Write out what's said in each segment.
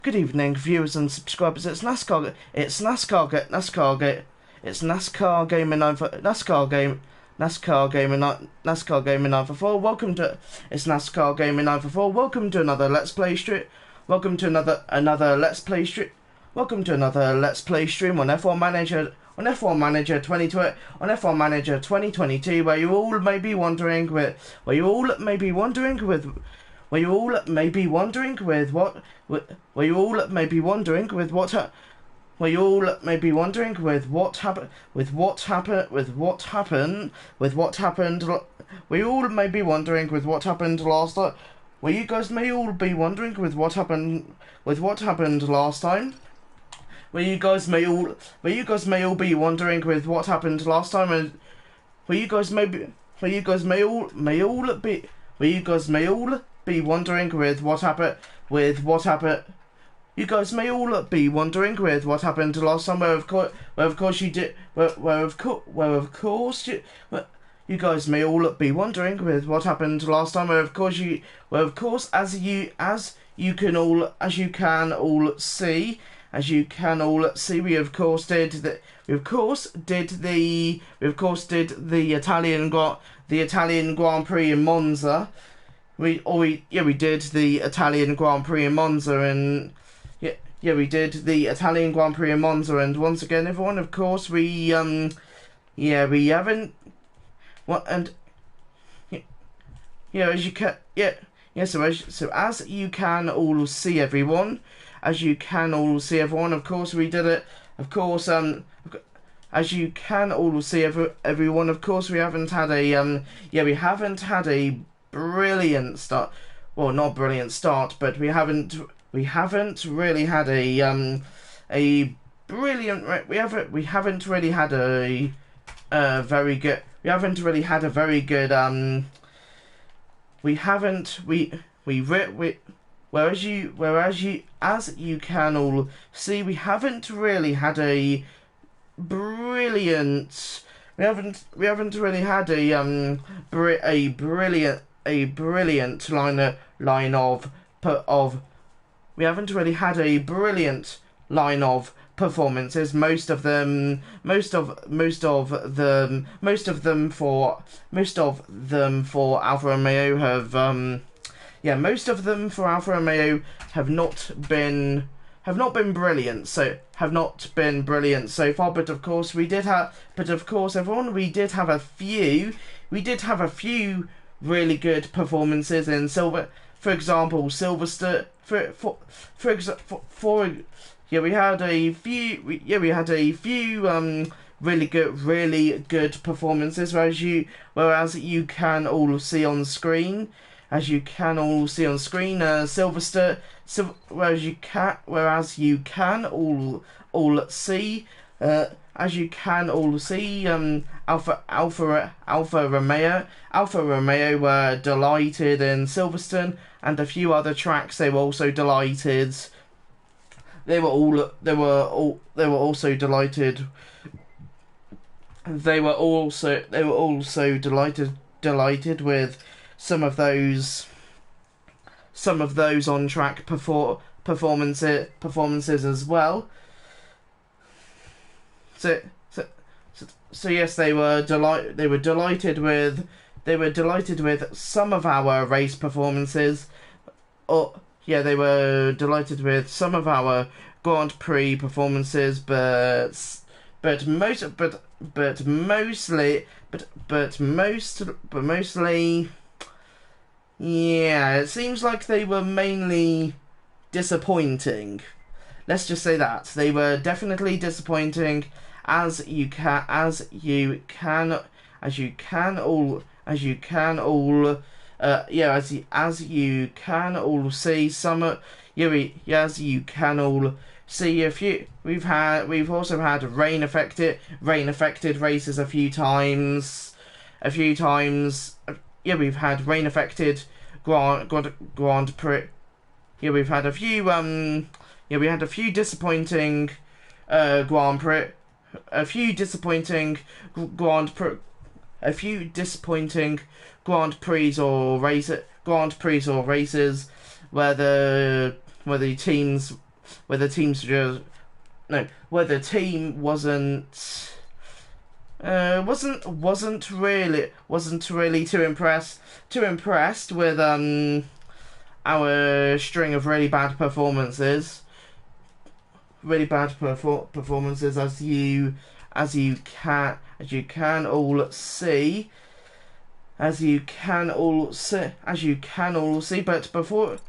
Good evening, viewers and subscribers. It's NASCAR. It's NASCAR. It's NASCAR Gamer 9 for NASCAR game. NASCAR Gamer 9. NASCAR Gamer 9 for 4. Welcome to. It's NASCAR Gamer 9 for 4. Welcome to another Let's Play stream. Welcome to another Let's Play stream. Welcome to another Let's Play stream on F1 Manager. On F1 Manager 2020. On F1 Manager 2022, where you all may be wondering with. Where you all may be wondering with. Where you all may be wondering with what. Where you all may be wondering with what. Where you all may be wondering with what happened. With what happened. With what happened. With what happened. Where you all may be wondering with what happened last time. Where you guys may all be wondering with what happened. With what happened last time. Where you guys may all be wondering with what happened last time, and where you guys may all be wondering with what happened. You guys may all be wondering with what happened last time. Where of course you did. You guys may all be wondering with what happened last time. Where of course as you can all see. As you can all see, we of course did the Italian Grand Prix in Monza. We did the Italian Grand Prix in Monza, and we did the Italian Grand Prix in Monza, and once again, everyone, of course, we haven't what and as you can so as you can all see, everyone. As you can all see, everyone, of course, we did it. Of course, as you can all see, everyone, of course, we haven't had a brilliant start. Well, not brilliant start, but we haven't really had a brilliant. We haven't really had a very good. We haven't really had a very good. As you can all see, we haven't really had a brilliant. We haven't really had a brilliant line of. We haven't really had a brilliant line of performances. Most of them for Alfa Romeo have most of them for Alfa Romeo have not been brilliant. So far. But of course, everyone, we did have a few really good performances in Silver. For example, Silverstone. We had a few really good performances. Whereas you can all see on screen. Silverstone. Whereas you can all see. Alfa Romeo were delighted in Silverstone, and a few other tracks they were also delighted. They were also delighted. They were also delighted with some of those on track performances as well. So yes, they were delighted with some of our race performances. They were delighted with some of our Grand Prix performances, but mostly, it seems like they were mainly disappointing. Let's just say that they were definitely disappointing. As you can all see some a few. We've also had rain affected races a few times. We've had rain affected Grand Prix. We've had a few we had a few disappointing Grand Prix. A few disappointing Grand Prix or races where the teams the teams just where the team wasn't really too impressed with our string of really bad performances. Performances, as you can all see. But before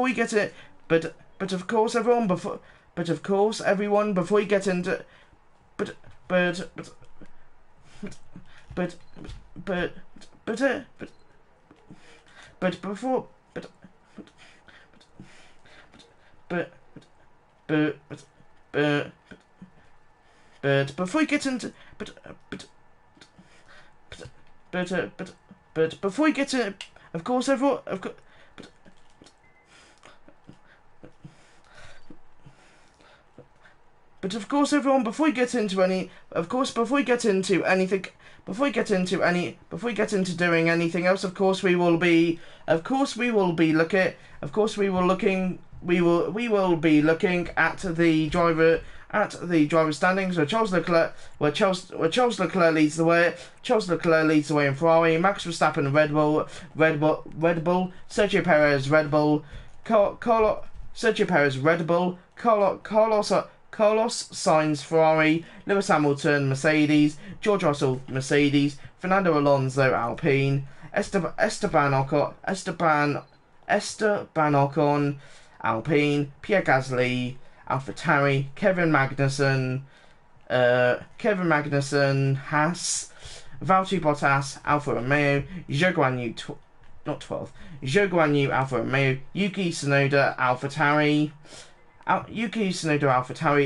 we get it, but of course everyone before we get into but before we get into before we get to, of course everyone before we get into doing anything else, we will be looking at the driver standings, where Charles Leclerc leads the way. In Ferrari, Max Verstappen Red Bull, Sergio Perez Red Bull, Carlos Sainz Ferrari, Lewis Hamilton Mercedes, George Russell Mercedes, Fernando Alonso Alpine, Esteban Ocon Alpine, Pierre Gasly AlphaTauri, Kevin Magnussen Haas, Valtteri Bottas Alfa Romeo, Zhou Guanyu Alfa Romeo, Yuki Tsunoda AlphaTauri,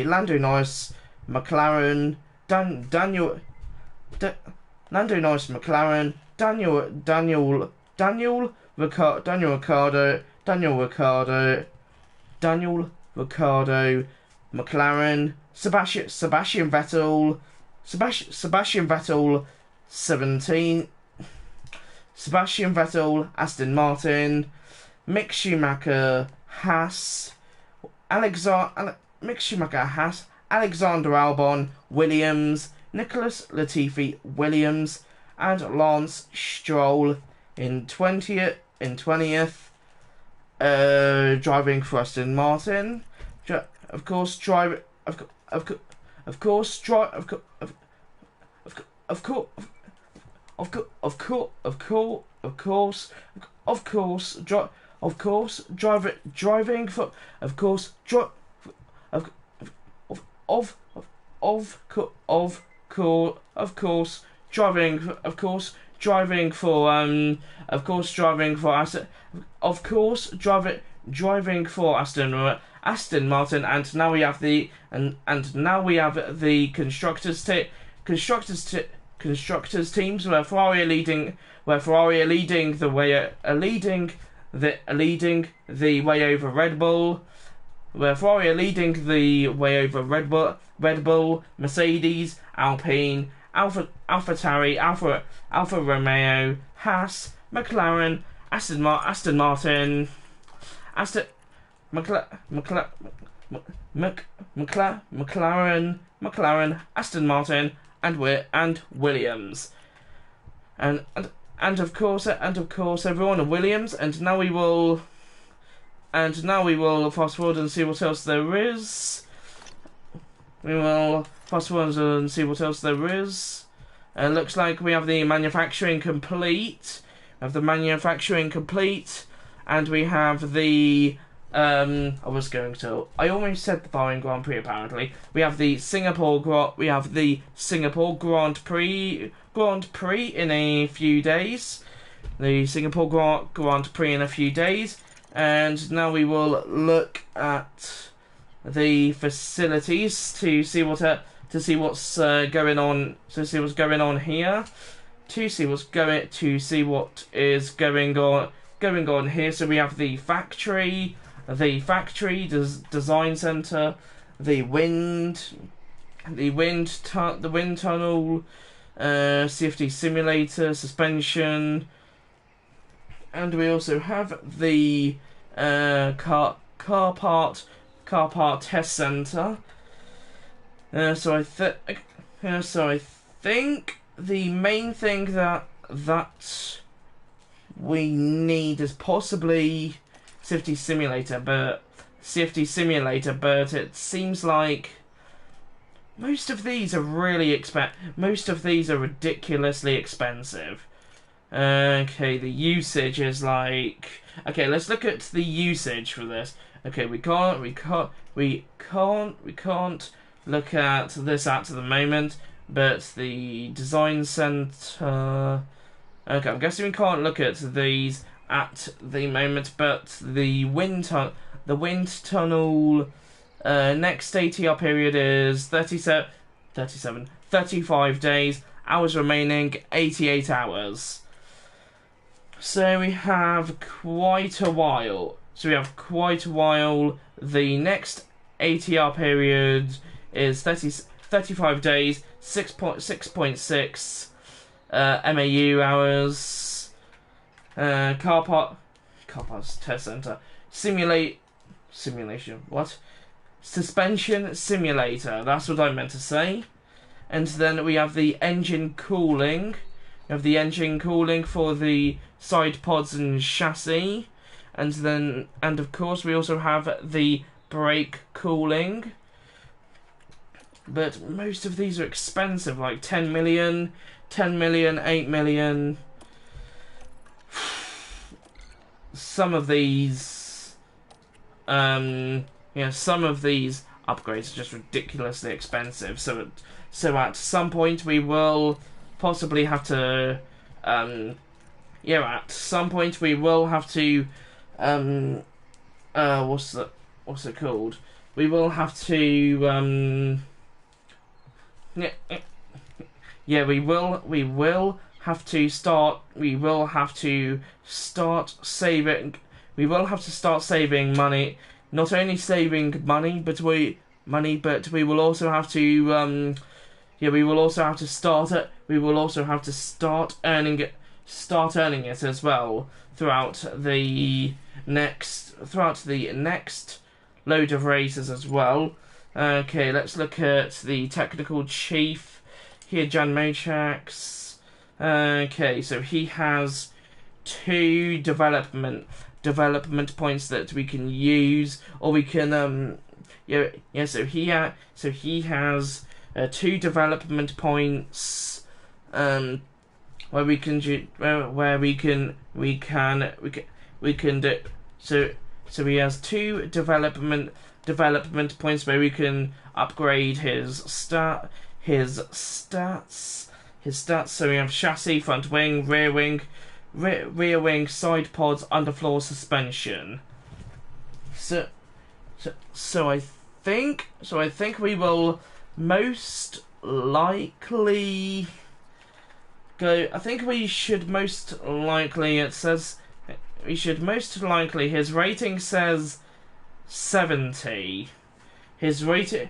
Lando Norris McLaren, Daniel Ricciardo McLaren, Sebastian Vettel 17, Sebastian Vettel Aston Martin, Mick Schumacher Haas, Alexander Albon Williams, Nicholas Latifi Williams, and Lance Stroll in 20th. Driving for Aston Martin, of course, Aston Martin, and now we have the constructors teams, where Ferrari are leading the way over Red Bull, Red Bull, Mercedes, Alpine, AlphaTauri, Alfa Romeo, Haas, McLaren, Aston Martin, McLaren, Aston Martin, and Williams, and of course everyone Williams. And now we will fast forward and see what else there is. It looks like we have the manufacturing complete. And we have the I almost said the Bahrain Grand Prix. Apparently, we have the Singapore Grand Prix in a few days. And now we will look at the facilities to see what's going on. To see what is going on going on here. So we have the factory, design center, the wind tunnel, CFD simulator, suspension, and we also have the car part test center. So I think the main thing that we need is possibly CFD simulator, but it seems like most of these are ridiculously expensive. Okay, the usage is like, okay, let's look at the usage for this. Okay, we can't look at this at the moment, but the design center. Okay, I'm guessing we can't look at these at the moment, but the wind tunnel next ATR period is 35 days, hours remaining 88 hours. So we have quite a while. The next ATR period is 35 days, 6.6 MAU hours. Car parts test center. Simulation. What? Suspension simulator. That's what I meant to say. And then we have the engine cooling. We have the engine cooling for the side pods and chassis. And of course we also have the brake cooling. But most of these are expensive, like 10 million, 8 million. Some of these upgrades are just ridiculously expensive. So at some point we will possibly have to what's it called? We will have to we will have to start saving money. Not only saving money, but we will also have to start earning it as well throughout the next load of races as well. Okay, let's look at the technical chief here, Jan Mochax. Okay, so he has 2 development points that we can use, or we can So he has 2 development points where we can do. So he has 2 development points where we can upgrade his stats. So we have chassis, front wing, rear wing, side pods, underfloor suspension. So I think we will most likely go. I think we should most likely. It says we should most likely. His rating says 70. His rating.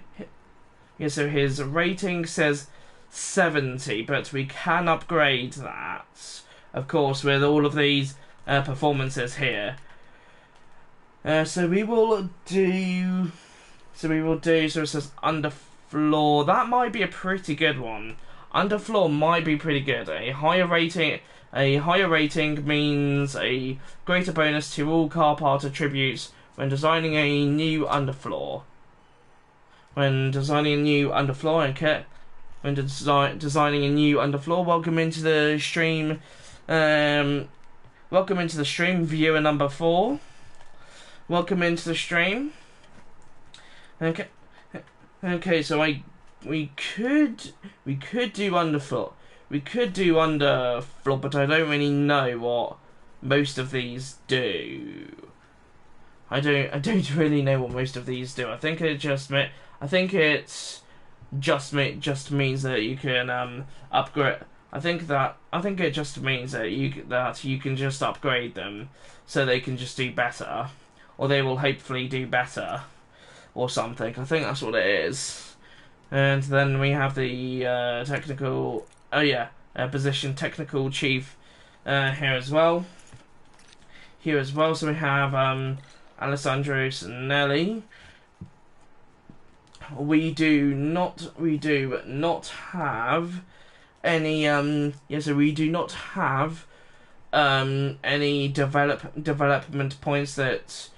Yeah, so his rating says 70, but we can upgrade that, of course, with all of these performances here. So it says underfloor. That might be a pretty good one. Underfloor might be pretty good. A higher rating means a greater bonus to all car part attributes when designing a new underfloor. Designing a new underfloor, welcome into the stream. Welcome into the stream, viewer number 4. Welcome into the stream. Okay, so we could do underfloor. But I don't really know what most of these do. I don't really know what most of these do. I think it just means that you can upgrade I think it just means that you can just upgrade them so they can just do better, or they will hopefully do better, or something. I think that's what it is. And then we have the technical. Oh yeah, position technical chief here as well. So we have Alessandro Sanelli. We do not have any so we do not have any development points that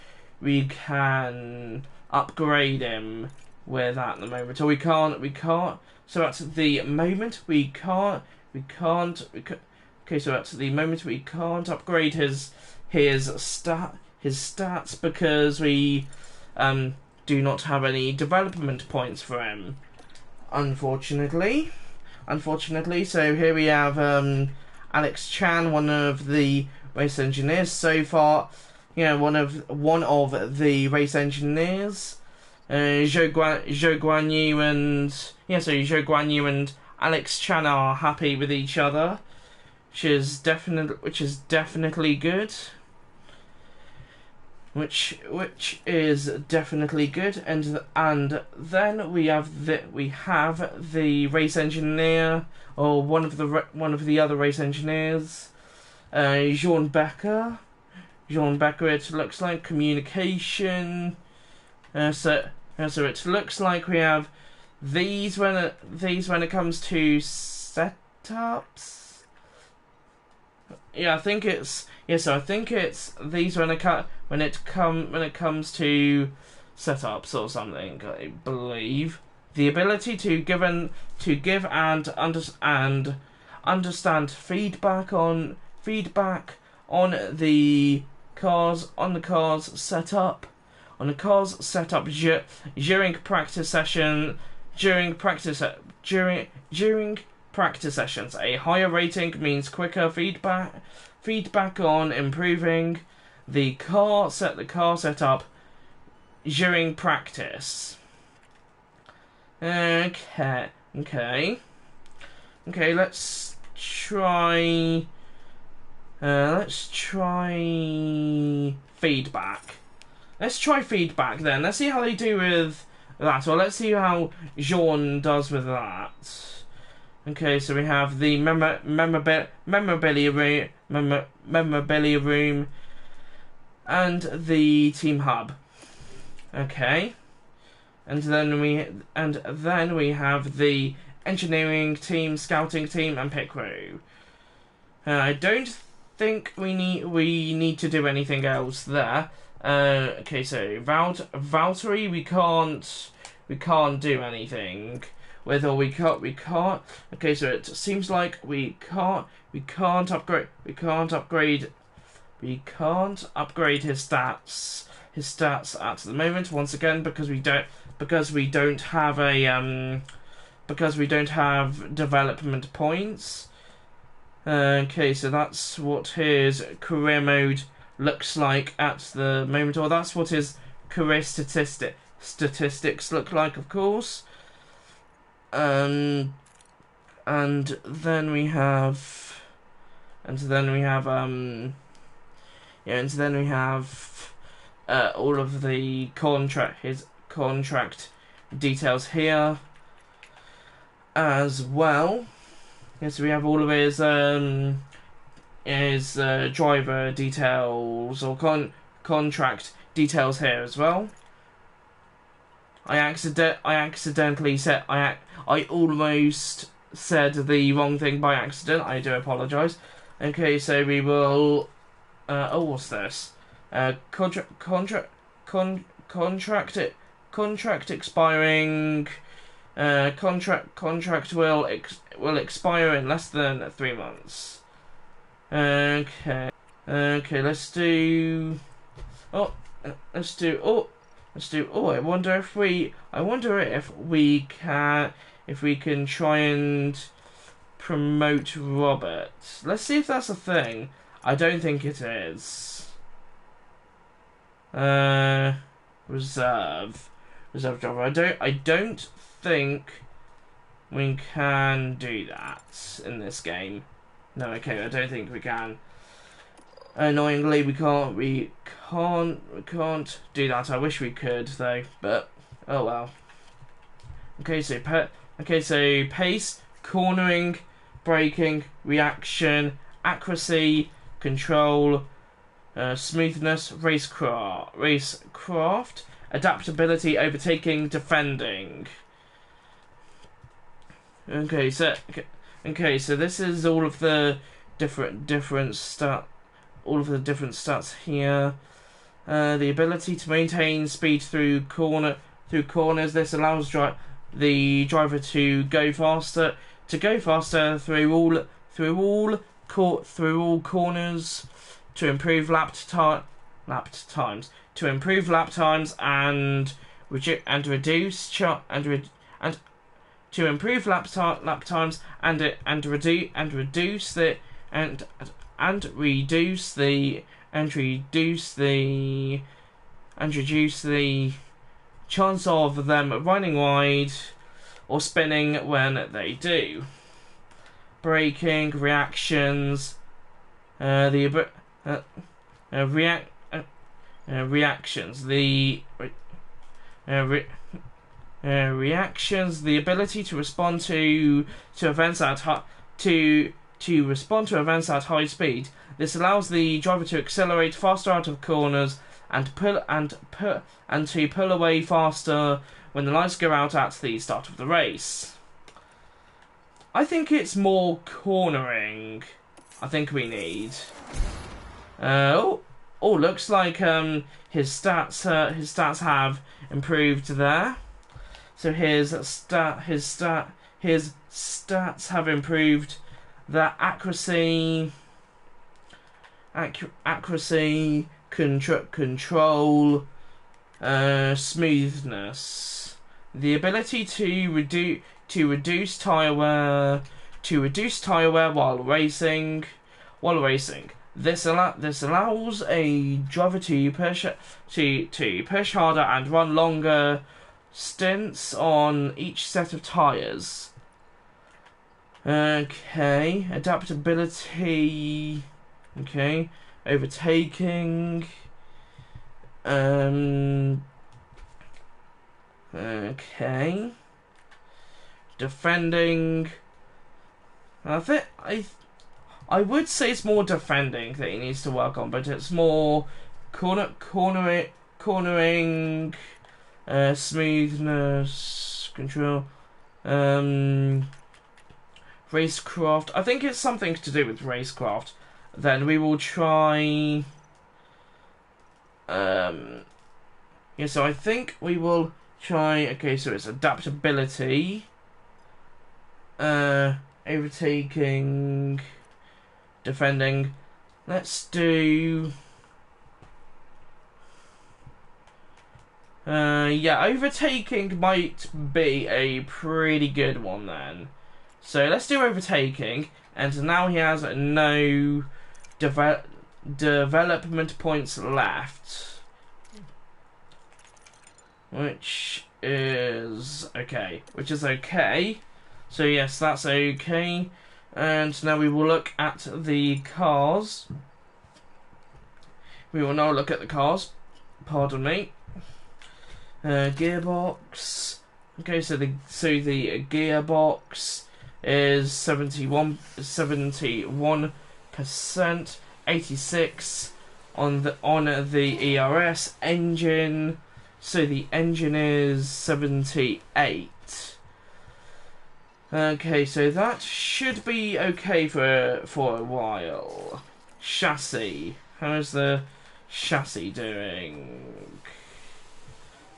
we can upgrade him with at the moment, or we can't. So at the moment we can't. Okay, so at the moment we can't upgrade his stats because we do not have any development points for him, unfortunately. So here we have Alex Chan, one of the race engineers so far. One of the race engineers. Zhou Guan Yu and Alex Chan are happy with each other, which is definitely good. Which is definitely good, and then we have the race engineer, or one of the other race engineers, Jean Becker. It looks like communication. So it looks like we have these when it comes to setups. I think it's these when it comes to setups or something. I believe the ability to give and understand feedback on the car's setup. During practice sessions. A higher rating means quicker feedback on improving the car setup during practice. Okay, let's try feedback. Let's try feedback then. Let's see how they do with that, or let's see how Jean does with that. Okay, so we have the memorabilia room and the team hub. Okay, and then we have the engineering team, scouting team, and pit crew. I don't think we need to do anything else there. Okay, so Valtteri we can't do anything with, or we can't. Okay, so it seems like we can't upgrade his stats at the moment, once again, because we don't have development points. Okay, so that's what his career mode looks like at the moment, or that's what his career statistics look like, of course. And then we have all of the contract details here as well. Yes, we have all of his driver details or contract details here as well. I accidentally said I almost said the wrong thing by accident. I do apologise. Okay, so we will. What's this? Contract expiring. Contract will expire in less than 3 months. Okay. Let's do. I wonder if we can try and promote Robert. Let's see if that's a thing. I don't think it is. Reserve driver. I don't think we can do that in this game. No, okay, I don't think we can. Annoyingly, we can't do that. I wish we could though, but oh well. Okay, so pace, cornering, braking, reaction, accuracy, control, smoothness, racecraft, adaptability, overtaking, defending. Okay, so this is all of the different stats. All of the different stats here. The ability to maintain speed through corners. This allows the driver to go faster through all corners, to improve lap times, and reduce the chance of them running wide or spinning when they do. Braking, reactions, reactions, the ability to respond to events at high speed. This allows the driver to accelerate faster out of corners and to pull away faster when the lights go out at the start of the race. I think it's more cornering. I think we need. Looks like his stats have improved there. So his stats have improved. The accuracy, control, smoothness, the ability to reduce tire wear while racing. This allows a driver to push harder and run longer stints on each set of tires. Okay, adaptability. Okay, overtaking. Okay, defending. I would say it's more defending that he needs to work on, but it's more cornering, smoothness, control, racecraft. I think it's something to do with racecraft. Then we will try. So I think we will try. Okay, so it's adaptability, overtaking, defending. Let's do. Overtaking might be a pretty good one then. So let's do overtaking, and now he has no development points left, which is okay. So yes, that's okay. And now we will look at the cars. Pardon me. Gearbox. Okay, so the gearbox is 71%, 86 on the ERS engine. So the engine is 78. Okay, so that should be okay for a while. Chassis. How is the chassis doing?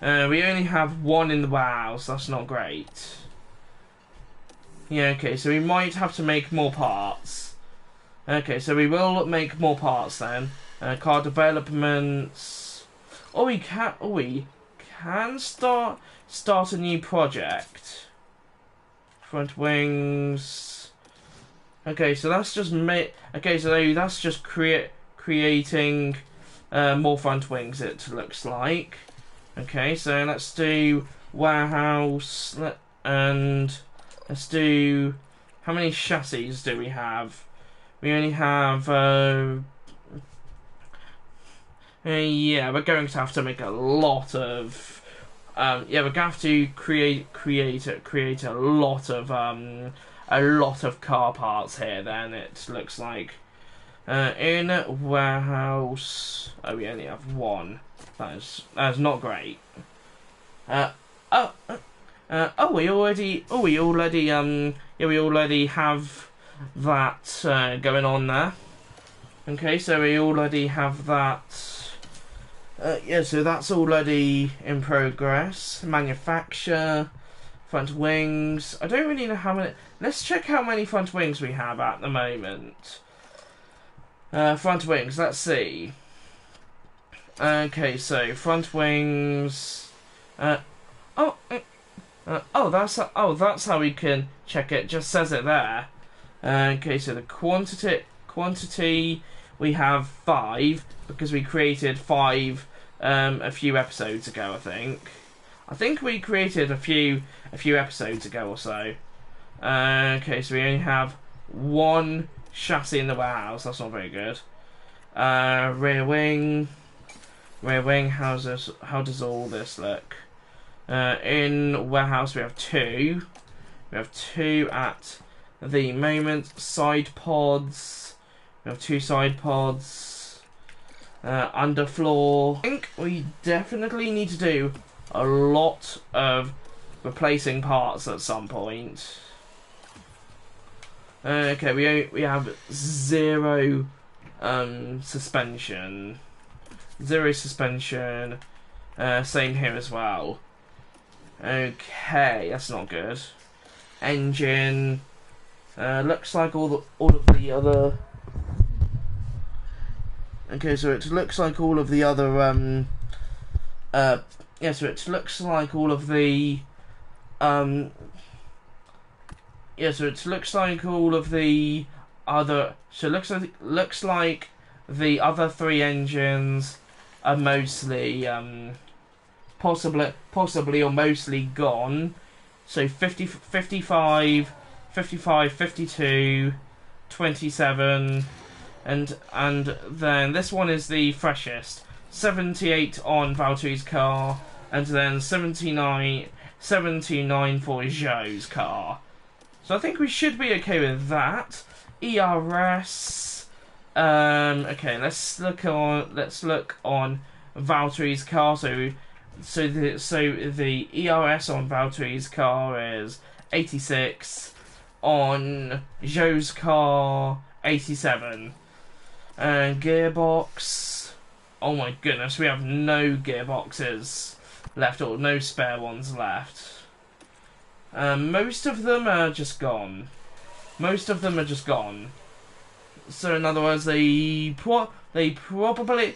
We only have one in the warehouse. That's not great. Yeah, okay, so we might have to make more parts. Okay, so we will make more parts then. Car developments. We can start a new project. Front wings. Okay, so that's just that's just creating more front wings. It looks like. Okay, so let's do warehouse and Let's do... How many chassis do we have? We only have... yeah, we're going to have to make a lot of... yeah, we're going to have to create a lot of car parts here. Then it looks like in warehouse. Oh, we only have one. That's not great. We already have that going on there. Okay, so we already have that. Yeah, so that's already in progress. Manufacture, front wings. I don't really know how many. Let's check how many front wings we have at the moment. Front wings, let's see. Okay, so front wings. That's how we can check it. Just says it there. Okay, so the quantity we have 5 because we created 5 a few episodes ago. I think we created a few episodes ago or so. Okay, so we only have 1 chassis in the warehouse. That's not very good. Rear wing. How does all this look? In warehouse we have 2. We have 2 at the moment. Side pods. We have 2 side pods. Underfloor. I think we definitely need to do a lot of replacing parts at some point. Okay, we have 0 suspension. 0 suspension. Same here as well. Okay, that's not good. Engine. Looks like all of the other. Okay, so it looks like all of the other. Yeah, so it looks like all of the. Yeah, so it looks like all of the other. So it looks like the other 3 engines are mostly possibly or mostly gone. So 50, 55, 52, 27, and then this one is the freshest. 78 on Valtteri's car, and then 79 for Zhou's car. So I think we should be okay with that. ERS. Okay, let's look on Valtteri's car. So the ERS on Valtteri's car is 86. On Zhou's car, 87. Gearbox. Oh my goodness, we have no gearboxes left, or no spare ones left. Most of them are just gone. So in other words, they probably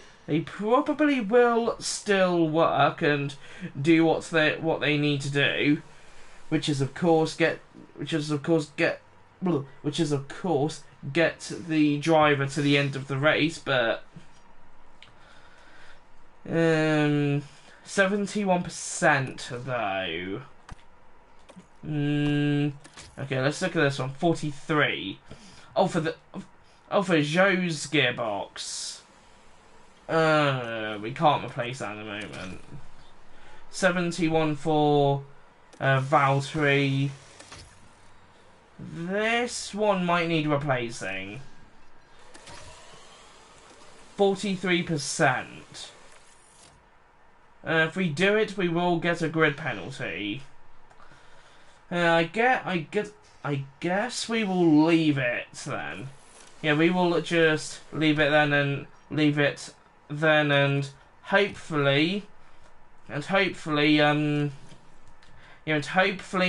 will still work and do what they need to do, which is of course get the driver to the end of the race, but 71% though. Okay, let's look at this one. 43. For Zhou's gearbox. We can't replace that at the moment. 71 for Valtteri. This one might need replacing. 43%. If we do it, we will get a grid penalty. I guess we will leave it then. Yeah, we will just leave it then and hopefully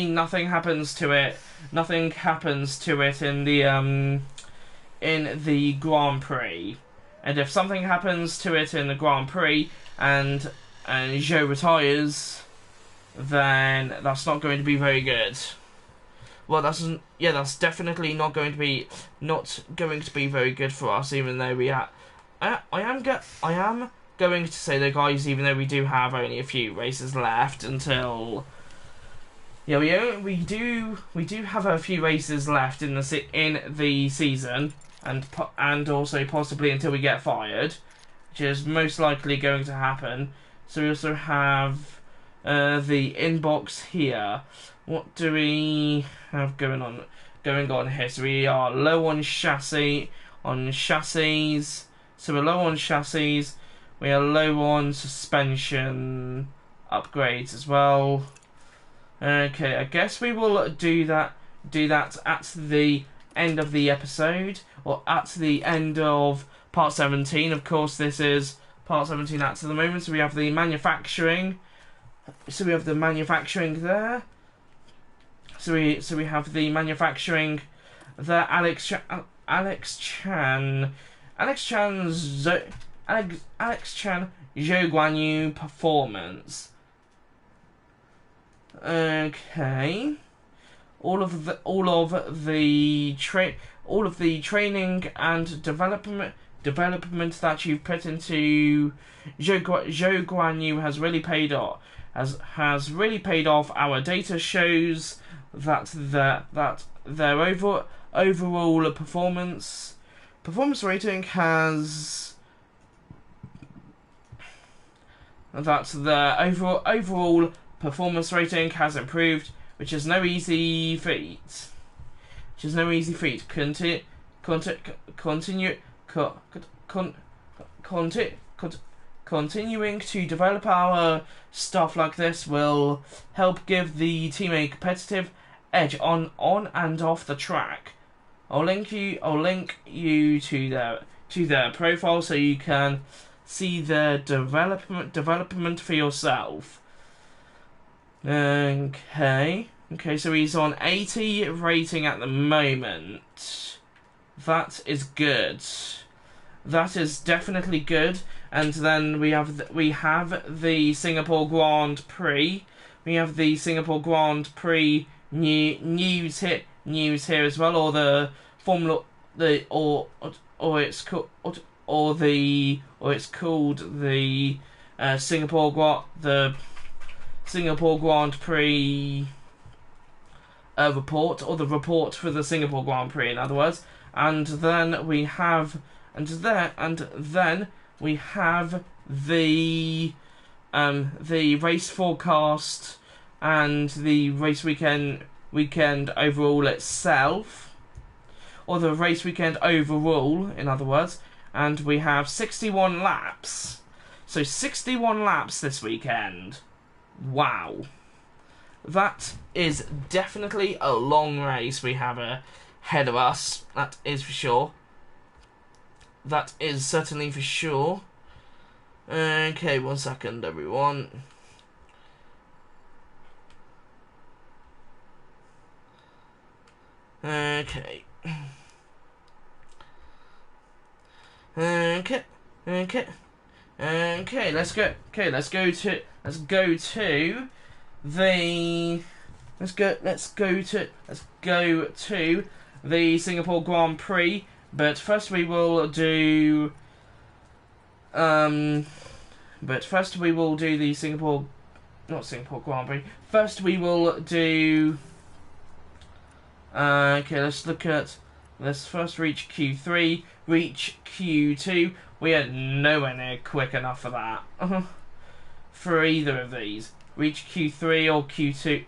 nothing happens to it. Nothing happens to it in the Grand Prix. And if something happens to it in the Grand Prix and Zhou retires, then that's not going to be very good. Well, that's definitely not going to be very good for us. Even though I am going to say though, guys, even though we do have only a few races left until Yeah, we do have a few races left in the season, and also possibly until we get fired, which is most likely going to happen. So we also have the inbox here. What do we have going on here? So we are low on chassis. So we're low on chassis. We are low on suspension upgrades as well. Okay, I guess we will do that at the end of the episode, or at the end of part 17. Of course, this is part 17 at the moment, so we have the manufacturing. So we have the manufacturing there. So we have the manufacturing there. Alex Chan Zhou Guanyu performance. Okay. All of the training and development that you've put into Zhou Guanyu has really paid off. Has really paid off. Our data shows that their overall performance rating has overall performance rating has improved, which is no easy feat. Continuing to develop our stuff like this will help give the team a competitive edge on and off the track. I'll link you to their profile so you can see their development for yourself. Okay, so he's on 80 rating at the moment. That is good. That is definitely good. And then we have the Singapore Grand Prix. We have the Singapore Grand Prix news here as well, or the Formula it's called the Singapore Grand Prix report, or the report for the Singapore Grand Prix, in other words. And then we have the race forecast and the race weekend overall itself, or the race weekend overall, in other words. And we have 61 laps. So 61 laps this weekend. Wow. That is definitely a long race we have ahead of us. That is for sure. That is certainly for sure. Okay, 1 second, everyone. Okay. Let's go to the Singapore Grand Prix. But first we will do the not Singapore Grand Prix. First we will do let's first reach Q3, reach Q2. We are nowhere near quick enough for that. For either of these. Reach Q3 or Q2.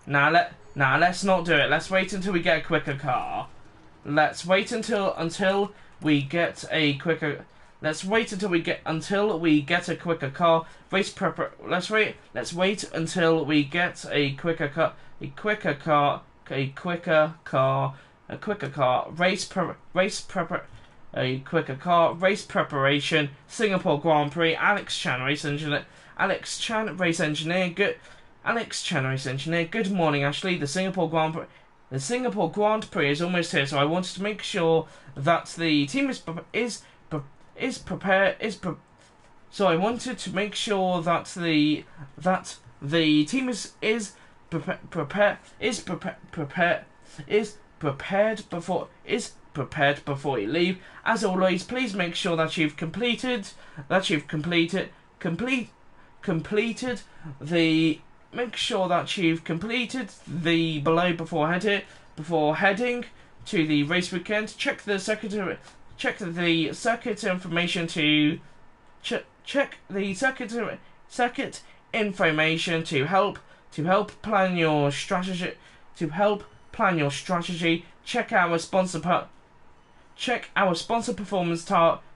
Let's not do it. Let's wait until we get a quicker car. Let's wait until we get a quicker. Let's wait until we get a quicker car. Let's wait until we get a quicker car. Race preparation. Singapore Grand Prix. Alex Chan, race engineer. Good morning, Ashley. The Singapore Grand Prix is almost here, so I wanted to make sure that the team is prepared. So I wanted to make sure that the team is prepared before you leave. As always, please make sure that you've completed the make sure that you've completed the below before heading to the race weekend. Check the circuit information to check the circuit information to help plan your strategy. Check our sponsor performance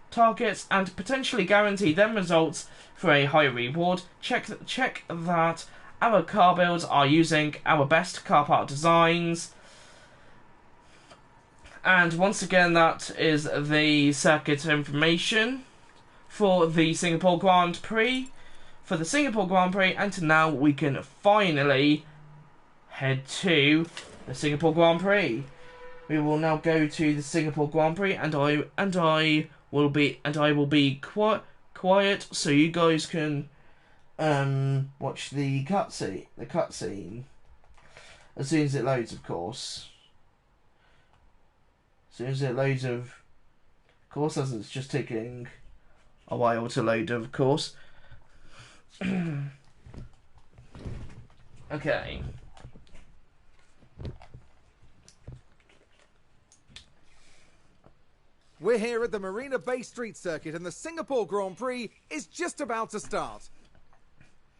targets and potentially guarantee them results for a higher reward. Check that our car builds are using our best car part designs. And once again, that is the circuit information for the Singapore Grand Prix. And now we can finally head to the Singapore Grand Prix. We will now go to the Singapore Grand Prix, and I will be quiet so you guys can watch the cutscene as soon as it loads, of course. As soon as it loads, of course, as it's just taking a while to load, of course. Okay. We're here at the Marina Bay Street Circuit and the Singapore Grand Prix is just about to start.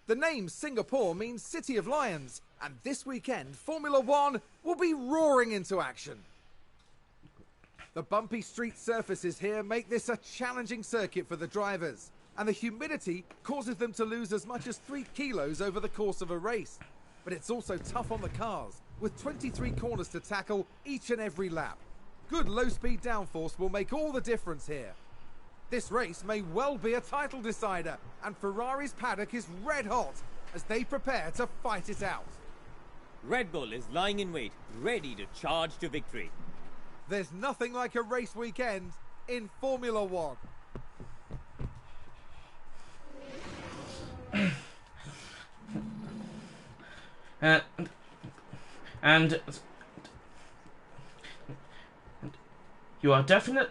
The name Singapore means City of Lions, and this weekend Formula One will be roaring into action. The bumpy street surfaces here make this a challenging circuit for the drivers, and the humidity causes them to lose as much as 3 kilos over the course of a race. But it's also tough on the cars, with 23 corners to tackle each and every lap. Good low-speed downforce will make all the difference here. This race may well be a title decider, and Ferrari's paddock is red hot as they prepare to fight it out. Red Bull is lying in wait, ready to charge to victory. There's nothing like a race weekend in Formula One. And you are definitely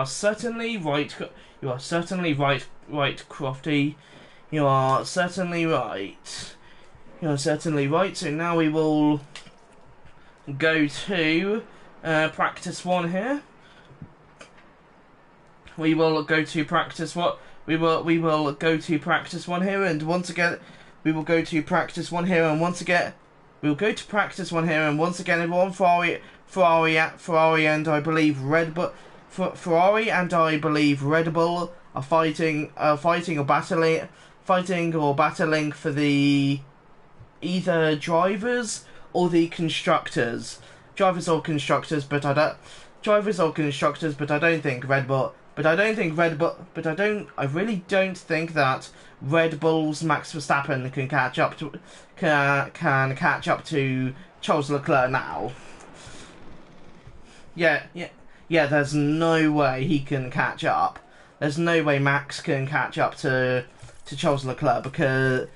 certainly right. You are certainly right, Crofty. You are certainly right. You are certainly right. So now we will go to practice 1 here. We will go to practice what we will go to practice 1 here, and once again we will go to practice 1 here, and once again we'll go to practice 1 here, and once again everyone, Ferrari and I believe Red Bull, Ferrari and I believe Red Bull are fighting or battling for the either drivers or the constructors. I really don't think that Red Bull's Max Verstappen can catch up to Charles Leclerc now. Yeah, there's no way he can catch up. There's no way Max can catch up to Charles Leclerc, because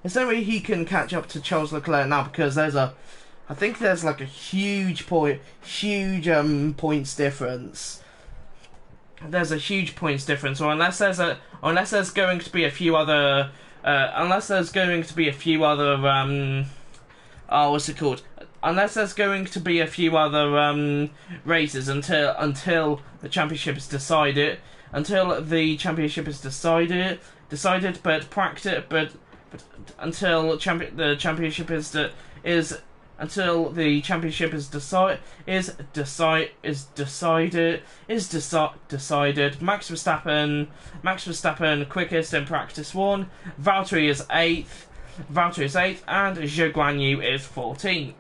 there's no way he can catch up to Charles Leclerc now, because I think there's like a huge points difference. There's a huge points difference, or unless there's going to be a few other what's it called? Unless there's going to be a few other races until the championship is decided. Until the championship is decided, but until the championship is decided. Max Verstappen quickest in practice 1. Valtteri is 8th, and Zhou Guanyu is 14th.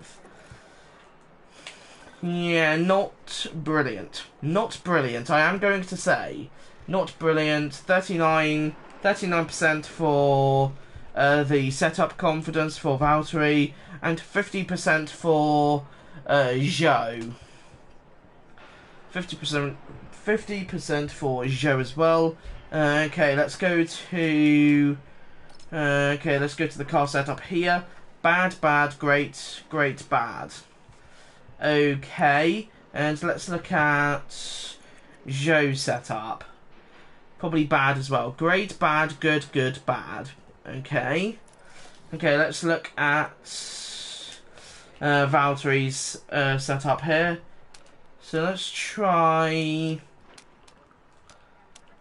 Yeah, not brilliant. I am going to say, not brilliant. 39% for the setup confidence for Valtteri, and 50% for Zhou. 50% for Zhou as well. Okay, let's go to the car setup here. Bad, great, bad. Okay, and let's look at Zhou setup. Probably bad as well. Great, bad, good, good, bad. Okay. Okay, let's look at Valtteri's setup here. So let's try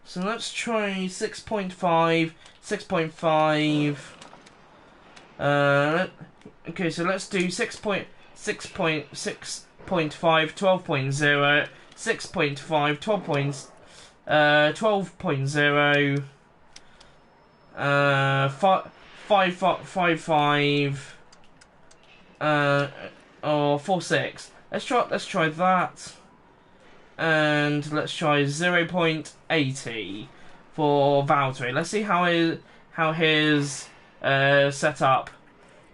6.5, 6.5. Okay, so let's do 6.5, 12.0, 6.5, 12.0, 5.5, or 4.6. Let's try that. And let's try 0.80 for Valtteri. Let's see how his setup,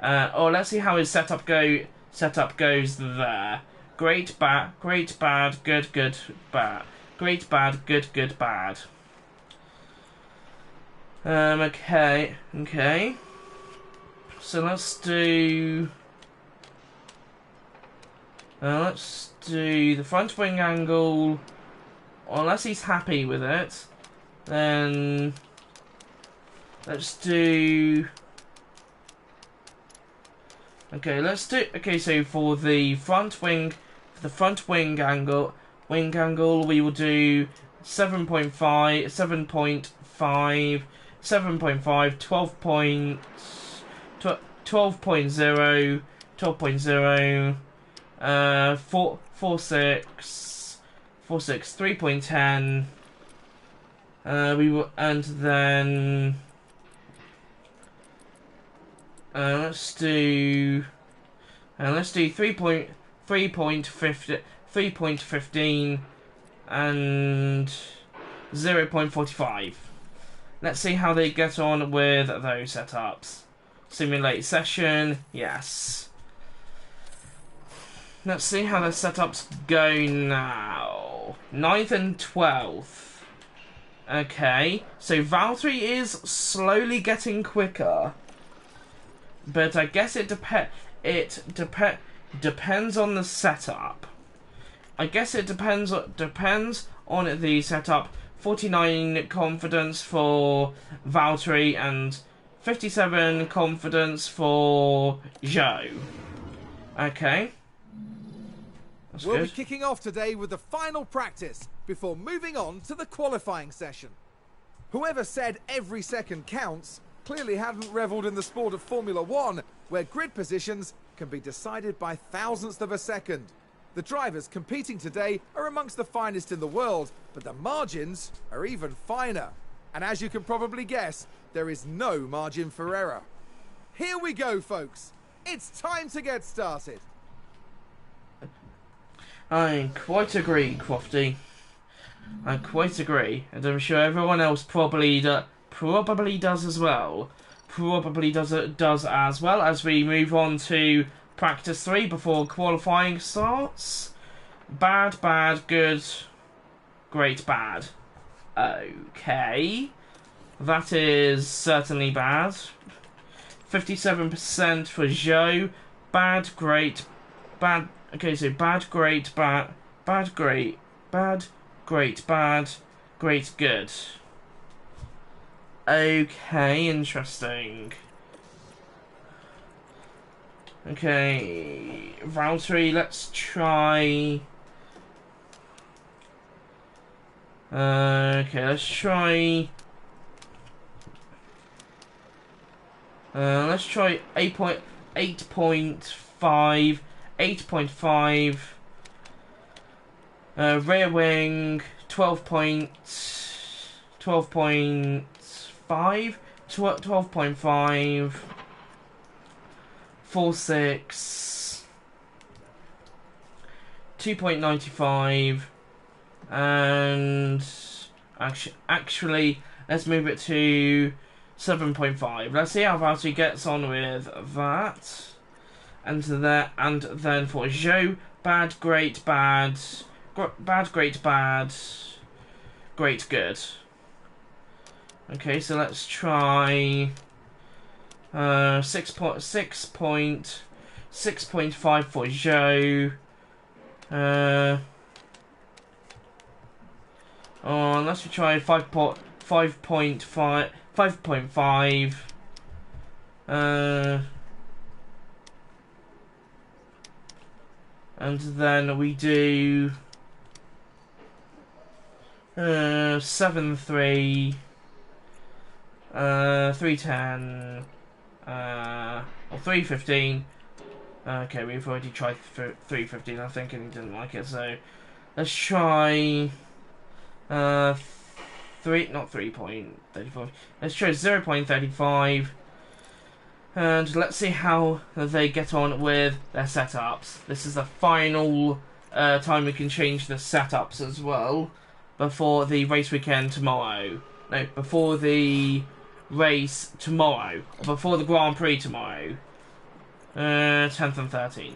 or let's see how his setup goes there. Great, bad, good, good, bad. Great, bad, good, good, bad. Okay. So let's do the front wing angle. Unless he's happy with it, then let's do. Okay, so for the front wing angle, we will do 7.5, 7.5, 7.5, 12.0, 12.0, 4.6, 3.10. We will, and then let's do 3.15 and 0.45. Let's see how they get on with those setups. Simulate session, yes. Let's see how the setups go now. 9th and 12th. Okay, so Valtteri is slowly getting quicker. But I guess it depends on the setup. I guess it depends on the setup. 49 confidence for Valtteri and 57 confidence for Zhou. Okay. That's We'll good. be kicking off today with the final practice before moving on to the qualifying session. Whoever said every second counts clearly hadn't revelled in the sport of Formula One, where grid positions can be decided by thousandths of a second. The drivers competing today are amongst the finest in the world, but the margins are even finer. And as you can probably guess, there is no margin for error. Here we go, folks. It's time to get started. I quite agree, Crofty. I quite agree, and I'm sure everyone else probably does as well. Probably does as well as we move on to practice 3 before qualifying starts. Bad, bad, good, great, bad. Okay, that is certainly bad. 57% for Zhou. Bad, great, bad. Okay, so bad, great, bad, bad, great, bad, great, bad, great, good. Okay, interesting. Okay, Valtteri, let's try. Okay, let's try. Let's try 8.5. 8.5, rear wing 12.5, 12.5, 4.6, 2.95, and actually let's move it to 7.5. Let's see how Valtteri gets on with that. And then for Zhou, bad, great, bad, bad, great, bad, great, good. Okay, so let's try 6.5 for Zhou. Or unless we try 5.5, 5.5. And then we do 7.3, 3.10, or 3.15. Okay, we've already tried 3.15, I think, and he didn't like it. So let's try not 3.35. Let's try 0.35. And let's see how they get on with their setups. This is the final time we can change the setups as well before the race weekend tomorrow. No, before the race tomorrow. Before the Grand Prix tomorrow. 10th and 13th.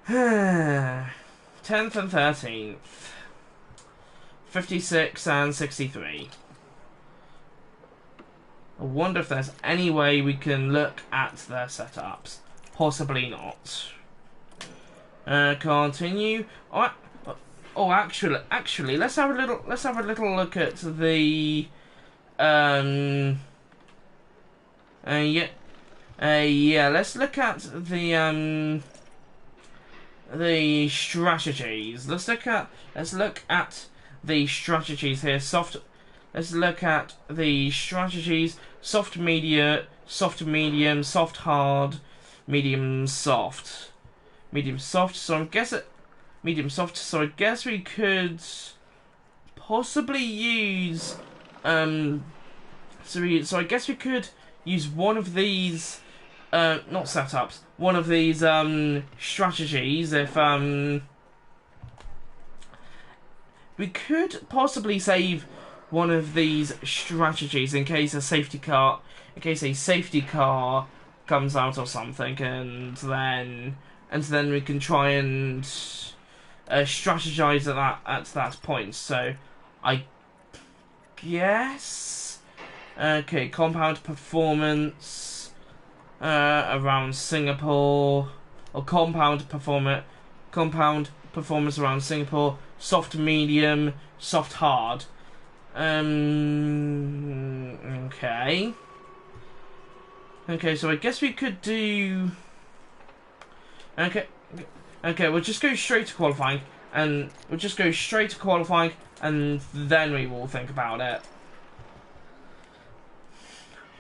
10th and 13th. 56 and 63. I wonder if there's any way we can look at their setups. Possibly not. Continue. Oh, actually, let's have a little look at the yeah, let's look at the strategies. Let's look at the strategies here. Let's look at the strategies. Soft, medium, soft, hard, medium, soft. Medium, soft, so I guess medium, soft, so I guess we could possibly use, so I guess we could use one of these, not setups, one of these, strategies if, we could possibly save one of these strategies in case a safety car comes out or something, and then we can try and strategize at that point. So I guess compound performance around Singapore, or compound performance around Singapore. Soft, medium, soft, hard. Okay. Okay, so I guess we could do... Okay, we'll just go straight to qualifying, and then we will think about it.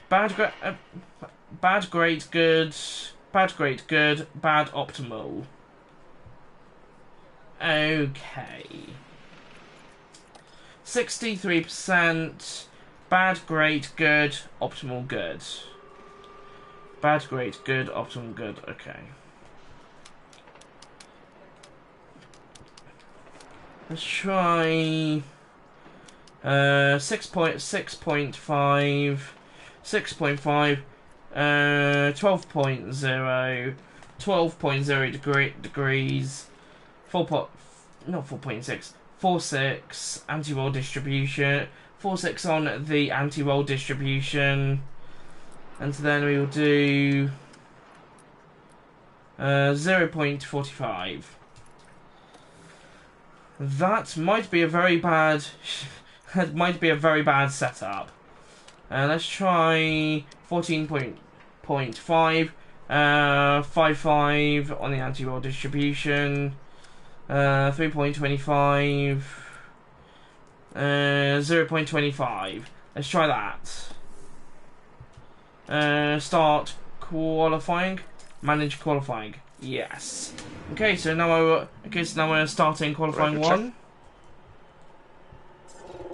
Bad, great, good, bad, optimal. Okay. 63%, bad, great, good, optimal, good. Bad, great, good, optimal, good, okay. Let's try 6.5, 12.0, 12.0 degrees, 4.6, anti-roll distribution, 4.6 on the anti-roll distribution, and then we will do 0.45. That might be a very bad. That might be a very bad setup. Let's try 14.5, 5.5 on the anti-roll distribution. 3.25, 0.25. Let's try that. Start qualifying. Manage qualifying. Yes. Okay, so now we're starting qualifying one.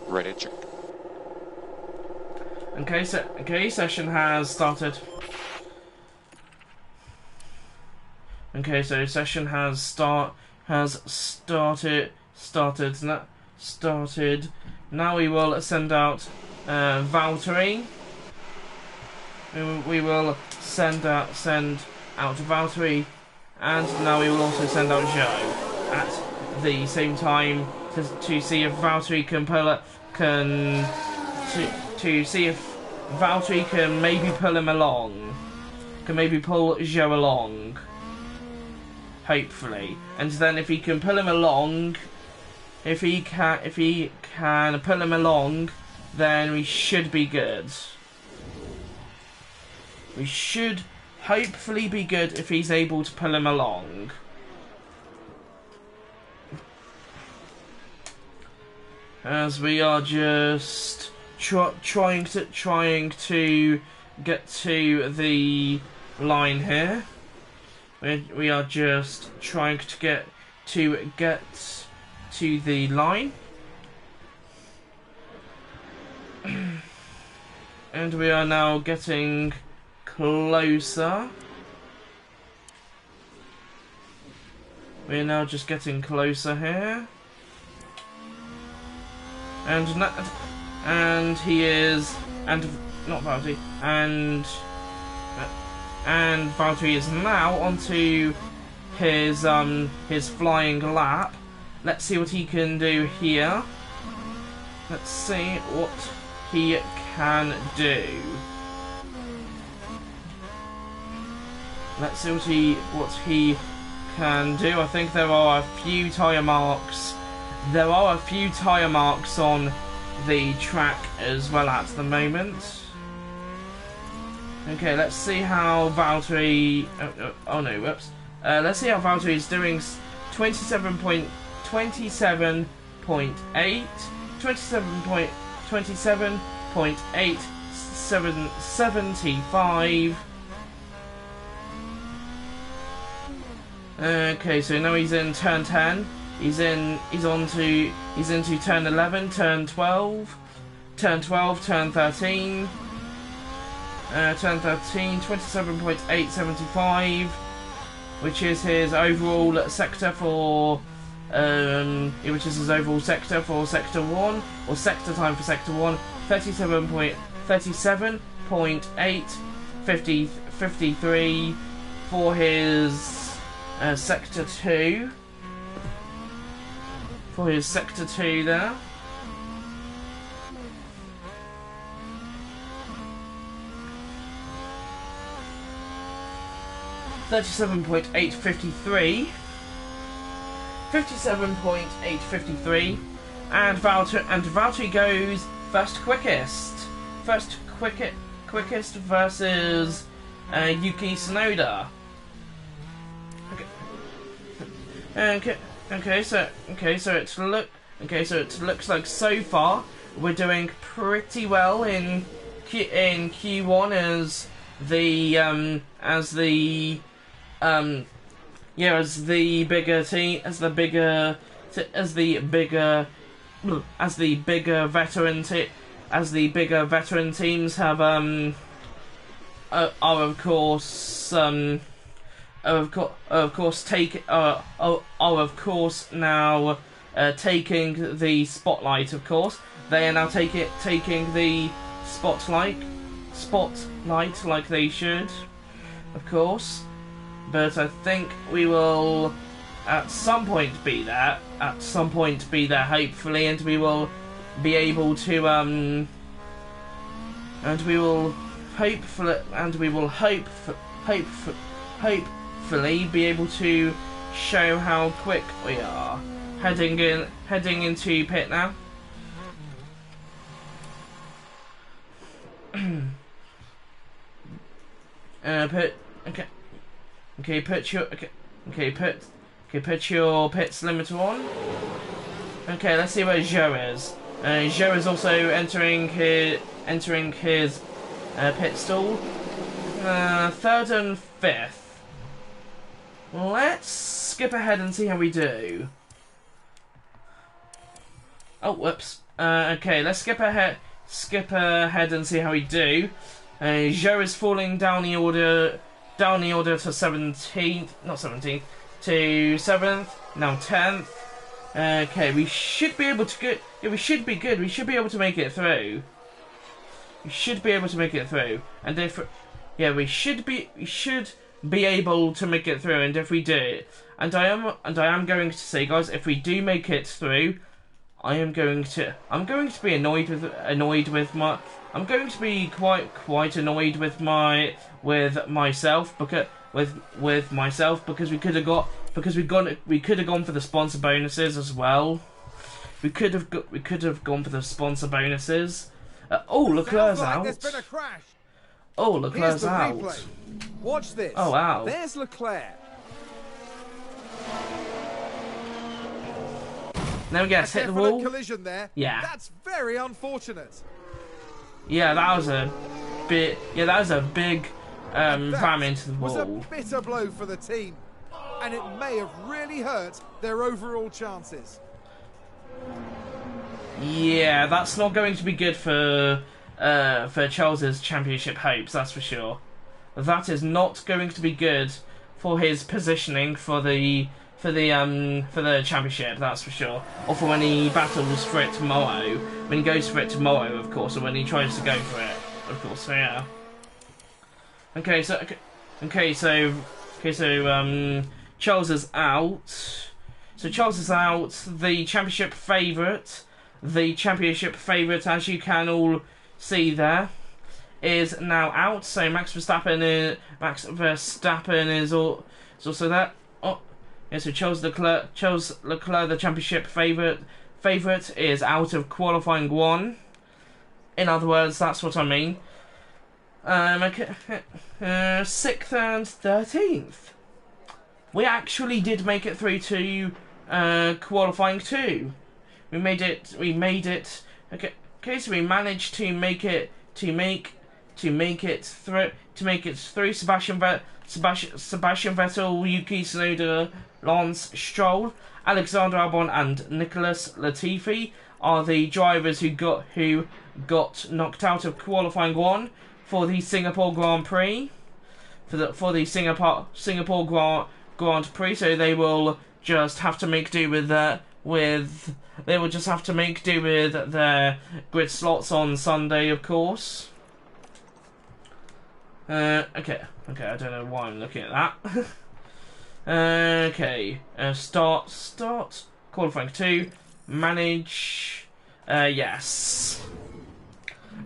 Ready to check. Okay, session has started. Okay, so session has started. Now we will send out Valtteri. We will send out Valtteri, and now we will also send out Joe at the same time to see if Valtteri can maybe pull him along, can maybe pull Joe along. Hopefully. And then if he can pull him along, if he can pull him along, then we should be good. We should hopefully be good if he's able to pull him along. As we are just trying to get to the line here. We are just trying to get to the line. And we are now getting closer. We're now just getting closer here. And he is, and not Valtteri, and Valtteri is now onto his flying lap. Let's see what he can do here. Let's see what he can do. Let's see what he can do. I think there are a few tyre marks. There are a few tyre marks on the track as well at the moment. Okay, let's see how Valtteri. Oh no, whoops. Let's see how Valtteri is doing. 27.8, 27.75. Okay, so now he's in turn 10. He's into turn 11, turn 12, turn 12, turn 13. Turn 13, 27.875, which is his overall sector for sector 1, or sector time for sector 1, 37.853 for his sector 2. For his sector 2 there. (37.853) 57.853, and Valtteri goes first quickest versus Yuki Tsunoda. So it looks like so far we're doing pretty well in Q1 as the bigger team, as the bigger veteran teams have are of course now taking the spotlight. Of course, they are now taking the spotlight like they should, of course. But I think we will at some point be there. Hopefully, and we will be able to hopefully be able to show how quick we are. Heading into pit now. Put your pits limiter on. Okay, let's see where Joe is. Joe is also entering his pit stall. Third and fifth. Let's skip ahead and see how we do. Oh, whoops. Okay, let's skip ahead and see how we do. Joe is falling down the order to 17th, not 17th, to 7th, now 10th. Okay, we should be able to get. Yeah, we should be good. We should be able to make it through. We should be able to make it through. And if, yeah, we should be able to make it through. And if we do, and I am going to say, guys, if we do make it through, I'm going to be annoyed with my. I'm going to be quite annoyed with myself because we could have gone for the sponsor bonuses as well. We could have gone for the sponsor bonuses. Oh, Leclerc's Sounds like out. there's been a crash. Oh, Here's Leclerc's the out. replay. Watch this. Oh, wow. There's Leclerc. Now we get hit the wall. Collision there. Yeah. That's very unfortunate. Yeah, that was a bit. Yeah, that was a big ram into the Was a wall. bitter blow for the team, and it may have really hurt their overall chances. Yeah, that's not going to be good for Charles's championship hopes. That's for sure. That is not going to be good for his positioning for the championship. That's for sure. Or for when he battles for it tomorrow. When he goes for it tomorrow, of course, or when he tries to go for it, of course. So yeah. Okay, so Charles is out. So Charles is out. The championship favourite, as you can all see there, is now out. So Max Verstappen is also there. Oh, yeah. So Charles Leclerc, the championship favourite, is out of qualifying 1. In other words, that's what I mean. 6th and 13th. We actually did make it through to qualifying 2. We made it. Okay, so we managed to make it through. Sebastian Vettel, Yuki Tsunoda, Lance Stroll, Alexander Albon, and Nicholas Latifi are the drivers who got knocked out of qualifying 1 for the Singapore Grand Prix. For the Singapore Grand Prix, so they will just have to make do with that. They will just have to make do with their grid slots on Sunday, of course. Okay, I don't know why I'm looking at that. Okay, start qualifying 2, manage. Yes.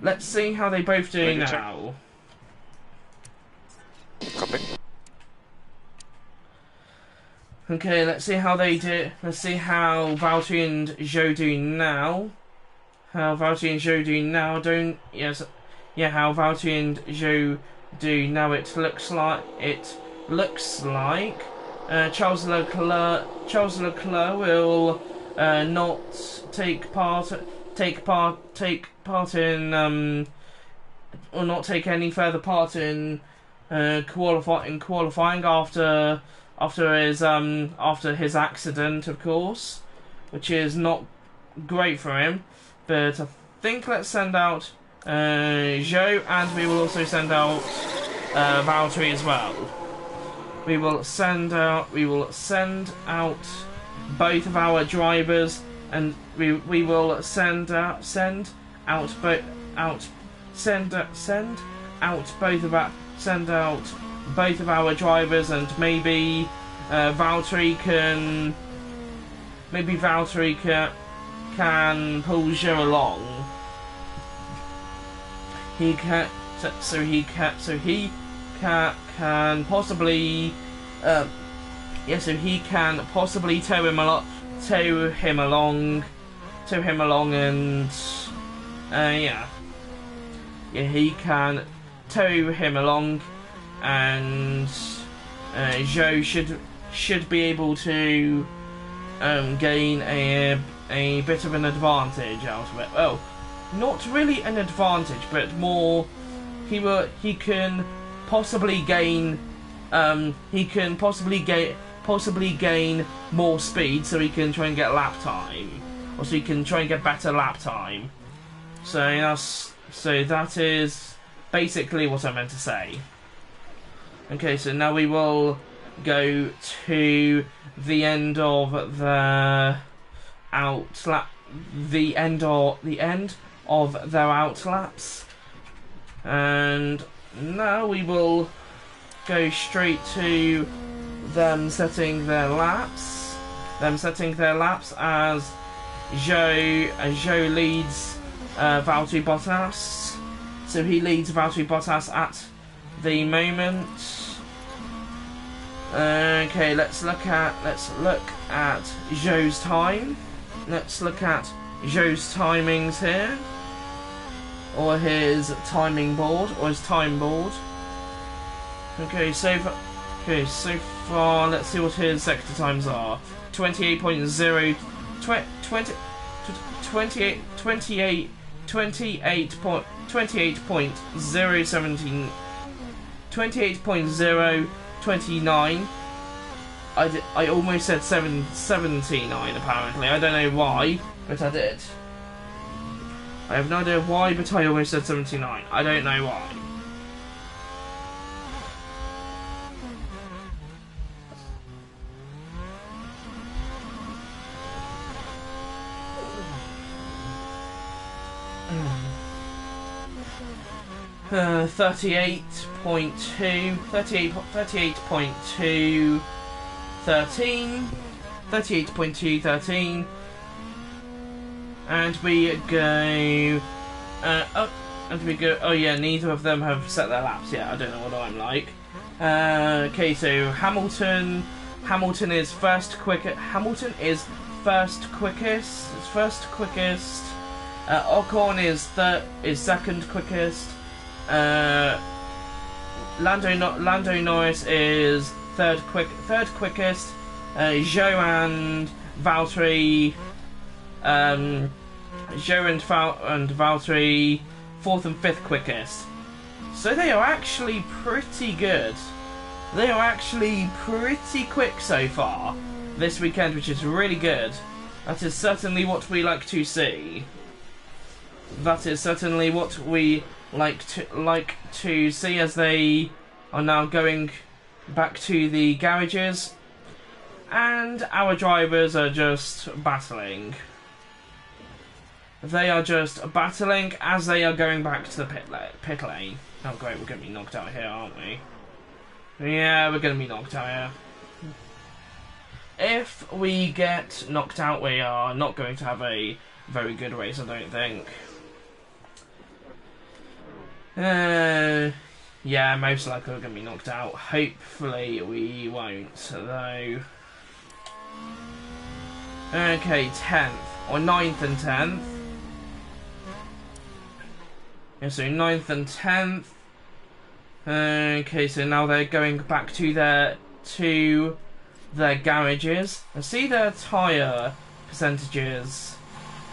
Let's see how they both do now. Copy. Okay, let's see how they do. Let's see how Valtteri and Zhou do now. How Valtteri and Zhou do now. How Valtteri and Zhou do now. It looks like Charles Leclerc will not take part in or not take any further part in qualifying after his accident, of course, which is not great for him. But I think let's send out Zhou, and we will also send out Valtteri as well. We will send out both of our drivers, and we will send out both of our drivers, and maybe Valtteri can pull Zhou along. He can possibly tow him along, and he can tow him along, and Zhou should be able to gain a bit of an advantage out of it. Well, not really an advantage, but more he can possibly gain more speed, so he can try and get lap time, or so he can try and get better lap time. So that is basically what I meant to say. Okay, so now we will go to the end of the end of their outlaps, and now we will go straight to them setting their laps. As Zhou leads Valtteri Bottas. So he leads Valtteri Bottas at the moment. Okay, let's look at Zhou's time. let's look at Joe's timings here, or his timing board, or his time board. Okay, so far, let's see what his sector times are. 28.0, 28.029. I almost said 79 apparently. I don't know why, but I did. I have no idea why, but I almost said 79. I don't know why. Uh, 38.2, 38.213, and we go, oh yeah, neither of them have set their laps yet. I don't know what I'm like. Okay, so Hamilton is first quickest. Ocon is second quickest. Lando Norris is third quickest. Zhou and Valtteri, fourth and fifth quickest. So they are actually pretty good. They are actually pretty quick so far this weekend, which is really good. That is certainly what we like to see. That is certainly what we like to see, as they are now going back to the garages, and our drivers are just battling. They are just battling as they are going back to the pit lane. Oh great, we're going to be knocked out here, aren't we? Yeah, we're going to be knocked out here. If we get knocked out, we are not going to have a very good race, I don't think. Yeah, most likely we're going to be knocked out. Hopefully we won't, though. Okay, 10th, or 9th and 10th. Yeah, so 9th and 10th. Okay, so now they're going back to their garages. I see their tyre percentages.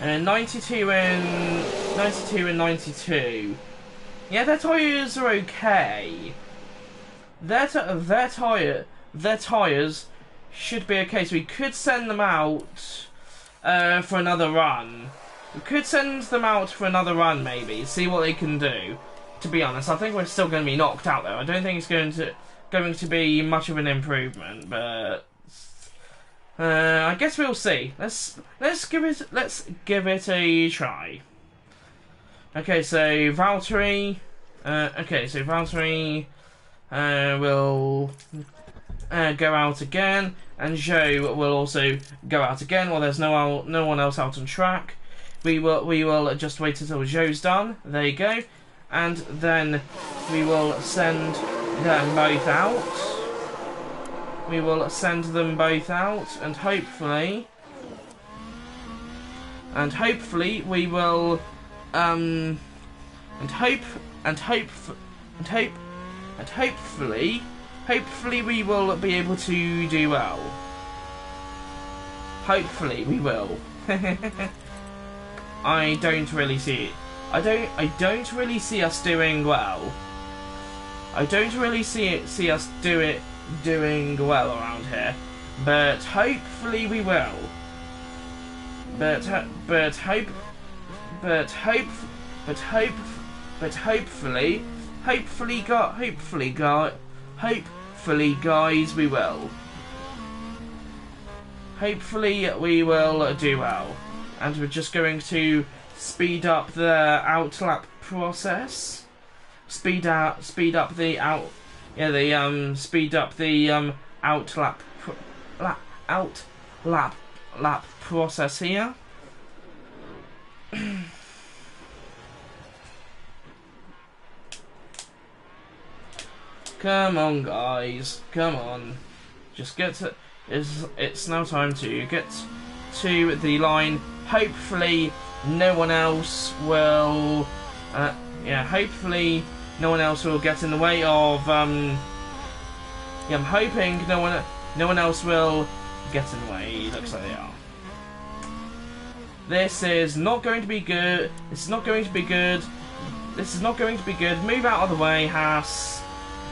92 and 92. Yeah, their tyres are okay. Their tyres should be okay, so we could send them out for another run. We could send them out for another run, maybe, see what they can do. To be honest, I think we're still going to be knocked out, though. I don't think it's going to be much of an improvement, but I guess we'll see. Let's give it a try. Okay, so Valtteri. Will go out again, and Zhou will also go out again. While there's no one else out on track, we will just wait until Zhou's done. There you go, and then we will send them both out. We will send them both out, and hopefully we will hopefully we will be able to do well. Hopefully we will. I don't really see it. I don't really see us doing well. I don't really see us doing well around here, but hopefully we will. Hopefully guys, we will. Hopefully we will do well, and we're just going to speed up the outlap process. Speed up the outlap process here. Come on, guys. Come on. Just get to... It's now time to to the line. Hopefully, no one else will. Hopefully, no one else will get in the way of. I'm hoping no one else will get in the way. Looks like they are. This is not going to be good. This is not going to be good. This is not going to be good. Move out of the way, Haas.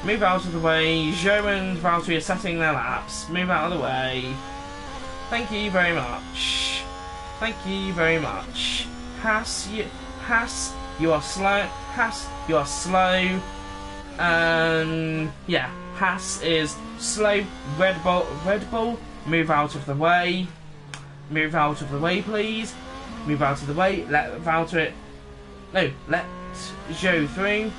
Move out of the way. Joe and Valtteri are setting their laps. Move out of the way. Thank you very much. Thank you very much. Haas, you are slow. Haas, you are slow. Yeah, Haas is slow. Red Bull, move out of the way. Move out of the way, please. Move out of the way. Let Valtteri. No, let Joe through.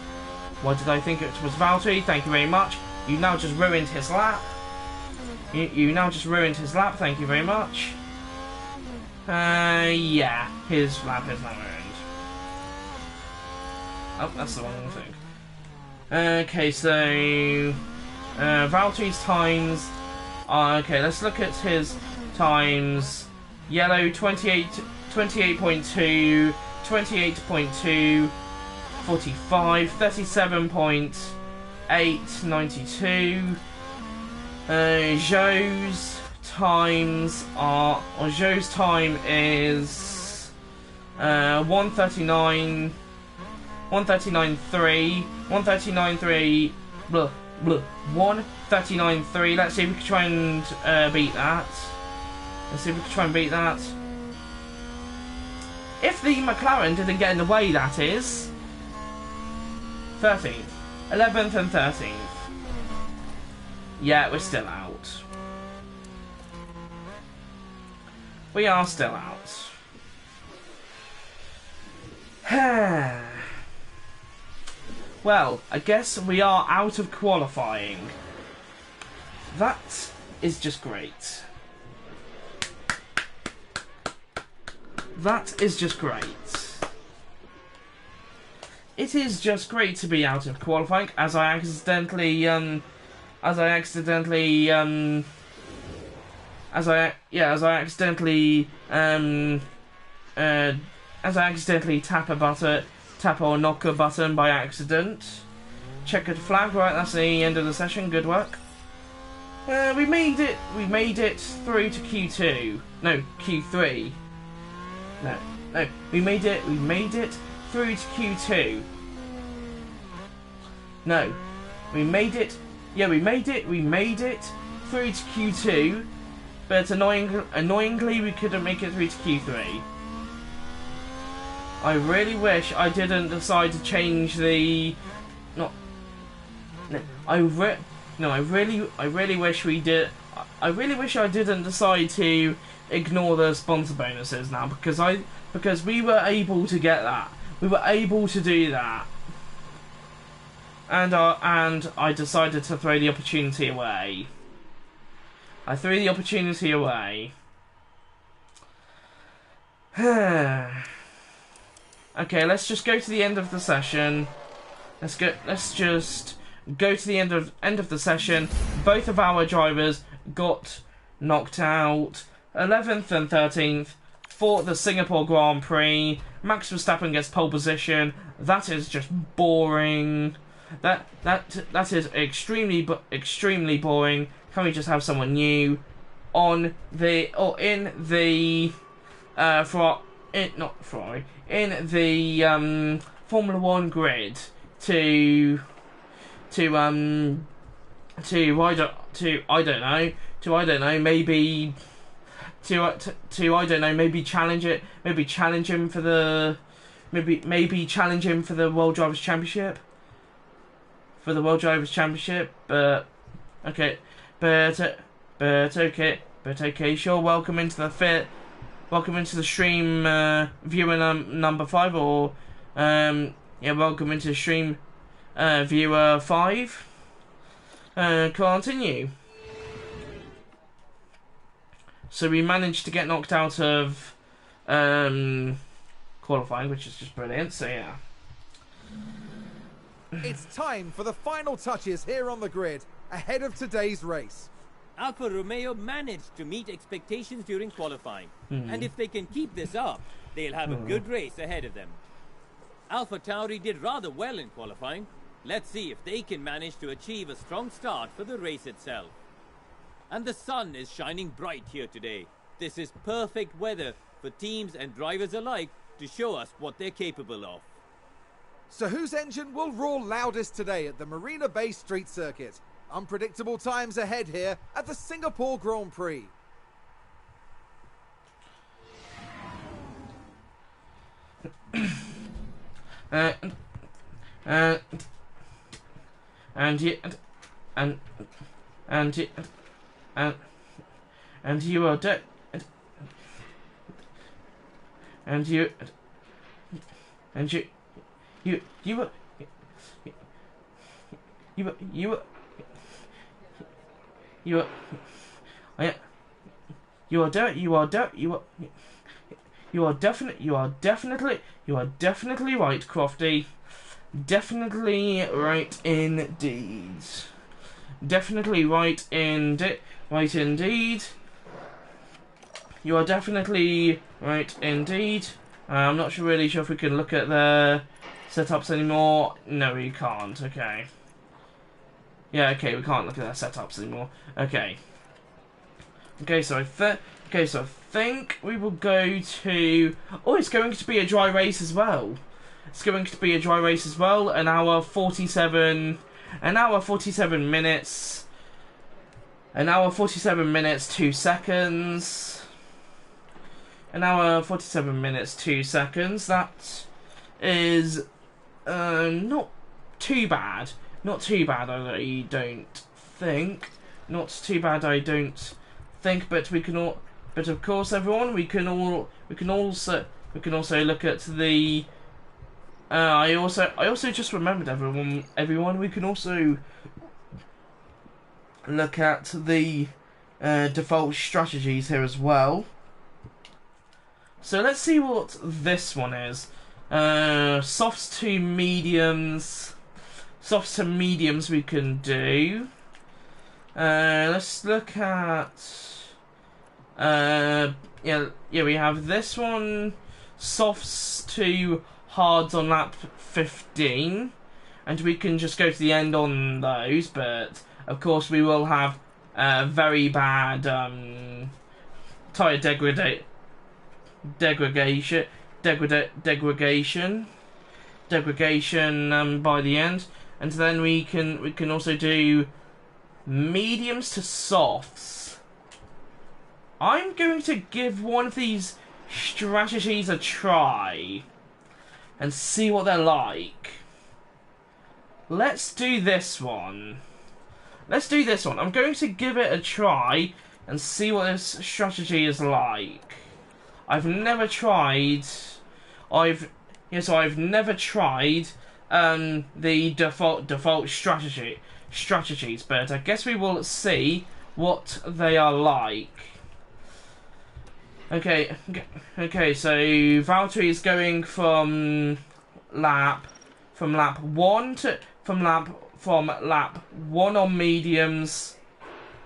Why did I think it was Valtteri? Thank you very much. You now just ruined his lap. You now just ruined his lap. Thank you very much. Yeah, his lap is now ruined. Oh, that's the wrong thing. Okay, so Valtteri's times. Okay, let's look at his times. Yellow 28.2, 28.2, 45, 37.8, 92. Joe's times are. Or Joe's time is 139. 139.3, 139.3, blah, blah, 139.3. Let's see if we can try and beat that. Let's see if we can try and beat that. If the McLaren didn't get in the way, that is. 13th, 11th and 13th. Yeah, we're still out. We are still out. Well, I guess we are out of qualifying. That is just great. That is just great. It is just great to be out of qualifying, as I accidentally tap or knock a button by accident. Checkered flag, right, that's the end of the session, good work. We made it through to Q2. No, Q3. No, we made it through to Q2. No, we made it through to Q2, but annoyingly we couldn't make it through to Q3. I really wish I didn't decide to change the. I really wish we did. I really wish I didn't decide to ignore the sponsor bonuses now, because we were able to get that. We were able to do that, and I decided to throw the opportunity away. I threw the opportunity away. Okay, let's just go to the end of the session. Let's just go to the end of the session. Both of our drivers got knocked out. 11th and 13th for the Singapore Grand Prix. Max Verstappen gets pole position. That is just boring. That is extremely boring. Can we just have someone new on the Formula One grid to maybe challenge him for the World Drivers' Championship. But okay, sure. Welcome into the stream, viewer number 5, or welcome into stream, viewer 5. Continue. So we managed to get knocked out of qualifying, which is just brilliant. So yeah. It's time for the final touches here on the grid, ahead of today's race. Alfa Romeo managed to meet expectations during qualifying. And if they can keep this up, they'll have a good race ahead of them. Alpha Tauri did rather well in qualifying. Let's see if they can manage to achieve a strong start for the race itself. And the sun is shining bright here today. This is perfect weather for teams and drivers alike to show us what they're capable of. So whose engine will roar loudest today at the Marina Bay Street Circuit? Unpredictable times ahead here at the Singapore Grand Prix. You are definitely right, Crofty. Definitely right indeed. Definitely right indeed. You are definitely right indeed. I'm not really sure if we can look at the setups anymore. No, we can't. Okay. Yeah, okay, we can't look at the setups anymore. Okay. Okay, so I think we will go to... Oh, it's going to be a dry race as well. It's going to be a dry race as well. An hour 47 minutes. An hour 47 minutes, 2 seconds. An hour 47 minutes, 2 seconds. That is not too bad. Not too bad, I don't think. Not too bad, I don't think. But we can all. But of course, everyone, we can also look at the. I also just remembered, everyone. We can also look at the default strategies here as well. So let's see what this one is. Softs to mediums. Softs to mediums we can do. Let's look at... yeah, we have this one. Softs to hards on lap 15. And we can just go to the end on those, but of course we will have very bad tyre degradation by the end, and then we can also do mediums to softs. I'm going to give one of these strategies a try and see what they're like. Let's do this one. I'm going to give it a try and see what this strategy is like. I've never tried the default strategies, but I guess we will see what they are like. Okay, so Valtteri is going from lap 1 on mediums.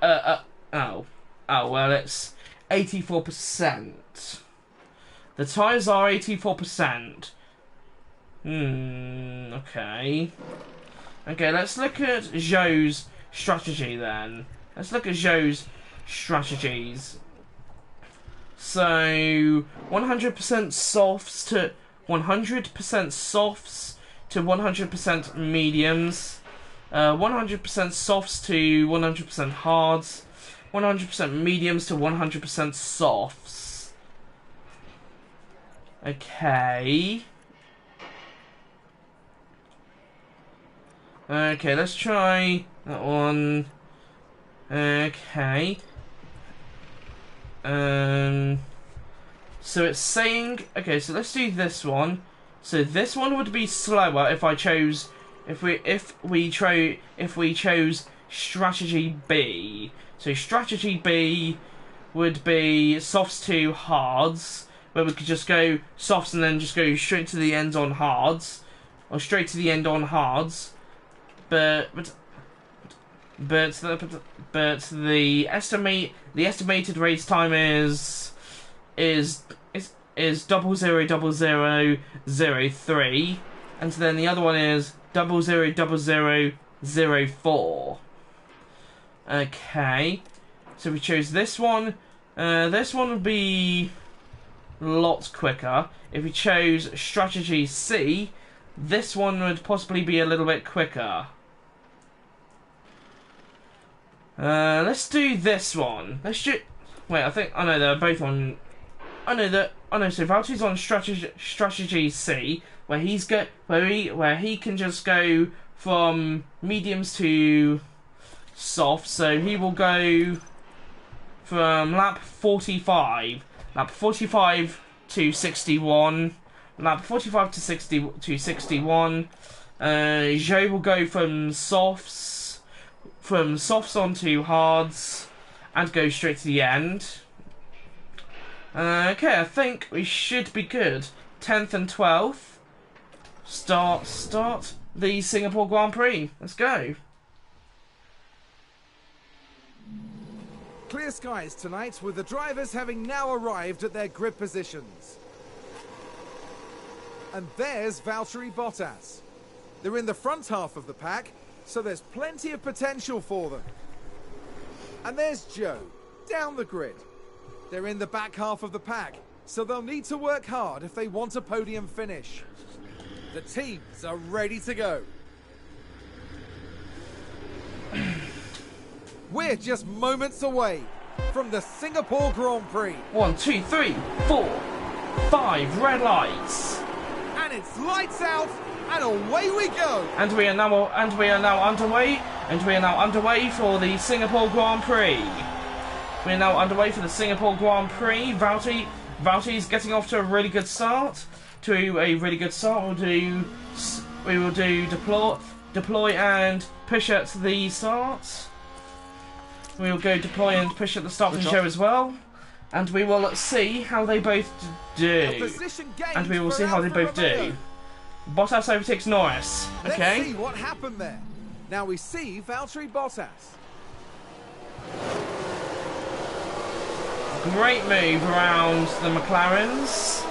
Well, it's 84%. The tyres are 84%. Okay. Okay, let's look at Zhou's strategy then. Let's look at Zhou's strategies. So, 100% softs to 100% mediums. 100% softs to 100% hards. 100% mediums to 100% softs. Okay. Okay, let's try that one. Okay. So it's saying, okay, so let's do this one. So this one would be slower if I chose, if we chose strategy B. So strategy B would be softs to hards, where we could just go softs and then just go straight to the end on hards, or straight to the end on hards. But but the estimated race time is 000003, and then the other one is 000004. Okay, so we chose this one. This one would be lots quicker. If we chose strategy C, this one would possibly be a little bit quicker. Let's do this one. Wait, I think I know they're both on. I know. So Valtteri's on strategy C, where he can just go from mediums to soft. So he will go from lap 45 to 61, lap 45 to 61. Joe will go from softs onto hards and go straight to the end. Okay, I think we should be good. 10th and 12th. Start the Singapore Grand Prix. Let's go. Clear skies tonight, with the drivers having now arrived at their grid positions. And there's Valtteri Bottas. They're in the front half of the pack, so there's plenty of potential for them. And there's Joe, down the grid. They're in the back half of the pack, so they'll need to work hard if they want a podium finish. The teams are ready to go. We're just moments away from the Singapore Grand Prix. 1, 2, 3, 4, 5 red lights. And it's lights out, and away we go. And we are now underway for the Singapore Grand Prix. We are now underway for the Singapore Grand Prix. Valtteri's getting off to a really good start. We will do deploy and push at the start. We will go deploy and push at the start from Joe as well, and we will see how they both do. Bottas overtakes Norris. Okay. Let's see what happened there. Now we see Valtteri Bottas. Great move around the McLarens.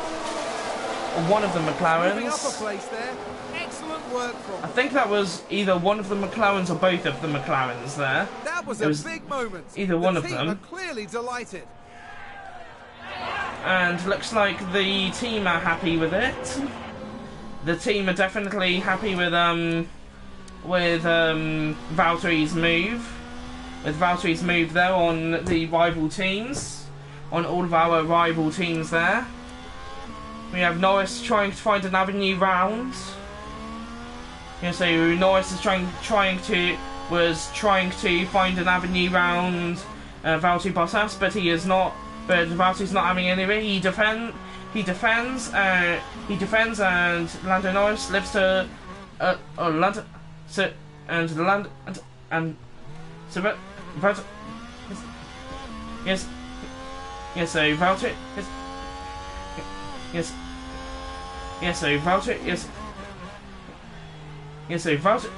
Or one of the McLarens. Moving up a place there. Excellent work from. I think that was either one of the McLarens or both of the McLarens there. That was a big moment. Either one of The team them. are clearly delighted. And looks like the team are happy with it. The team are definitely happy with Valtteri's move. With Valtteri's move there on the rival teams. On all of our rival teams there. We have Norris trying to find an avenue round. Yeah, so Norris is trying to find an avenue round Valtteri Bottas, but he is not. But Valtteri's not having any of it. He defends, and Lando Norris lives to Lando. So Valtteri, yes. Yes, so Valtteri, yes. Yes. Yes, so Valtteri, yes. Yes, so Valtteri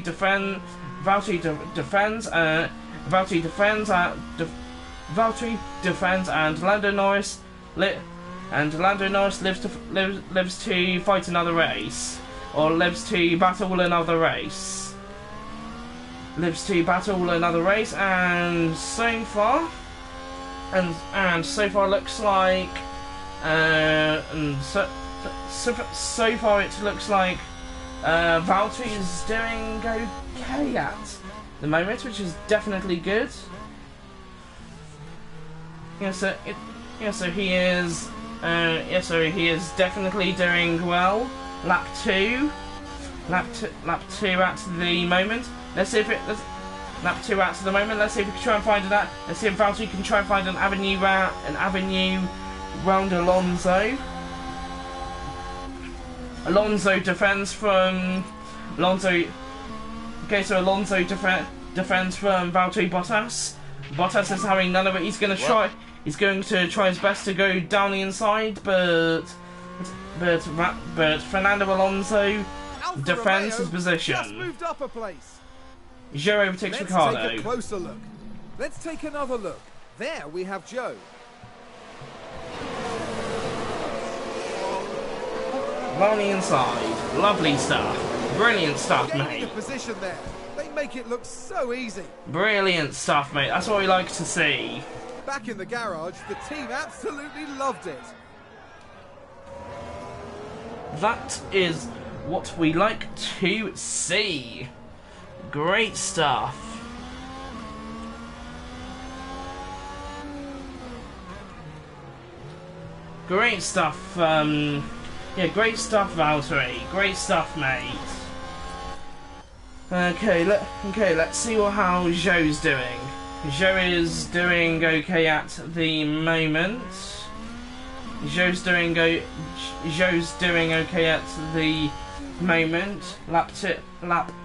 defends, and Lando Norris lives to fight another race, or lives to battle another race. And so far, looks like, so far it looks like Valtteri is doing okay at the moment, which is definitely good. So he is definitely doing well. Lap 2 at the moment. Let's see if lap 2 at the moment. Let's see if we can try and find that. Let's see if Valtteri can try and find an avenue round Alonso. Alonso defends from Alonso. Okay, so Alonso defends from Valtteri Bottas. Bottas is having none of it. He's going to try his best to go down the inside, but but Fernando Alonso Alfa defends Romeo his position. just moved up a place. Joe overtakes Let's Ricardo. take a closer look. Let's take another look. There we have Joe. On the inside. Lovely stuff. Brilliant stuff, Gaining mate. a position there. They make it look so easy. Brilliant stuff, mate. That's what we like to see. Back in the garage, the team absolutely loved it. That is what we like to see. Great stuff. Great stuff, yeah, great stuff, Valtteri. Great stuff, mate. Okay, let's see how Zhou's doing. Zhou is doing okay at the moment. Zhou's doing okay at the moment. Lap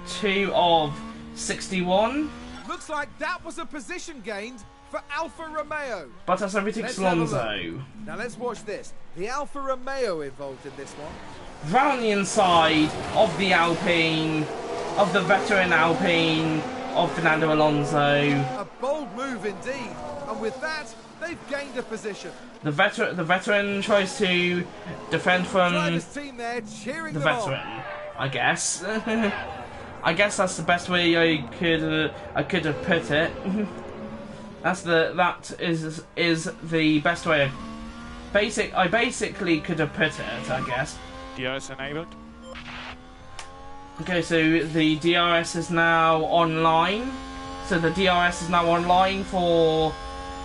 2 of 61. Looks like that was a position gained for Alfa Romeo. But that's everything Let's have a Alonso. Now let's watch this. The Alfa Romeo involved in this one. Round the inside of the Alpine, of the veteran Alpine, of Fernando Alonso. A bold move indeed. And with that, they've gained a position. The veteran tries to defend from Driver's team there cheering the them veteran, on. I guess. I guess that's the best way I could have put it. That is the best way. I basically could have put it, I guess. DRS enabled. Okay, so the DRS is now online. So the DRS is now online for.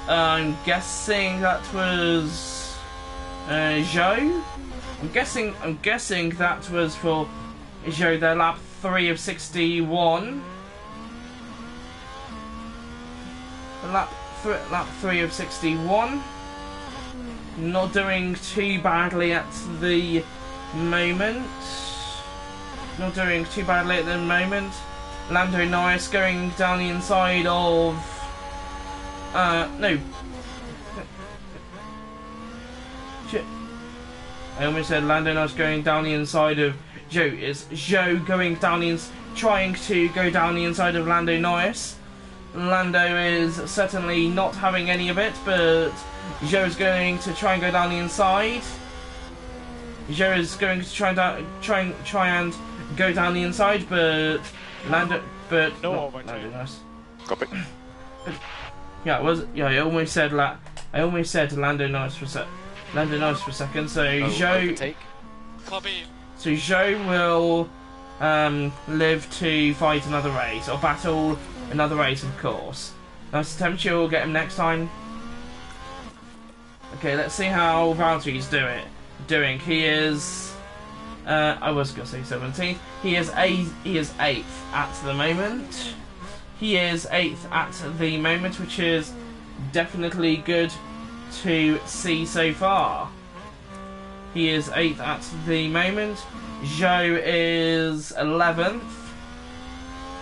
I'm guessing that was Zhou. I'm guessing that was for Zhou. Their lap 3 of 61. Lap 3 of 61. Not doing too badly at the moment. Not doing too badly at the moment. Lando Norris going down the inside of... no. Shit. I almost said Lando Norris going down the inside of Zhou. It's Zhou going down the trying to go down the inside of Lando Norris. Lando is certainly not having any of it, but Zhou is going to try and go down the inside. Zhou is going to try and go down the inside, but Lando Norris. Copy. Yeah, I almost said Lando Norris for a second. So Zhou. Copy. So Zhou will live to fight another race or battle another race, of course. Nice temperature. We'll get him next time. Okay, let's see how Valtteri's doing. He is. I was gonna say 17th. He is 8th at the moment. He is 8th at the moment, which is definitely good to see so far. He is 8th at the moment. Zhou is 11th.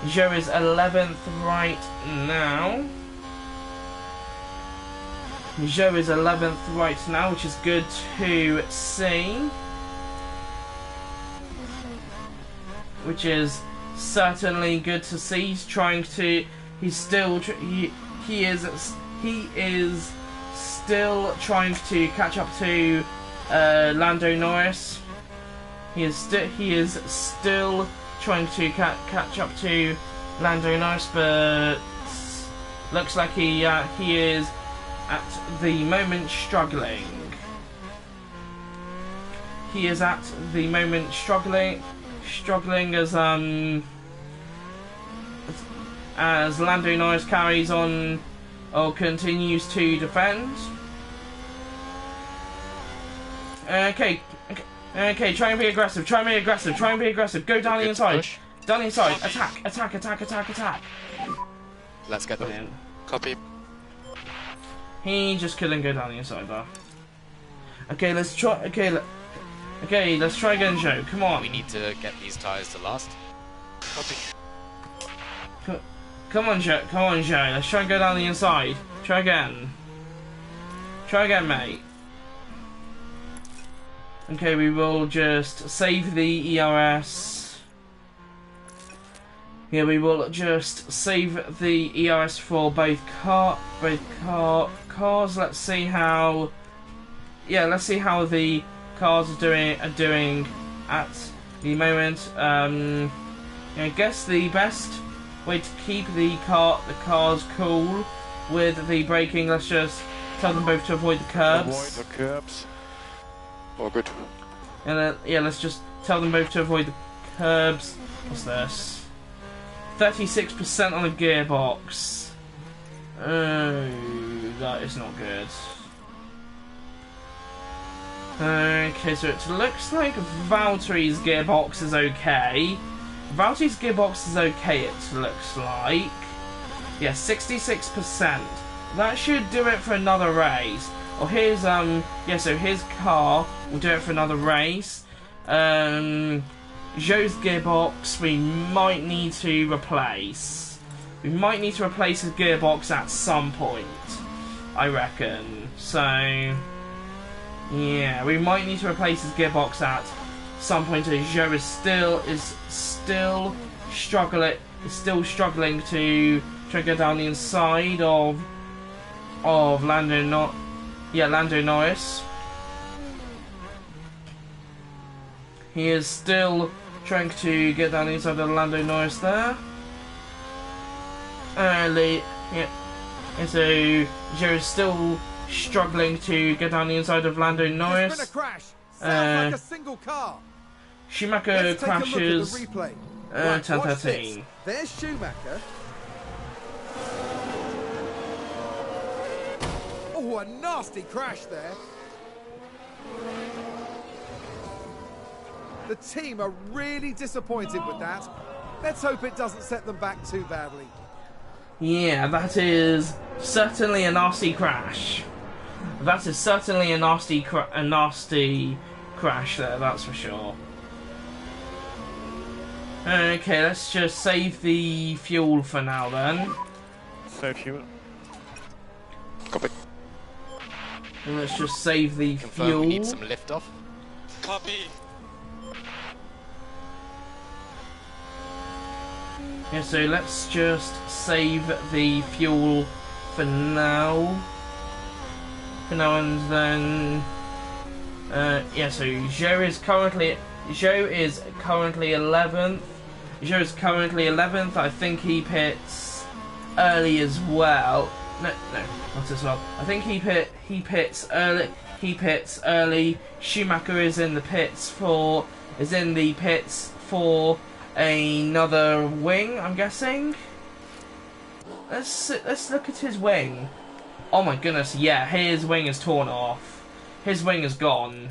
Zhou is 11th right now. Zhou is 11th right now, which is good to see. Which is certainly good to see. He's trying to. He's still. He is still trying to catch up to Lando Norris. He is still trying to catch up to Lando Norris, but looks like he is at the moment struggling. He is at the moment struggling as Lando Norris carries on or continues to defend. Okay, try and be aggressive. Go down the inside. Push. Down the inside. Attack. Let's get them. Brilliant. Copy. He just couldn't go down the inside though. Okay, let's try. Okay, let's try again, Zhou. Come on. We need to get these tyres to last. Copy. Come on, Zhou. Let's try and go down the inside. Try again, mate. Okay, we will just save the ERS. Yeah, we will just save the ERS for both cars. Let's see how. Yeah, let's see how the cars are doing at the moment. I guess the best way to keep the cars cool with the braking. Let's just tell them both to avoid the curbs. Avoid the curbs. Oh, good. And then, yeah, let's just tell them both to avoid the curbs. What's this? 36% on the gearbox. Oh, that is not good. Okay, so it looks like Valtteri's gearbox is okay. Valtteri's gearbox is okay, it looks like. Yeah, 66%. That should do it for another race. Or here's yeah, so his car will do it for another race. Joe's gearbox we might need to replace. We might need to replace his gearbox at some point, I reckon. So yeah, we might need to replace his gearbox at some point. Joe is still struggling to try and go down the inside of Lando Norris. He is still trying to get down the inside of Lando Norris there. Yeah. And so Joe is still struggling to get down the inside of Lando Norris. There's been a crash. Sounds like a single car. Schumacher Let's take crashes. a look at the replay. Right, 10:13. watch this. There's Schumacher. Oh, a nasty crash there. The team are really disappointed with that. Let's hope it doesn't set them back too badly. Yeah, that is certainly a nasty crash. That is certainly a nasty crash there, that's for sure. Okay, let's just save the fuel for now then. Save fuel. Copy. And let's just save the Confirm fuel. we need some lift off. Copy. Yeah, so let's just save the fuel for now. And then yeah, so Joe is currently 11th. Joe is currently 11th. I think he pits early as well. No, not as well. I think he pits early. Schumacher is in the pits for another wing, I'm guessing. Let's look at his wing. Oh my goodness, yeah, his wing is torn off. His wing is gone.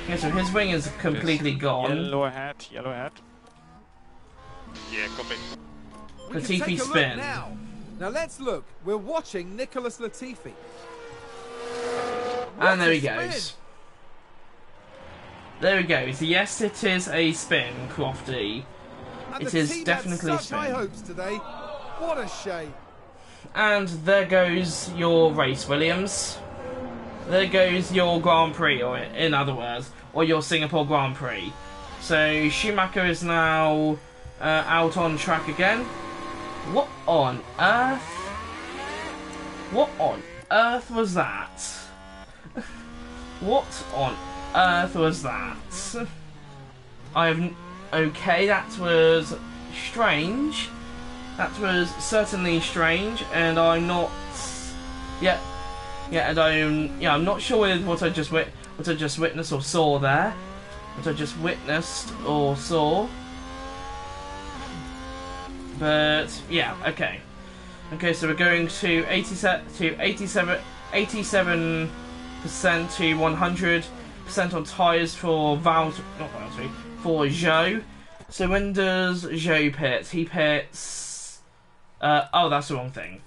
Yeah, so his wing is completely gone. Yellow hat. Yeah, copy. We can Latifi take a spin. look now. Now let's look. We're watching Nicholas Latifi. And there he What a goes. spin. There he goes. Yes, it is a spin, Crofty. And It the is team definitely a had such high spin. hopes today. What a shame. And there goes your race, Williams. There goes your Grand Prix, or in other words, or your Singapore Grand Prix. So Schumacher is now out on track again. What on earth? What on earth was that? What on earth was that? Okay, that was strange. That was certainly strange, and I'm not. I'm not sure what I just witnessed or saw there. What I just witnessed or saw. But yeah, okay. Okay, so we're going to 87% to 100% on tyres for for Joe. So when does Joe pit? He pits. Oh, that's the wrong thing.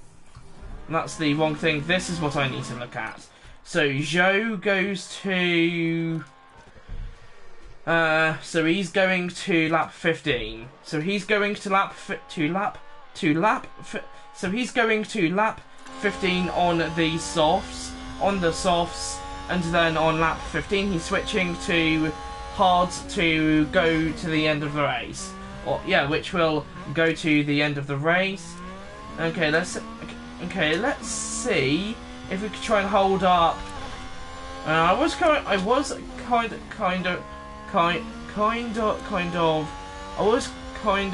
That's the wrong thing. This is what I need to look at. So Joe goes to. So he's going to lap 15. So he's going to lap 15 on the softs. and then on lap 15 he's switching to hards to go to the end of the race. Or yeah, which will go to the end of the race. Okay, let's see if we could try and hold up. I was kind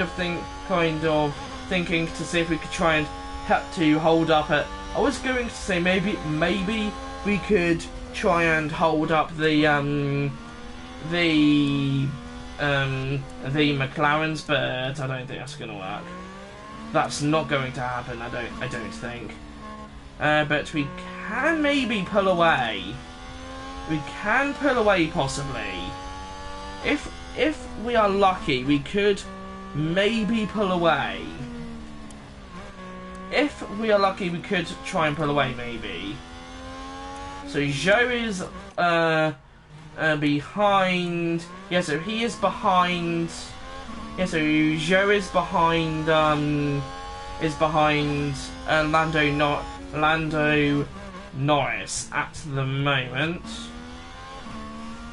of thinking to see if we could try and help to hold up at. I was going to say maybe we could try and hold up the McLarens, but I don't think that's gonna work. That's not going to happen. I don't think. But we can maybe pull away. We can pull away possibly. If we are lucky, we could maybe pull away. If we are lucky, we could try and pull away maybe. So Joe is behind. Yeah, so he is behind. Yeah, so Joe is behind. Lando Norris at the moment.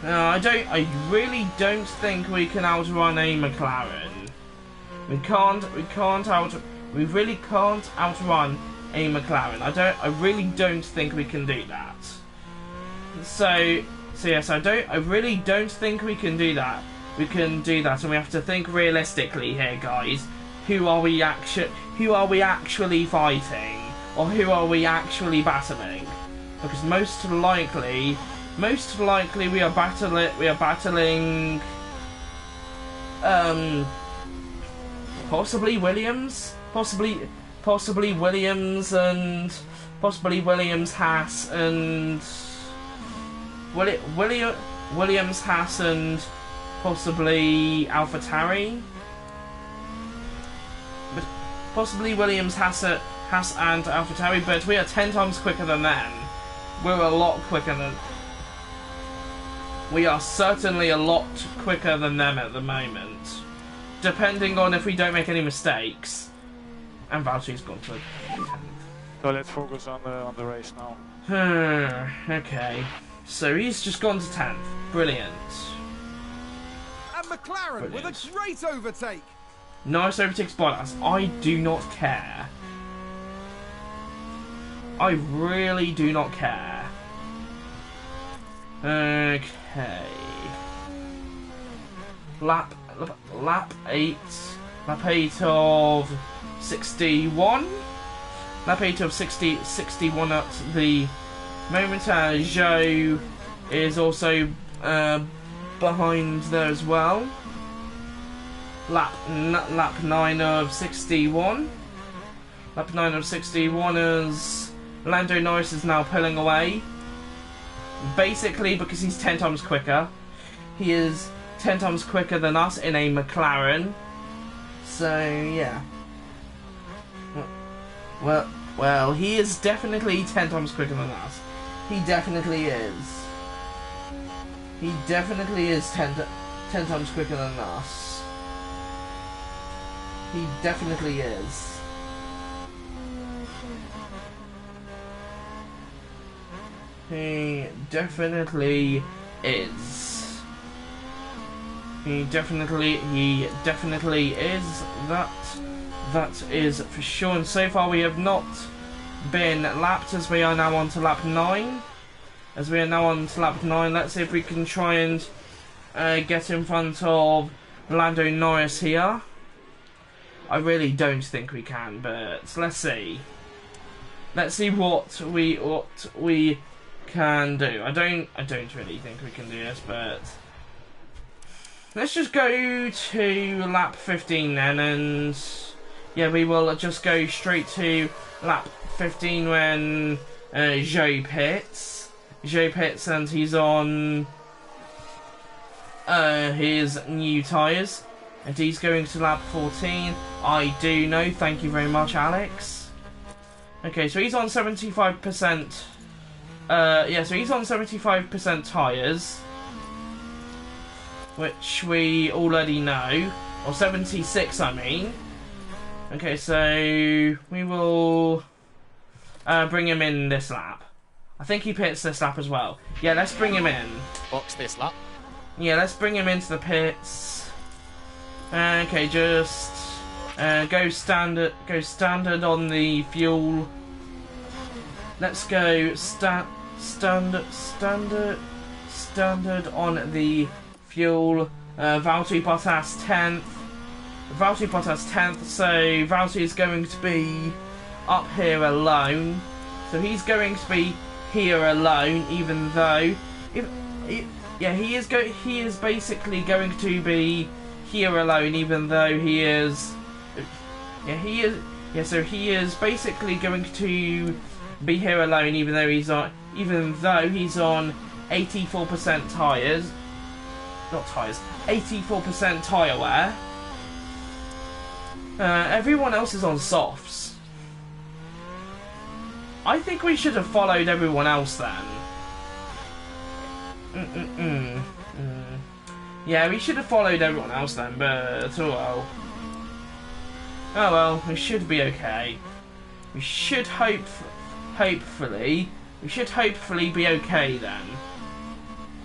I really don't think we can outrun a McLaren. We really can't outrun a McLaren. I really don't think we can do that. So yes, I really don't think we can do that. We can do that, and we have to think realistically here, guys. Who are we actually fighting, or who are we actually battling? Because most likely we are battling possibly Williams, possibly Williams, and possibly Williams, Haas, and Williams, Haas, and possibly AlphaTauri. But possibly Williams, Haas, and AlphaTauri, but we are 10 times quicker than them. We're a lot quicker than. We are certainly a lot quicker than them at the moment. Depending on if we don't make any mistakes. And Valtteri's gone to 10th. So let's focus on the race now. Okay. So he's just gone to 10th. Brilliant. And McLaren with a great overtake. Nice overtakes Bottas. I do not care. I really do not care. Okay. Lap 8 of 61. Lap 8 of 61 at the moment. Joe is also behind there as well. Lap 9 of 61. Lap 9 of 61 as Lando Norris is now pulling away. Basically because he's 10 times quicker. He is 10 times quicker than us in a McLaren. So yeah. Well, he is definitely 10 times quicker than us. He definitely is. He definitely is 10 times quicker than us. He definitely is. He definitely is. He definitely is. That is for sure. And so far we have not been lapped, as we are now on to lap 9. Let's see if we can try and get in front of Lando Norris here. I really don't think we can, but let's see. Let's see what we can do. I don't really think we can do this, but let's just go to lap 15 then, and yeah, we will just go straight to lap 15 when Joe pits. And he's on his new tyres, and he's going to lap 14. I do know. Thank you very much, Alex. Okay, so he's on 75%. Yeah, so he's on 75% tyres, which we already know, or 76, I mean. Okay, so we will bring him in this lap. I think he pits this lap as well. Yeah, let's bring him in. Box this lap. Yeah, let's bring him into the pits. Okay, just go standard on the fuel. Let's go standard on the fuel. Valtteri Bottas 10th. Valtteri Bottas 10th. So Valtteri is going to be up here alone. So he's going to be here alone, even though, he is basically going to be here alone, even though he is, so he is basically going to be here alone, even though he's on 84% tires, 84% tire wear. Everyone else is on softs. I think we should have followed everyone else then. Yeah, we should have followed everyone else then, but oh well. Oh well, we should be okay. We should hopefully be okay then.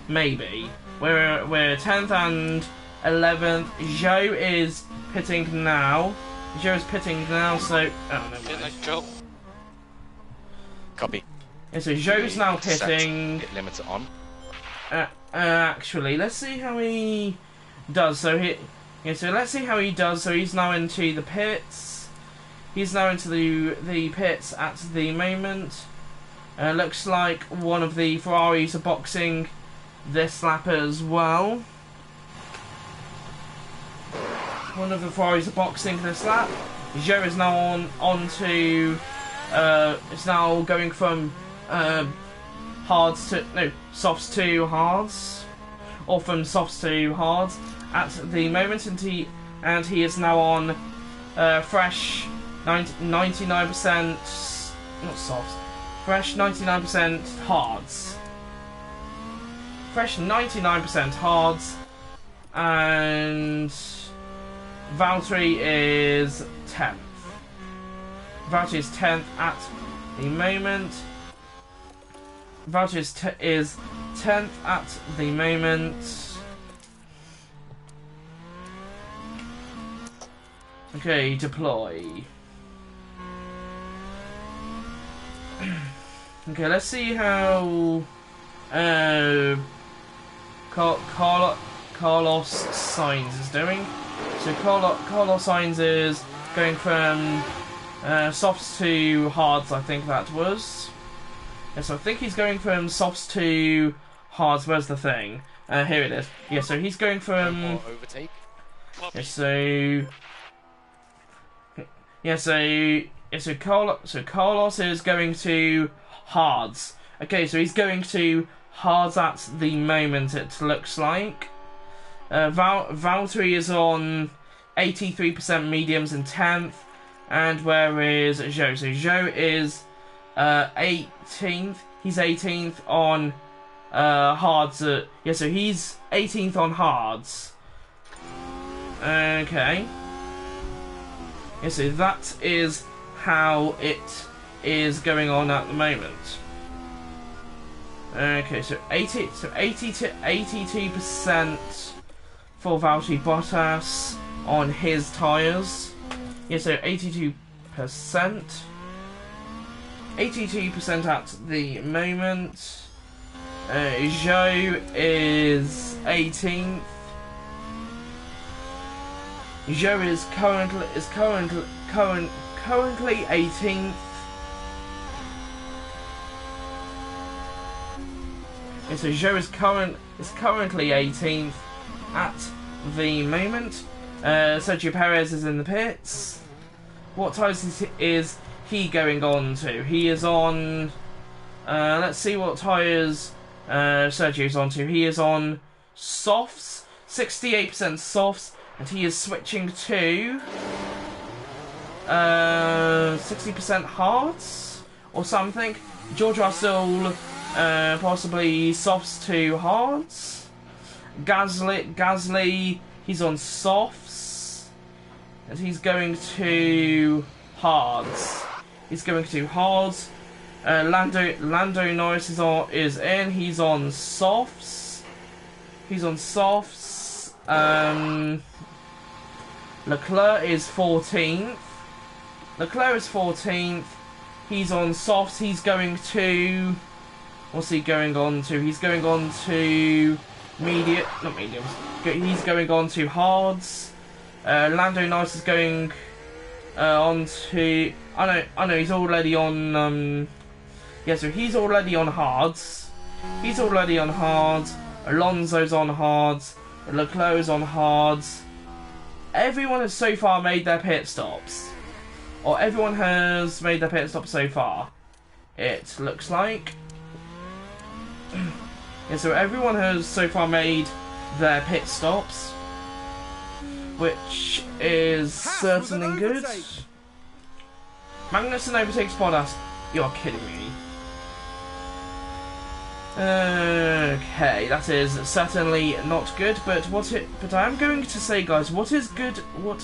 Maybe. We're 10th and 11th. Joe is pitting now. So never mind. Joe. Copy. Yeah, so Joe's now pitting. Hit limiter on. Actually, let's see how he does. So let's see how he does. So he's now into the pits. He's now into the pits at the moment. Looks like one of the Ferraris are boxing this lap as well. One of the Ferraris are boxing this lap. Joe is now on to. It's now going from softs to hards, or from softs to hards at the moment, and he is now on fresh 99%, not softs, fresh 99% hards. Fresh 99% hards, and Valtteri is 10th. Valtteri is 10th at the moment. Valtteri is 10th at the moment. Okay, deploy. Okay, let's see how Carlos Sainz is doing. So Carlos Sainz is going from softs to hards, I think that was. Yes, I think he's going from softs to hards. Where's the thing? Here it is. Yeah, so he's going from. Overtake. So Carlos is going to hards. Okay, so he's going to hards at the moment. It looks like. Valtteri is on 83% mediums and 10th. And where is Joe? So Joe is 18th. He's 18th on hards. So he's 18th on hards. Okay. Yeah, so that is how it is going on at the moment. Okay, so 80 to 82% for Valtteri Bottas on his tyres. Yeah, so 82%. 82% at the moment. Joe is 18th. Joe is currently 18th. Yeah, so Joe is currently 18th at the moment. Sergio Perez is in the pits. What tyres is he going on to? He is on. Let's see what tyres Sergio's on to. He is on softs, 68% softs, and he is switching to 60% hards or something. George Russell, possibly softs to hards. Gasly, he's on softs, and he's going to hards. He's going to hards. Lando Norris is in. He's on softs. Leclerc is 14th. He's on softs. He's going to... What's he going on to? He's going on to... Not mediums. He's going on to hards. Lando Norris is going on to... I know, he's already on... yeah, so he's already on hards. Alonso's on hards. Leclerc's on hards. Everyone has so far made their pit stops. Or everyone has made their pit stop so far. It looks like. Yeah, so everyone has so far made their pit stops. Which is certainly good. Magnussen overtakes Bottas. You're kidding me. Okay, that is certainly not good, but I am going to say, guys, what is good for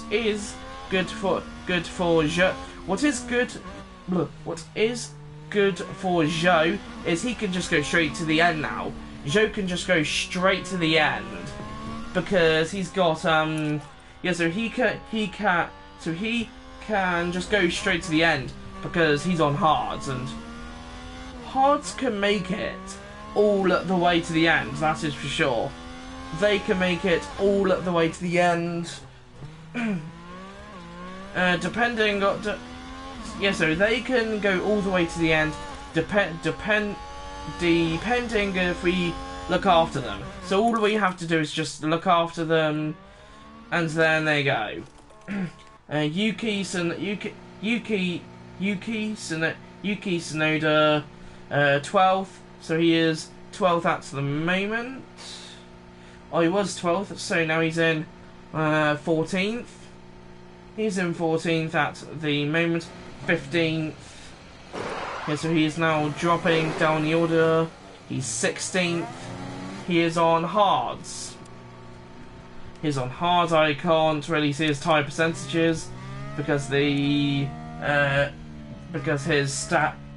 Zhou is he can just go straight to the end now. Zhou can just go straight to the end because he's got yeah, so he can just go straight to the end because he's on hards, and hards can make it all the way to the end, that is for sure. They can make it all the way to the end. Depending on... yeah, so they can go all the way to the end, depending if we look after them. So all we have to do is just look after them, and then they go. Yuki Tsunoda, 12th. So he is 12th at the moment. Oh, he was 12th, so now he's in 14th. He's in 14th at the moment. 15th. Yeah, so he is now dropping down the order. He's 16th. He is on hards. He's on hards. I can't really see his tyre percentages because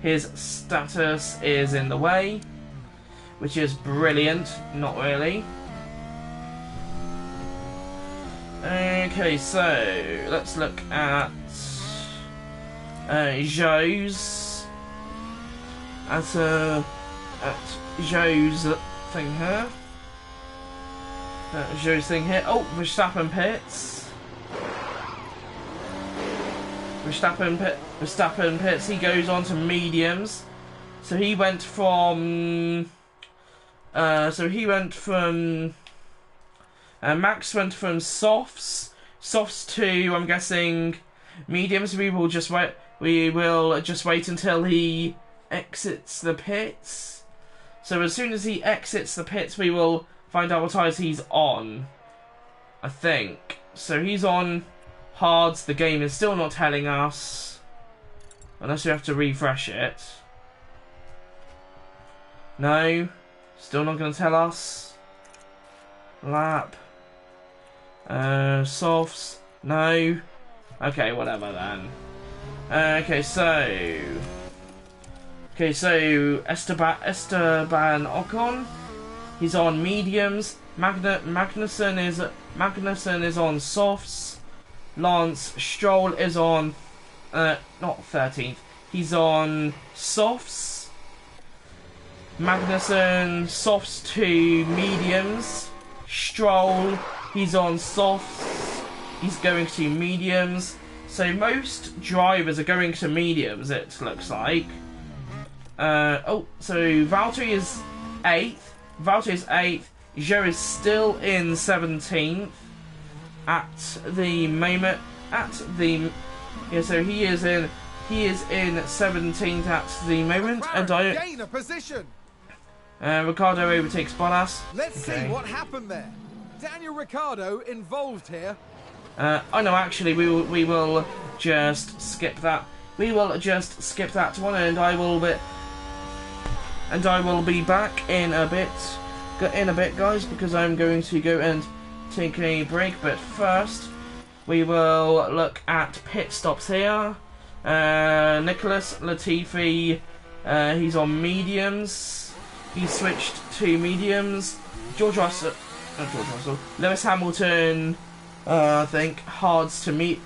his status is in the way, which is brilliant. Not really. Okay, so let's look at Zhou's Zhou's thing here. Zhou's thing here. Oh, Verstappen pits. Verstappen pits. He goes on to mediums. So he went from. Max went from softs to, I'm guessing, mediums. We will just wait until he exits the pits. So as soon as he exits the pits, we will find out what tyres he's on, I think. So he's on hards. The game is still not telling us, unless we have to refresh it. No, still not going to tell us. Lap. Softs. No. Okay, whatever then. Okay, so Esteban Ocon, he's on mediums. Magnussen is on softs. Lance Stroll is on not 13th. He's on softs. Magnussen softs to mediums. Stroll, he's on softs. He's going to mediums. So most drivers are going to mediums, it looks like. So Valtteri is 8th. Zhou is still in 17th at the moment. So he is in 17th at the moment, and gain a position. Ricciardo overtakes Bottas. Let's see what happened there. Daniel Ricciardo involved here. I know. Actually, we will just skip that. We will just skip that one, and I will be back in a bit. Guys, because I'm going to go and take a break. But first, we will look at pit stops here. Nicholas Latifi He's on mediums. He switched to mediums. George Russell, not George Russell. Lewis Hamilton. I think hards to mediums.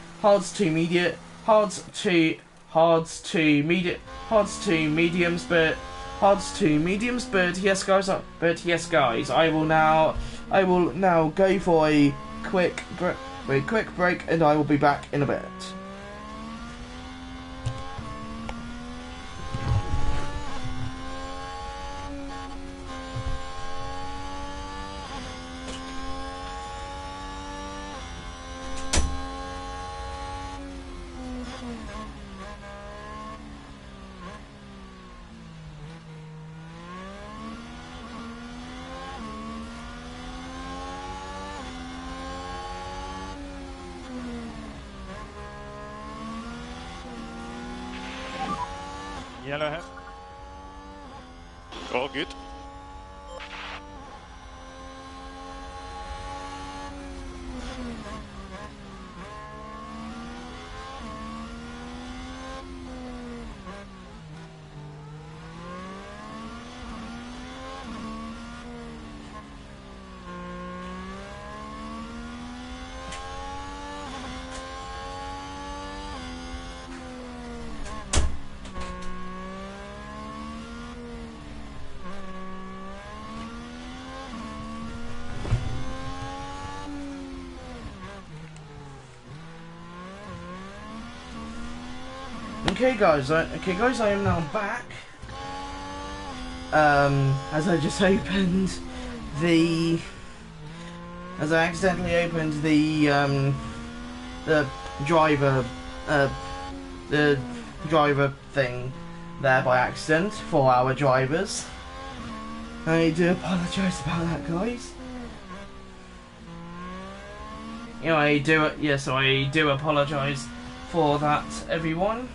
But yes, guys. I will now go for a quick break, and I will be back in a bit. Yellow ahead. All good. Okay, guys, I am now back. As I accidentally opened the driver thing there by accident for our drivers. I do apologise about that, guys. I do apologise for that, everyone.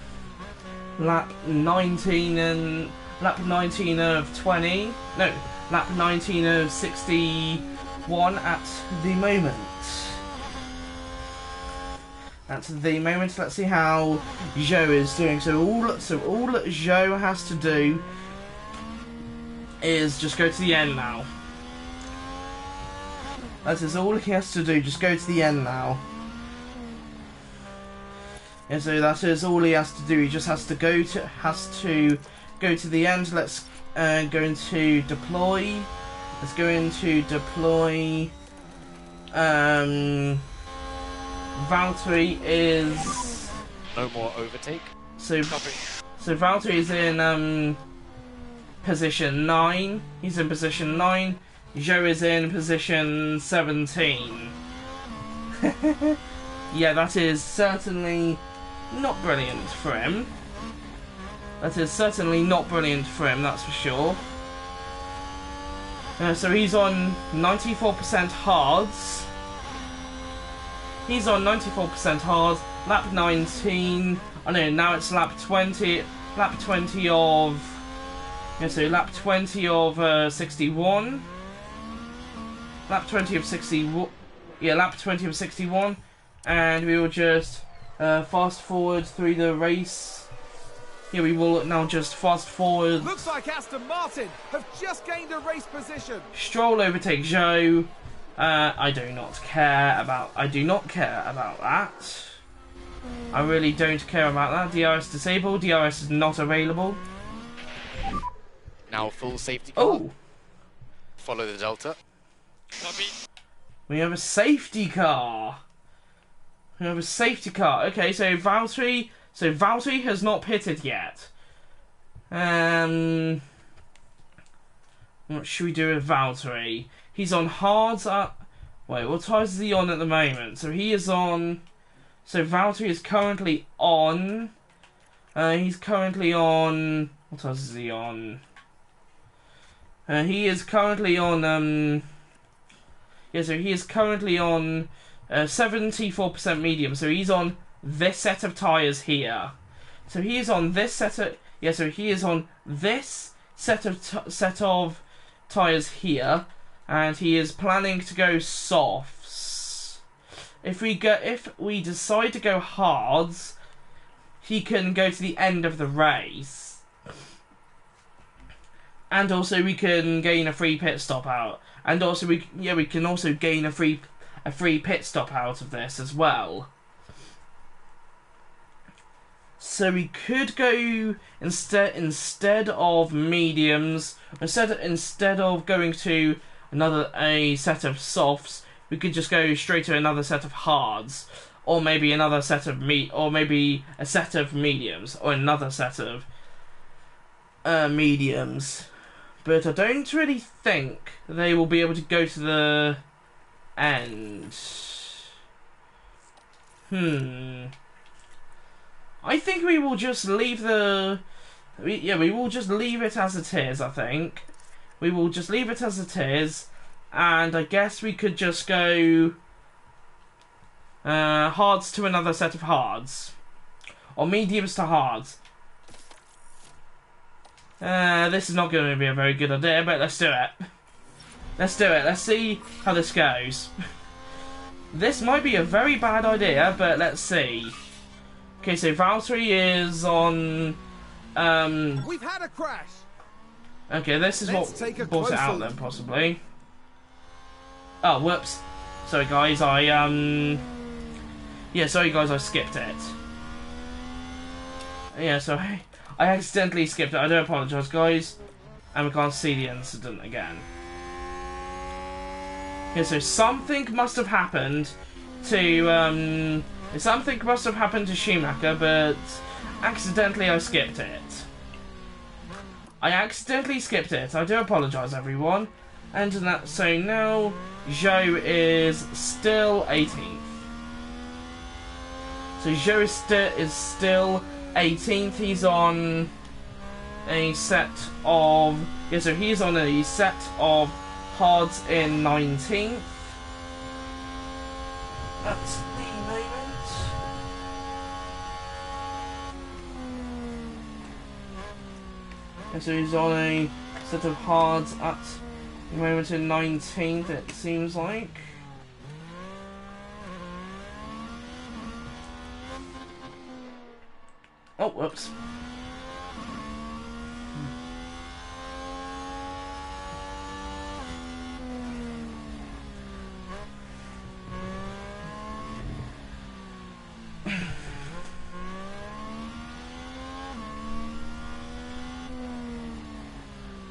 Lap 19 of 20. No, lap 19 of 61 at the moment. Let's see how Joe is doing. So all that Joe has to do is just go to the end now. That is all he has to do. Just go to the end now. And so that is all he has to do. He just has to go to the end. Let's go into deploy. Let's go into deploy. Valtteri is No more overtake. so Copy. Valtteri is in position 9. He's in position 9. Joe is in position 17. Yeah, that is certainly not brilliant for him. That's for sure. So he's on 94% hards. Lap 19. Oh no, now it's lap 20. Lap 20 of 61. Lap 20 of 61. Yeah, lap 20 of 61. And we will just fast forward through the race. Here we will now just fast forward. Looks like Aston Martin have just gained a race position. Stroll overtake Joe. I do not care about that. I really don't care about that. DRS disabled. DRS is not available. Now full safety car. Oh, Follow the Delta. Copy. we have a safety car. Okay, so Valtteri has not pitted yet. What should we do with Valtteri? He's on hards. Wait, what tires is he on at the moment? So Valtteri is currently on. He's currently on. What tires is he on? He is currently on. So he is currently on 74% medium. So he's on this set of tires here. So he is on this set of tires here, and he is planning to go softs. If we decide to go hards, he can go to the end of the race. And also we can gain a free pit stop out. And also we can also gain a free pit stop out of this as well. So we could go instead of mediums, instead of going to a set of softs, we could just go straight to another set of hards, or maybe another set of maybe a set of mediums, or another set of mediums. But I don't really think they will be able to go to the end. I think we will just leave we will just leave it as it is, I think. We will just leave it as it is, and I guess we could just go hards to another set of hards. Or mediums to hards. This is not going to be a very good idea, but let's do it. Let's do it. Let's see how this goes. This might be a very bad idea, but let's see. Okay, so Valtteri is on... We've had a crash. Okay, this is what brought it out then, possibly. Oh, whoops. Sorry, guys, yeah, sorry, guys, I skipped it. Yeah, so I accidentally skipped it. I do apologise, guys. And we can't see the incident again. Yeah, so something must have happened to, something must have happened to Schumacher, but accidentally I skipped it. I accidentally skipped it. I do apologise, everyone. And so now Zhou is still 18th. So Zhou is still 18th. He's on a set of... Yeah, so he's on a set of hards in 19th. That's the moment. Yeah, so he's on a set of hards at the moment in 19th, it seems like. Oh, whoops.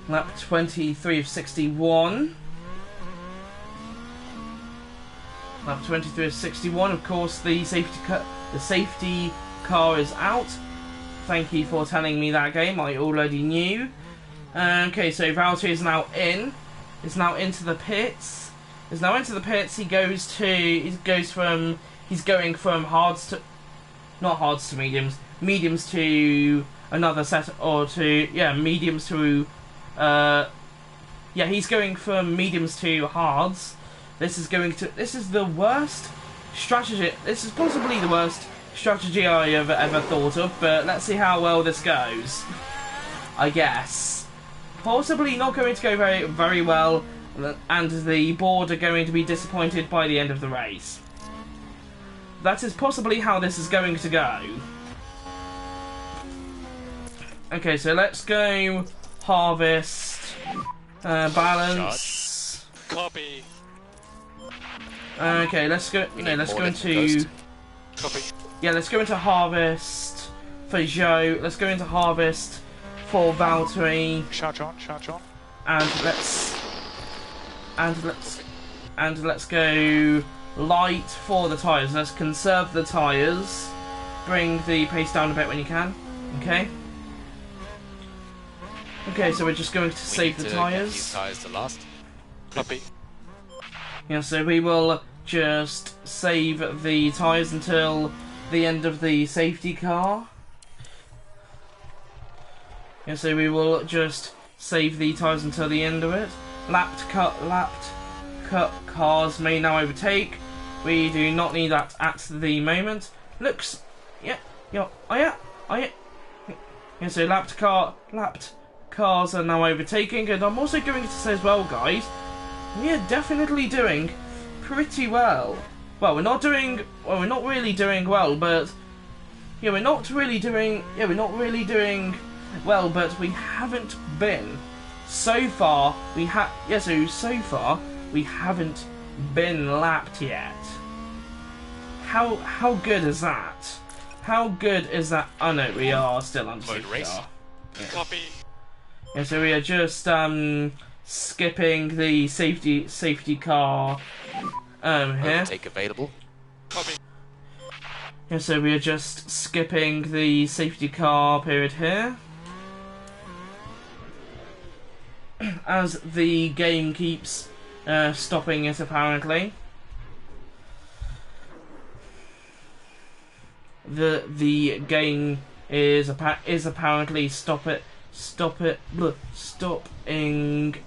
Lap 23 of 61. Lap 23 of 61. Of course, the safety car is out. Thank you for telling me that, game. I already knew. Okay, so Valtteri is now in. Is now into the pits. Is now into the pits. He's going from hards to, not hards to mediums. Mediums to another set, or to mediums to. He's going from mediums to hards. This is the worst strategy. This is possibly the worst strategy I have ever thought of, but let's see how well this goes. I guess. Possibly not going to go very, very well, and the board are going to be disappointed by the end of the race. That is possibly how this is going to go. Okay, so let's go harvest, balance. Copy. Okay, let's go. Let's go into. Copy. Yeah, let's go into harvest for Zhou. Let's go into harvest for Valtteri. Charge on, charge on. And let's go light for the tyres. Let's conserve the tyres. Bring the pace down a bit when you can. Okay. Okay, so we're just going to save the tyres. These tyres to last. Copy. Yeah, so we will just save the tyres until the end of the safety car. Yeah, so we will just save the tyres until the end of it. Lapped cut cars may now overtake. We do not need that at the moment. Looks, yeah. So lapped cars are now overtaking, and I'm also going to say as well, guys, we are definitely doing pretty well. Well, we're not really doing well, but we're not really doing well, but we haven't been so far we haven't been lapped yet. How good is that? How good is that? Oh no, we are still under Mode safety race. car. Copy. Yeah, so we are just skipping the safety car here. Overtake available. Copy. Yeah, so we are just skipping the safety car period here. As the game keeps stopping it, apparently. The game is apparently stopping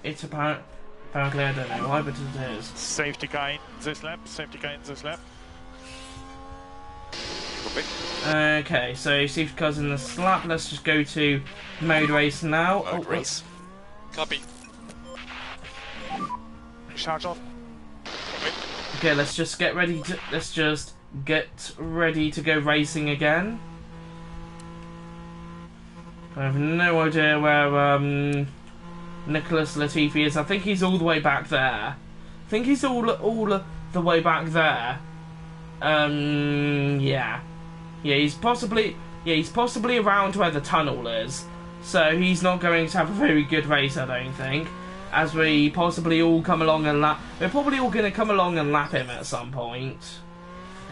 it apparently. I don't know why, but it is. Safety car in this lap, safety car in this lap. Copy. Okay, so safety car's in the slap. Let's just go to mode race now. Mode race. Copy. Charge off. Okay, let's just get ready to go racing again. I have no idea where Nicholas Latifi is. I think he's all the way back there. I think he's all the way back there. Yeah, he's possibly around where the tunnel is. So he's not going to have a very good race, I don't think. As we possibly all come along and we're probably all going to come along and lap him at some point.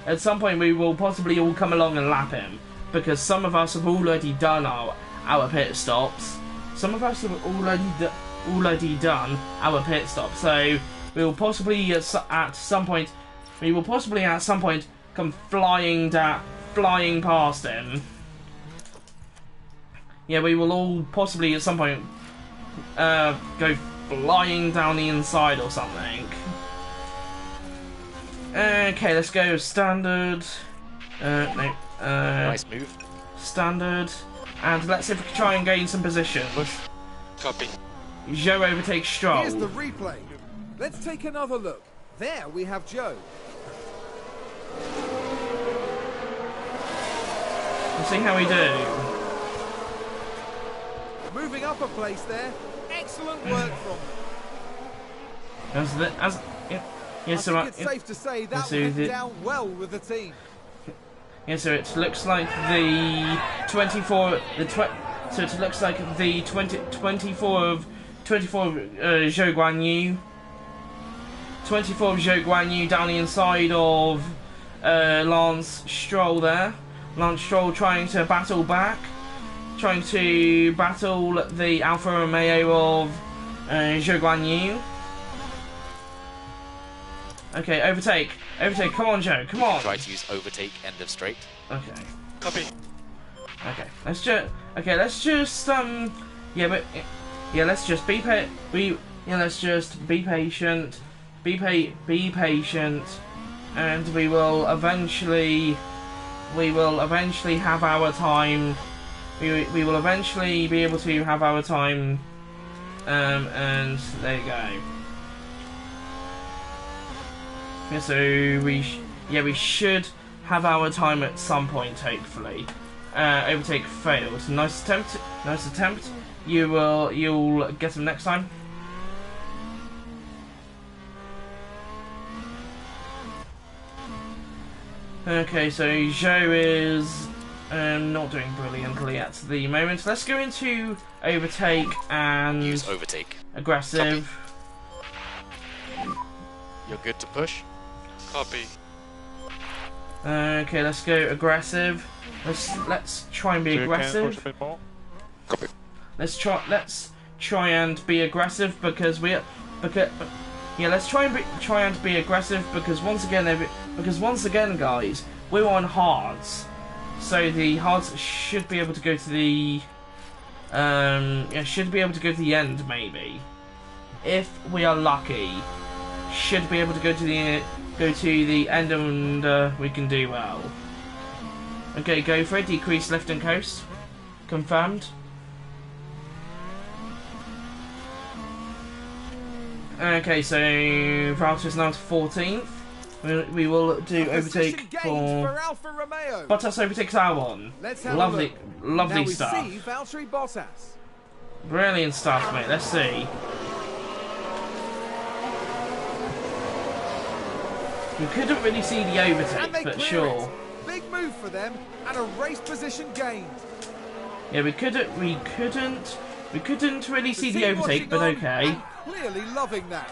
At some point we will possibly all come along and lap him, because some of us have already done our pit stops. Some of us have already done our pit stop, so we will possibly at some point come flying past him. Yeah, we will all possibly at some point go flying down the inside or something. Okay, let's go standard. No. Nice move. Standard. And let's see if we can try and gain some position. Push. Copy. Joe overtakes Stroll. Here's the replay. Let's take another look. There we have Joe. Let's see how we do. Moving up a place there. Excellent work from them. I think it's safe to say that went down well with the team. Yeah, so it looks like the 24 of Zhou Guanyu. 24 of Zhou Guanyu down the inside of Lance Stroll there. Lance Stroll trying to battle the Alfa Romeo of Zhou Guanyu. Okay, overtake, come on Joe, come on! Try to use overtake, end of straight. Okay. Copy. Okay, let's just be patient, be patient, and we will eventually have our time. We will eventually be able to have our time, and there you go. Yeah, so we should have our time at some point, hopefully. Overtake failed. Nice attempt. You'll get him next time. Okay, so Zhou is not doing brilliantly at the moment. Let's go into overtake and Use overtake. aggressive. You're good to push. Copy. Okay, let's go aggressive. Let's try and be So you can push a aggressive. bit more. Copy. Let's try and be aggressive because let's try and be aggressive because once again guys, we're on hards. So the hards should be able to go to the end maybe. If we are lucky. Should be able to go to the end and we can do well. Okay, go for it. Decrease lift and coast. Confirmed. Okay, so Valtter's now to 14th. We will do overtake for Alfa Romeo. Bottas overtakes Albon. Let's have Lovely a look. Now we stuff. see Valtteri Bottas. Brilliant stuff, mate. Let's see. We couldn't really see the And overtake, they but clear sure. it. Big move for them and a race position gained. Yeah, we couldn't really see the team overtake, but watching on okay. and clearly loving that.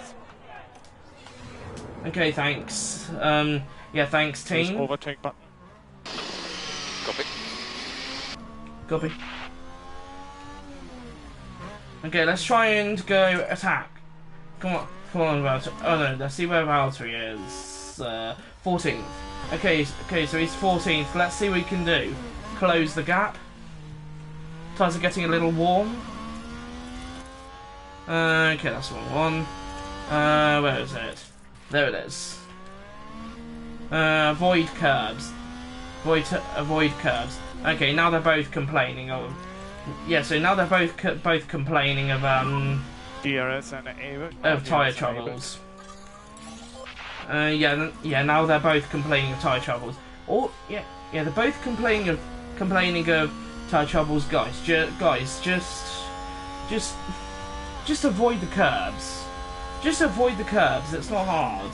Okay, thanks. Yeah, thanks, There's team. overtake button. Copy. Copy. Okay, let's try and go attack. Come on, Valtteri. Oh no, let's see where Valtteri is. 14th. Okay, so he's 14th. Let's see what we can do. Close the gap. Tires are getting a little warm. Okay, that's one. Where is it? There it is. Avoid curbs. Avoid curbs. Okay, now they're both complaining of. Yeah, so now they're both complaining of DRS and ABAC. of tyre troubles. Yeah. Now they're both complaining of tyre troubles. Or yeah, they're both complaining of tyre troubles, guys. Just avoid the curbs. Just avoid the curbs. It's not hard.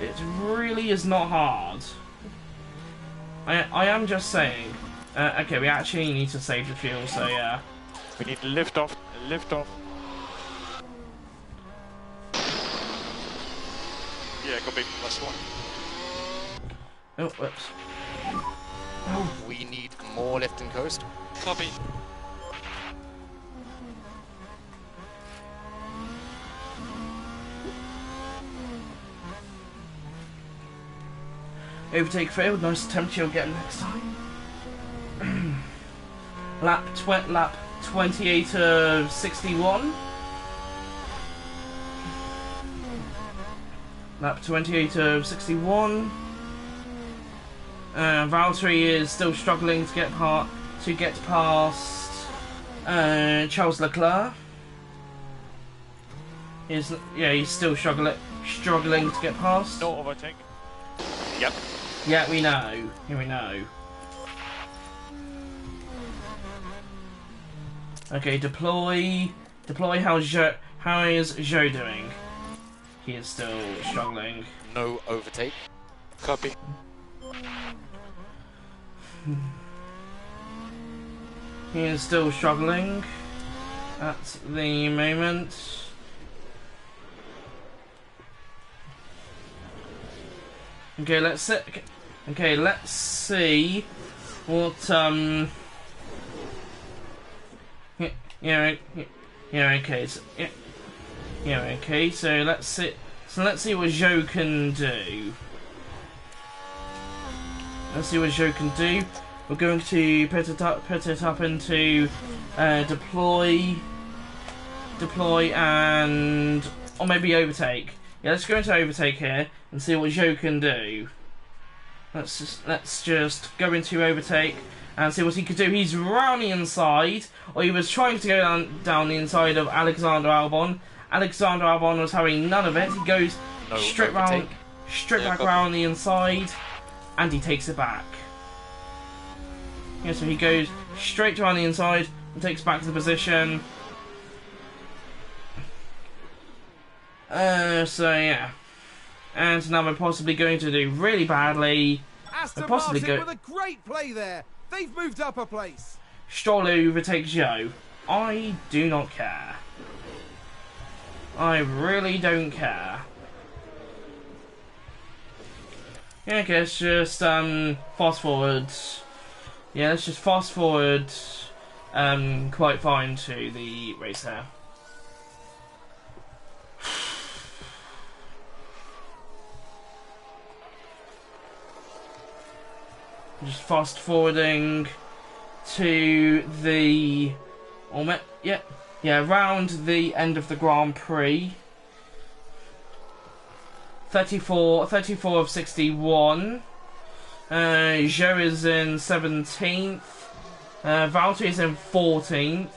It really is not hard. I am just saying. Okay, we actually need to save the fuel, so yeah. We need lift off. Lift off. Yeah, copy. Last one. Oh, whoops. We need more lift and coast. Copy. Overtake failed. Nice attempt. You'll get next time. lap 28 of 61. Lap 28 of 61. Valtteri is still struggling to get past Charles Leclerc. He's still struggling to get past. No overtake. Yep. Yeah, we know. Yeah, we know. Okay, deploy. How is Zhou doing? He is still struggling. No overtake. Copy. He is still struggling at the moment. Okay, let's see. Okay, let's see what okay. So let's see. So let's see what Zhou can do. Let's see what Zhou can do. We're going to put it up into deploy, and or maybe overtake. Yeah, let's go into overtake here and see what Zhou can do. Let's just go into overtake and see what he could do. He's round the inside, or he was trying to go down the inside of Alexander Albon. Alexander Albon was having none of it. He goes straight back round the inside, and he takes it back. Yeah, so he goes straight around the inside and takes back the position. So yeah, and now we're possibly going to do really badly. Aston Martin with a great play there. They've moved up a place. Stroll overtakes Zhou. I do not care. I really don't care. Yeah, okay, let's just fast forward. Yeah, let's just fast forward quite fine to the race here. Just fast forwarding to the around the end of the Grand Prix. 34 of 61. Zhou is in 17th. Valtteri is in 14th.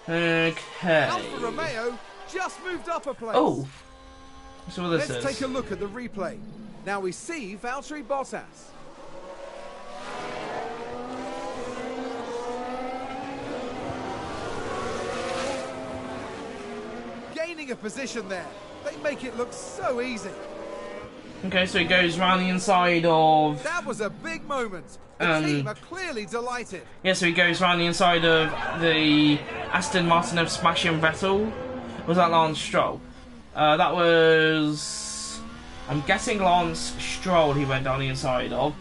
Okay. Alfa Romeo just moved up a place. Oh, so what this Let's is. take a look at the replay. Now we see Valtteri Bottas. gaining a position there. They make it look so easy. Okay, so he goes round the inside of... That was a big moment. The team are clearly delighted. Yeah, so he goes round the inside of the Aston Martin of smashing Vettel. Was that Lance Stroll? That was... I'm guessing Lance Stroll he went down the inside of.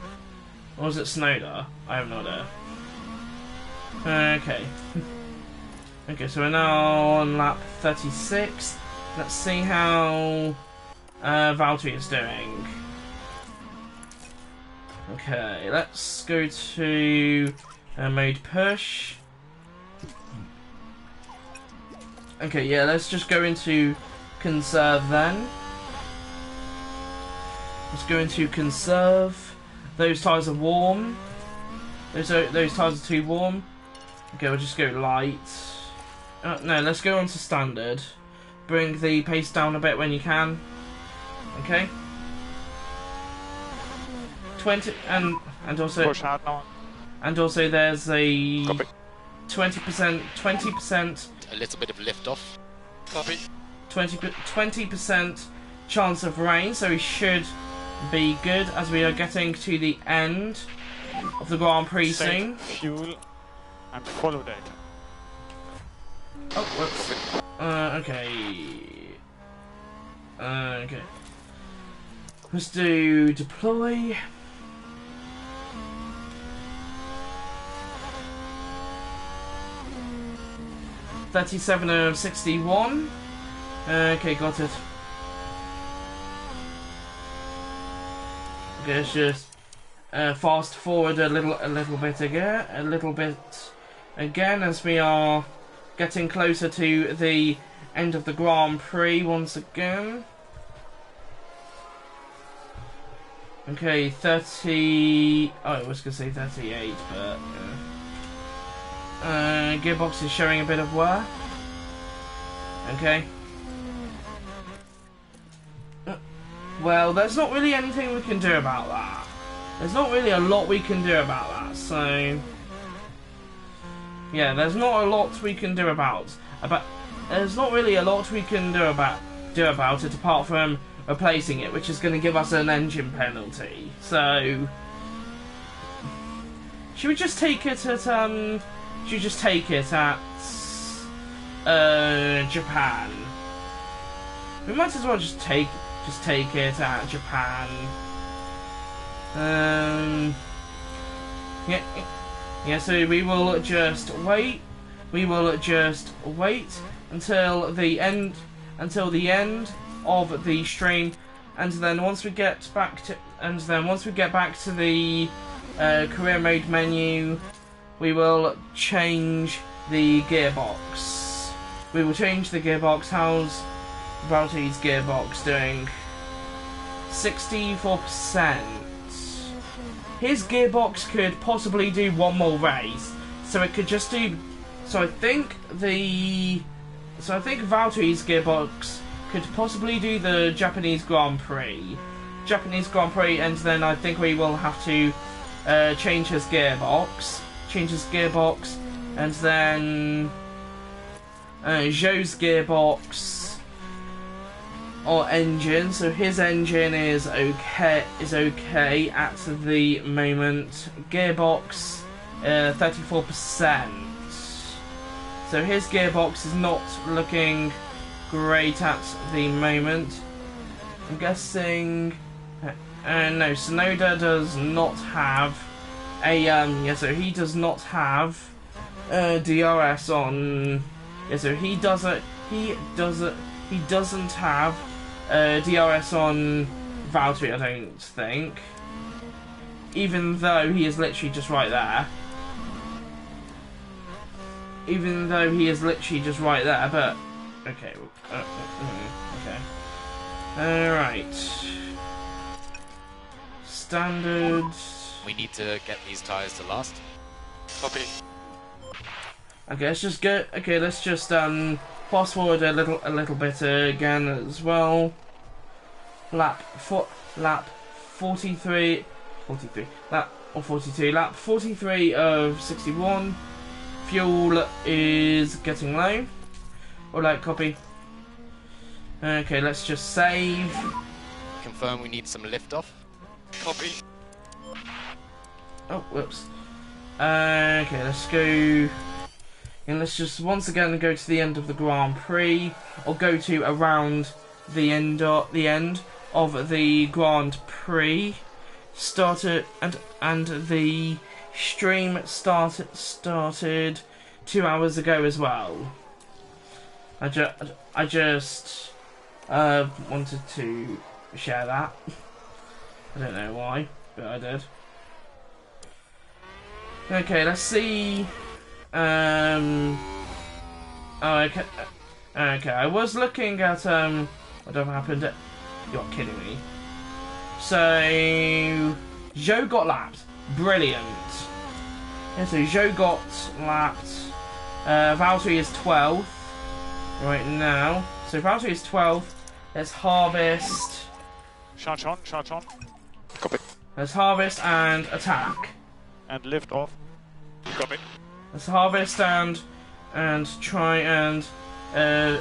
Or was it Snowder? I have no idea. Okay. Okay, so we're now on lap 36. Let's see how Valtteri is doing. Okay, let's go to mode push. Okay, yeah, let's just go into conserve then. Let's go into conserve. Those tyres are warm. Those tyres are too warm. Okay, we'll just go light. No, let's go on to standard. Bring the pace down a bit when you can. Okay. 20 and also Push hard now. and also there's a Copy. 20% A little bit of lift off. Copy. 20% chance of rain, so we should be good as we are getting to the end of the Grand Prix soon. Save fuel and follow that. Oh, whoops. Okay. Okay. Let's do deploy. $37 of 61. Okay, got it. Okay, let's just fast forward a little bit again, as we are getting closer to the end of the Grand Prix once again. Okay, 30. Oh, I was gonna say 38, but gearbox is showing a bit of wear. Okay. Well, there's not really anything we can do about that. There's not really a lot we can do about that. So, yeah, there's not a lot we can do about. There's not really a lot we can do about it apart from replacing it, which is going to give us an engine penalty. So, should we just take it at Japan? We might as well just take it at Japan. Yeah. So we will just wait. We will just wait until the end of the stream, and then once we get back to the career mode menu, we will change the gearbox. We will change the gearbox. How's Valtteri's gearbox doing? 64%. His gearbox could possibly do one more race, so it could just do. So I think Valtteri's gearbox could possibly do the Japanese Grand Prix, and then I think we will have to change his gearbox, and then Zhou's gearbox or engine. So his engine is okay at the moment. Gearbox 34%. So his gearbox is not looking great at the moment. I'm guessing no, Sonoda does not have a so he does not have DRS on. So he doesn't have DRS on Valtteri, I don't think. Even though he is literally just right there. But okay. Okay. Alright. Standard. We need to get these tyres to last. Copy. Okay, let's just go. Okay, let's just fast forward a little bit again as well. Lap 43. Lap 43 of 61. Fuel is getting low. Alright, copy. Okay, let's just save. Confirm we need some liftoff. Copy. Oh, whoops. Okay, let's go. And let's just once again go to the end of the Grand Prix, or go to around the end of the Grand Prix. Started and the stream started 2 hours ago as well. I just wanted to share that. I don't know why, but I did. Okay, let's see. Oh, okay. Okay, I was looking at what happened. You're kidding me. So Joe got lapped. Brilliant. Yeah, so Joe got lapped. Valtteri is 12th right now. So Valtteri is 12th. Let's harvest. Charge on, charge on. Copy. Let's harvest and attack. And lift off. Copy. Let's harvest and try and do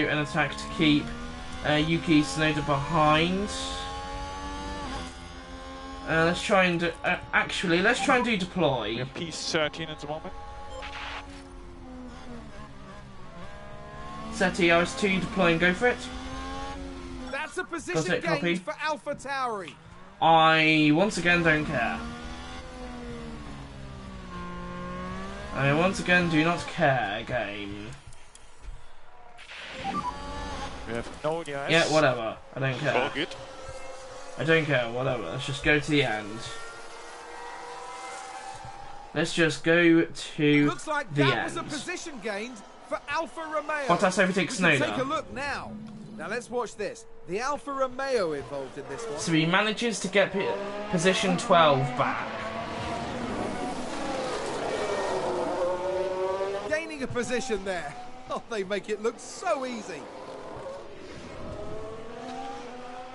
an attack to keep Yuki Tsunoda behind. Let's try and do, actually let's try and do deploy. We're P13 at the moment. Seti RS2 deploy and go for it. That's a position Got it, copy. gained for Alfa Tauri. I once again don't care. I once again do not care, game. We have no DRS. Yeah, whatever. I don't All care. good. I don't care, whatever. Let's just go to the end. Let's just go to Looks like the that end. was a position gained for Alfa Romeo. Bottas overtakes We can Tsunoda. take a look now. Now let's watch this. The Alfa Romeo involved in this one. So he manages to get position 12 back. Gaining a position there. Oh, they make it look so easy.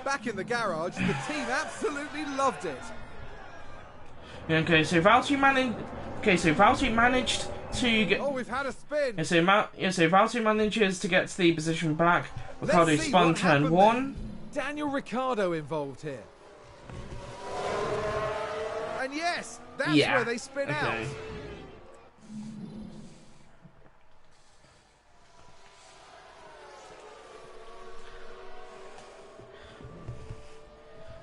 Back in the garage, the team absolutely loved it. Okay, so Valtteri managed to get. Oh, we've had a spin. So Valtteri manages to get the position back. Ricardo Let's see spun what turn happened 1. there. Daniel Ricciardo involved here. And yes, that's Yeah. where they spin out. Okay.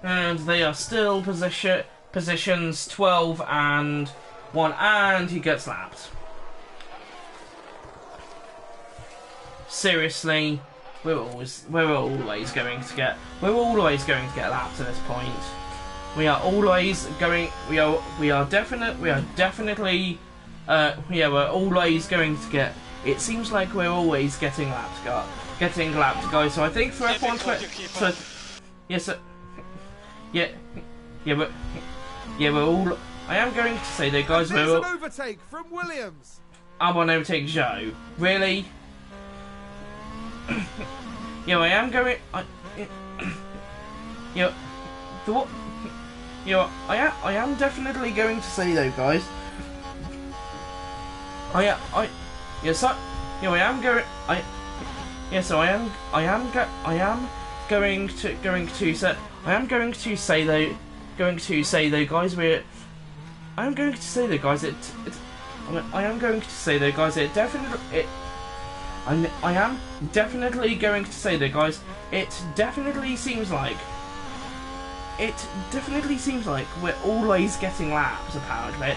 And they are still positions 12 and 1, and he gets lapped. Seriously, we're always going to get lapped at this point. We are always going. We're always going to get. It seems like we're always getting lapped, guys. So I think for F1 so, yes, we're all. I am going to say though, guys, There's we're an all. overtake from Williams. I want to overtake Joe. Really? I am going. I am definitely going to say though, guys. I am going to say though, guys. I am definitely going to say that, guys. It definitely seems like we're always getting laps. Apparently,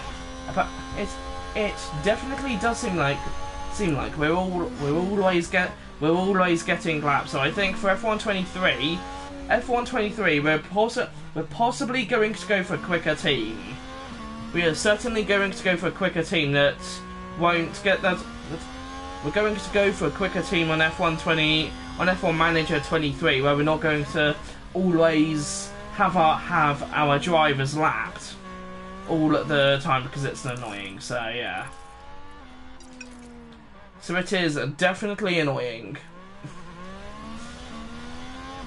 it definitely does seem like we're always getting laps. So I think for F123, we're possibly going to go for a quicker team. We are certainly going to go for a quicker team that won't get that. We're going to go for a quicker team on F1 Manager 23, where we're not going to always have our drivers lapped all at the time because it's annoying. So yeah. So it is definitely annoying.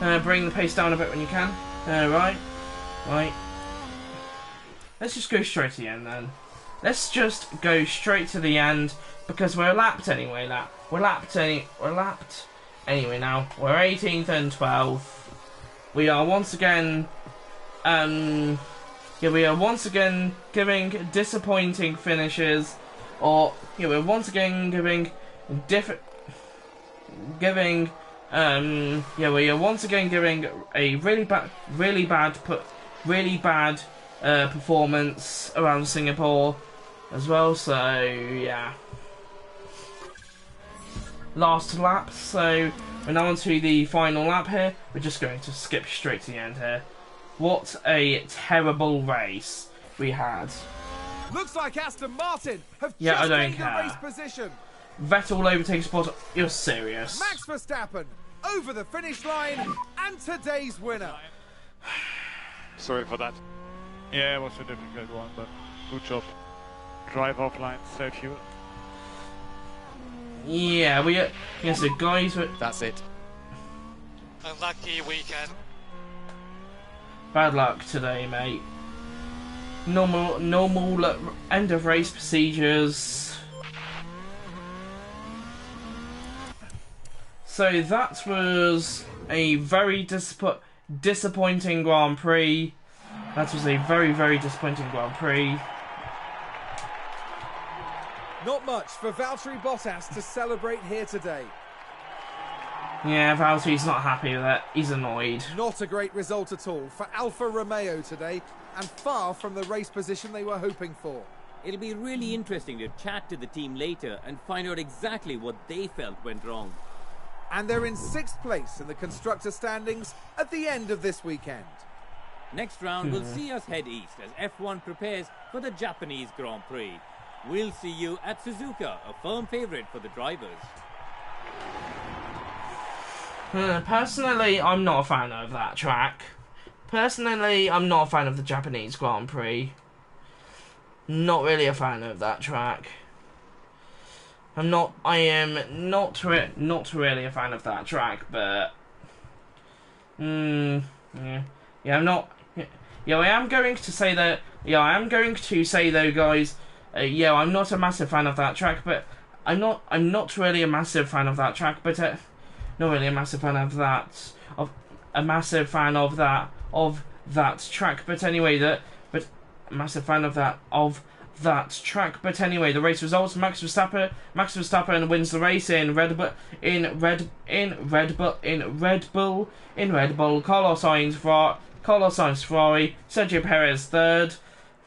Bring the pace down a bit when you can. Right. Let's just go straight to the end then. let's just go straight to the end because we're lapped anyway. We're lapped anyway now. We're 18th and 12th. We are once again, we are once again giving disappointing finishes, or we're once again giving we are once again giving a really bad performance around Singapore as well. So yeah, last lap. So we're now on to the final lap here. We're just going to skip straight to the end here. What a terrible race we had. Looks like Aston Martin have Yeah, just I don't gained care. the race position. Vettel overtakes Bottas. You're serious? Max Verstappen over the finish line and today's winner. Sorry for that. Yeah, it was a difficult one, but good job. Drive offline, save fuel. Yeah, yes, the guys were That's it. Unlucky weekend. bad luck today, mate. Normal end of race procedures. So that was a very disappointing Grand Prix. That was a very disappointing Grand Prix. Not much for Valtteri Bottas to celebrate here today. Yeah, Valtteri's not happy with it. He's annoyed. Not a great result at all for Alfa Romeo today, and far from the race position they were hoping for. It'll be really interesting to chat to the team later and find out exactly what they felt went wrong. And they're in 6th place in the constructor standings at the end of this weekend. Next round will see us head east as F1 prepares for the Japanese Grand Prix. We'll see you at Suzuka, a firm favourite for the drivers. Personally, I'm not a fan of that track. Personally, I'm not a fan of the Japanese Grand Prix. Not really a fan of that track. I am not really a fan of that track, but yeah, I'm not. Yeah, I am going to say that. Yeah, I am going to say though, guys. Yeah, I'm not a massive fan of that track, but I'm not really a massive fan of that track, but not really a massive fan of that. A massive fan of that track, but anyway, a massive fan of that track. But anyway, the race results: Max Verstappen wins the race in Red Bull. Carlos Sainz Ferrari. Sergio Perez third.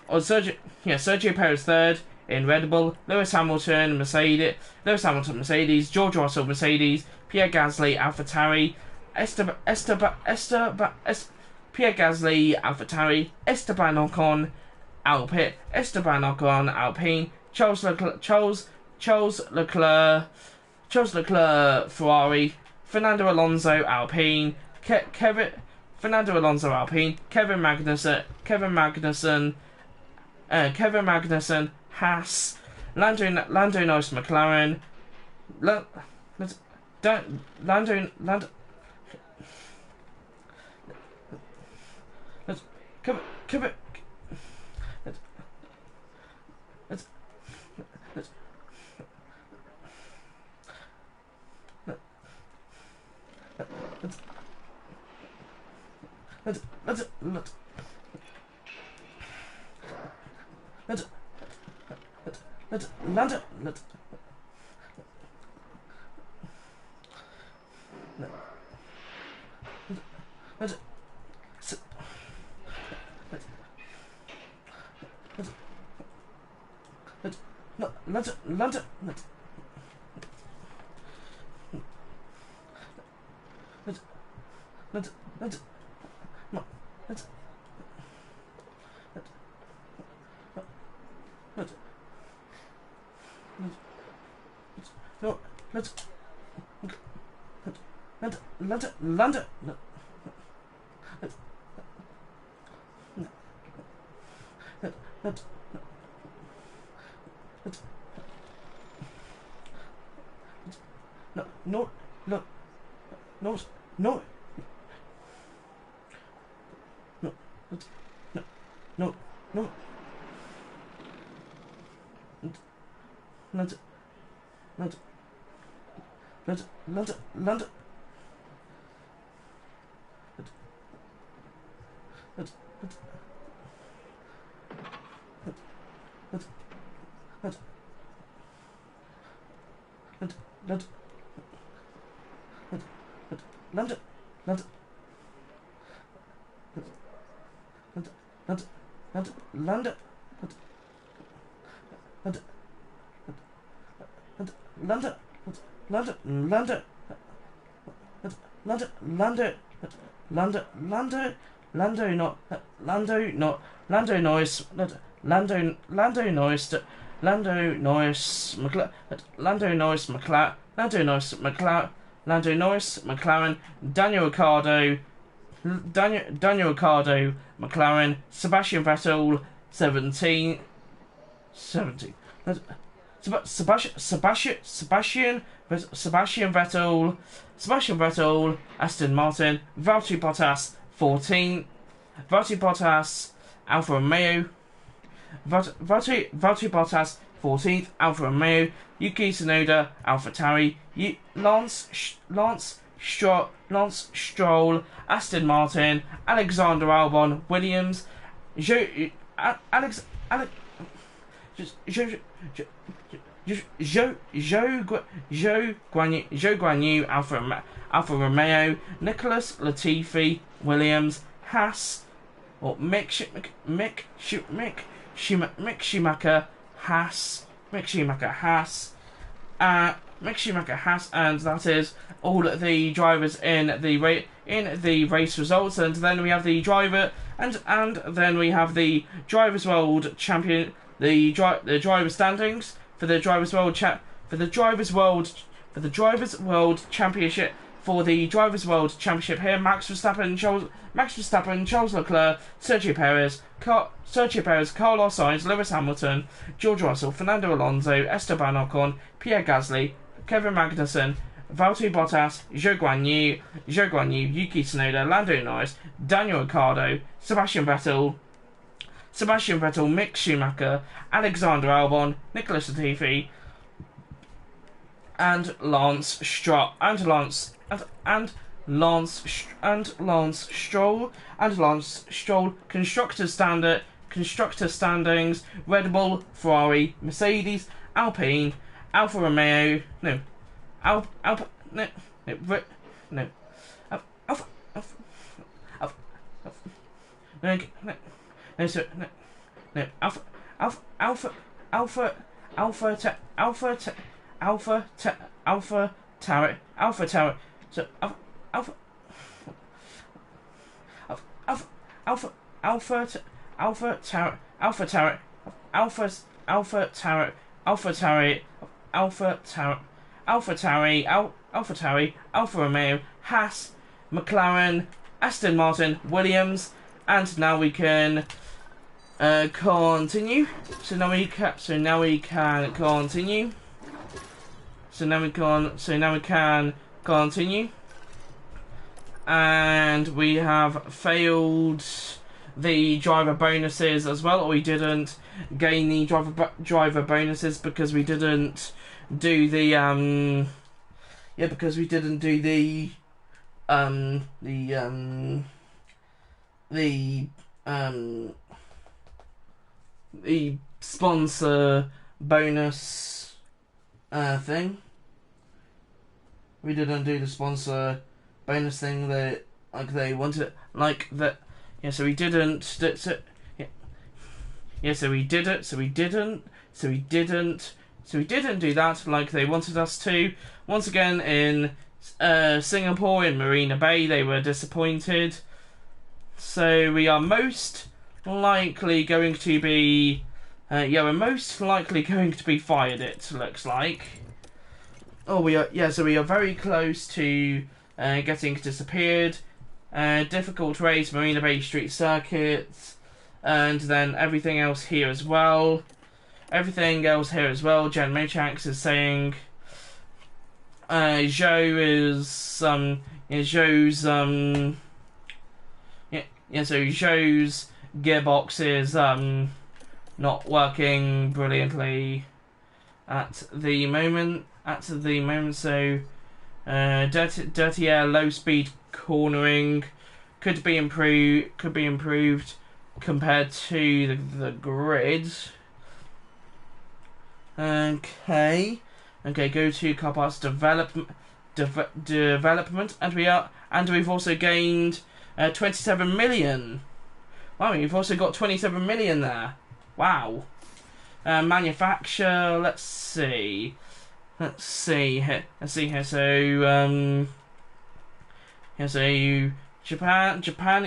Sergio Perez third in Red Bull. Lewis Hamilton Mercedes. George Russell Mercedes. Pierre Gasly AlphaTauri. Pierre Gasly AlphaTauri. Esteban Ocon Alpine. Charles Leclerc Ferrari. Fernando Alonso Alpine. Fernando Alonso Alpine. Kevin Magnussen Haas. Lando Norris McLaren. London, London, London, London, London. London, London, London, London, London, London, London, London, London, London, Lando not Lando not Lando Norris Lando Norris Lando Norris Lando Norris McLaren Lando Norris McLaren Lando Norris McLaren Daniel Ricciardo McLaren Sebastian Vettel 17 Sebastian Vettel Aston Martin Valtteri Bottas 14 Valtteri Bottas Alfa Romeo Valtteri Bottas 14th Alfa Romeo Yuki Tsunoda AlphaTauri Lance Stroll Aston Martin Alexander Albon Williams Zhou Guan Yu Alfa Romeo Nicholas Latifi Williams Haas or Mick Schumacher Haas and that is all the drivers in the race results. And then we have the driver and then we have the drivers world champion the driver standings for the drivers world championship. For the Drivers' World Championship here, Max Verstappen, Charles Leclerc, Sergio Perez, Carlos Sainz, Lewis Hamilton, George Russell, Fernando Alonso, Esteban Ocon, Pierre Gasly, Kevin Magnussen, Valtteri Bottas, Zhou Guan Yu, Yuki Tsunoda, Lando Norris, Daniel Ricciardo, Sebastian Vettel, Mick Schumacher, Alexander Albon, Nicholas Latifi, and Lance Stroll constructor standings Red Bull, Ferrari, Mercedes, Alpine, Alfa Romeo Alfa Alfa Romeo, Haas, McLaren, Aston Martin, Williams, and now we can continue. So now we can continue. And we have failed the driver bonuses as well, or we didn't gain the driver bonuses because we didn't do the the sponsor bonus thing. We didn't do the sponsor bonus thing that they wanted, so we didn't. So we didn't do that like they wanted us to. Once again in Singapore in Marina Bay, they were disappointed. So we are most likely going to be fired, it looks like. We are very close to getting disappeared. Difficult race, Marina Bay Street Circuit, and then everything else here as well. Jen Mochax is saying Zhou's gearbox is not working brilliantly. at the moment. So dirty air, low speed cornering could be improved compared to the grid. Okay, go to car parts development, and we've also gained 27 million. Wow, we've also got 27 million there. Wow. Manufacture. Let's see here. So Japan,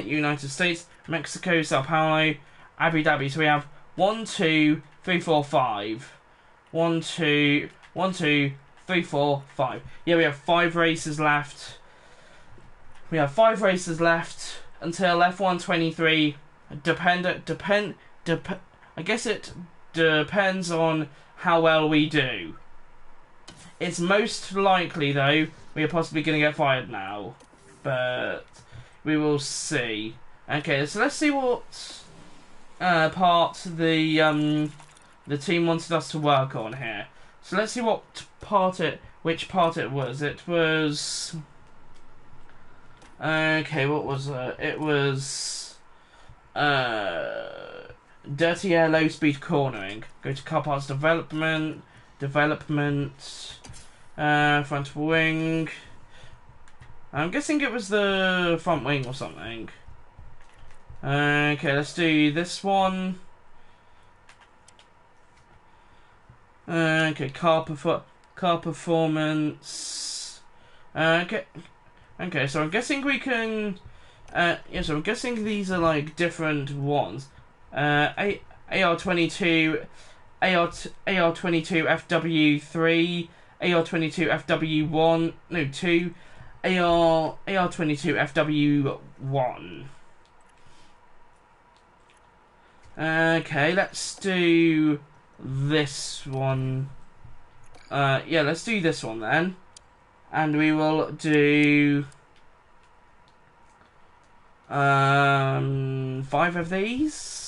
United States, Mexico, Sao Paulo, Abu Dhabi. So we have 1, 2, 3, 4, 5. 1, 2, 3, 4, 5. Yeah, we have 5 races left. Until F123. I guess it depends on how well we do. It's most likely, though, we are possibly going to get fired now, but we will see. Okay, so let's see what part the team wanted us to work on here. So let's see which part it was. It was okay. What was it? It was dirty air, low speed cornering. Go to car parts development, front wing. I'm guessing it was the front wing or something. Okay, let's do this one. Okay, car performance. Okay, so I'm guessing we can. So I'm guessing these are like different ones. AR22, AR22 FW3, AR22 FW1, no 2, AR22 FW1. Okay, let's do this one. Yeah, let's do this one then, and we will do 5 of these.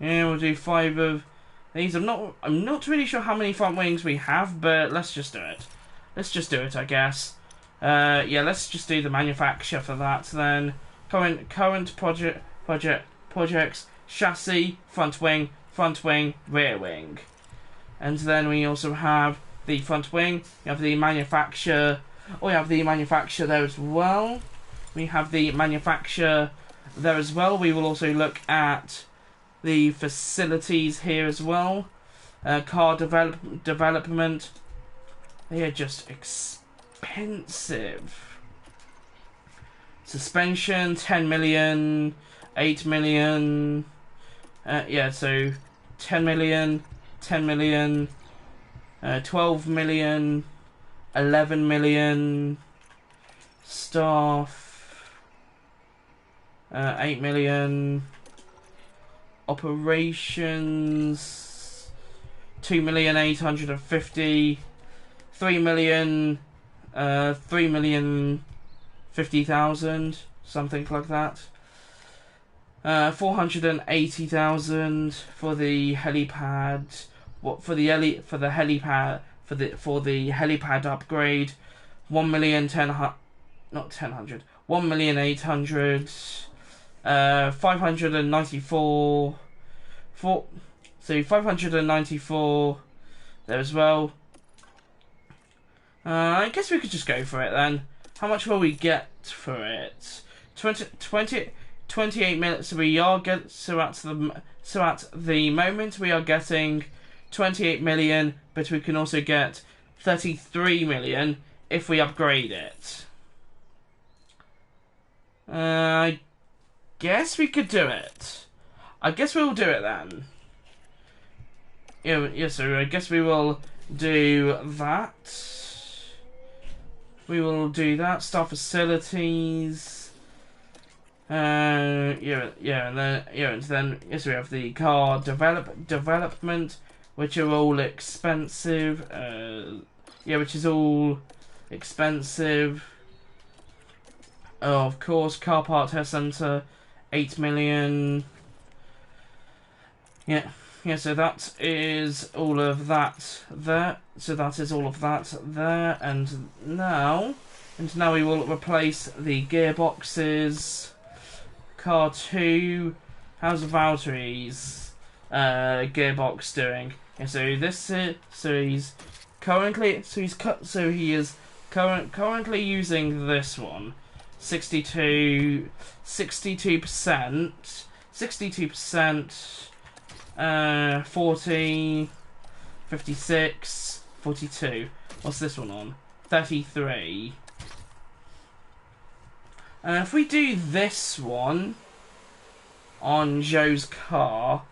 Yeah, we'll do 5 of these. I'm not really sure how many front wings we have, but let's just do it. I guess. Yeah, let's just do the manufacture for that then. Current projects: chassis, front wing, rear wing, and then we also have the front wing. We have the manufacture. Oh, we have the manufacture there as well. We will also look at the facilities here as well. Car development. They are just expensive. Suspension, 10 million, 8 million. Yeah, so 10 million, 12 million, 11 million. Staff, 8 million. Operations, 2,850,000, 3,050,000, something like that. 480,000 for the helipad. For the helipad upgrade. 1,800,000. 594. So 594 there as well. I guess we could just go for it then. How much will we get for it? 28 minutes. So at the moment we are getting 28 million, but we can also get 33 million if we upgrade it. I guess we could do it. I guess we'll do it then. Yeah, so I guess we will do that. Star facilities. And then yes, we have the car development, which are all expensive. Which is all expensive. Oh, of course, car part test center, 8 million. Yeah, yeah, so that is all of that there. So that is all of that there, and now we will replace the gearboxes. Car 2, how's Valtteri's gearbox doing? Yeah, so this is, he is currently using this one. 62%, 40, 56, 42. What's this one on? 33. If we do this one on Joe's car,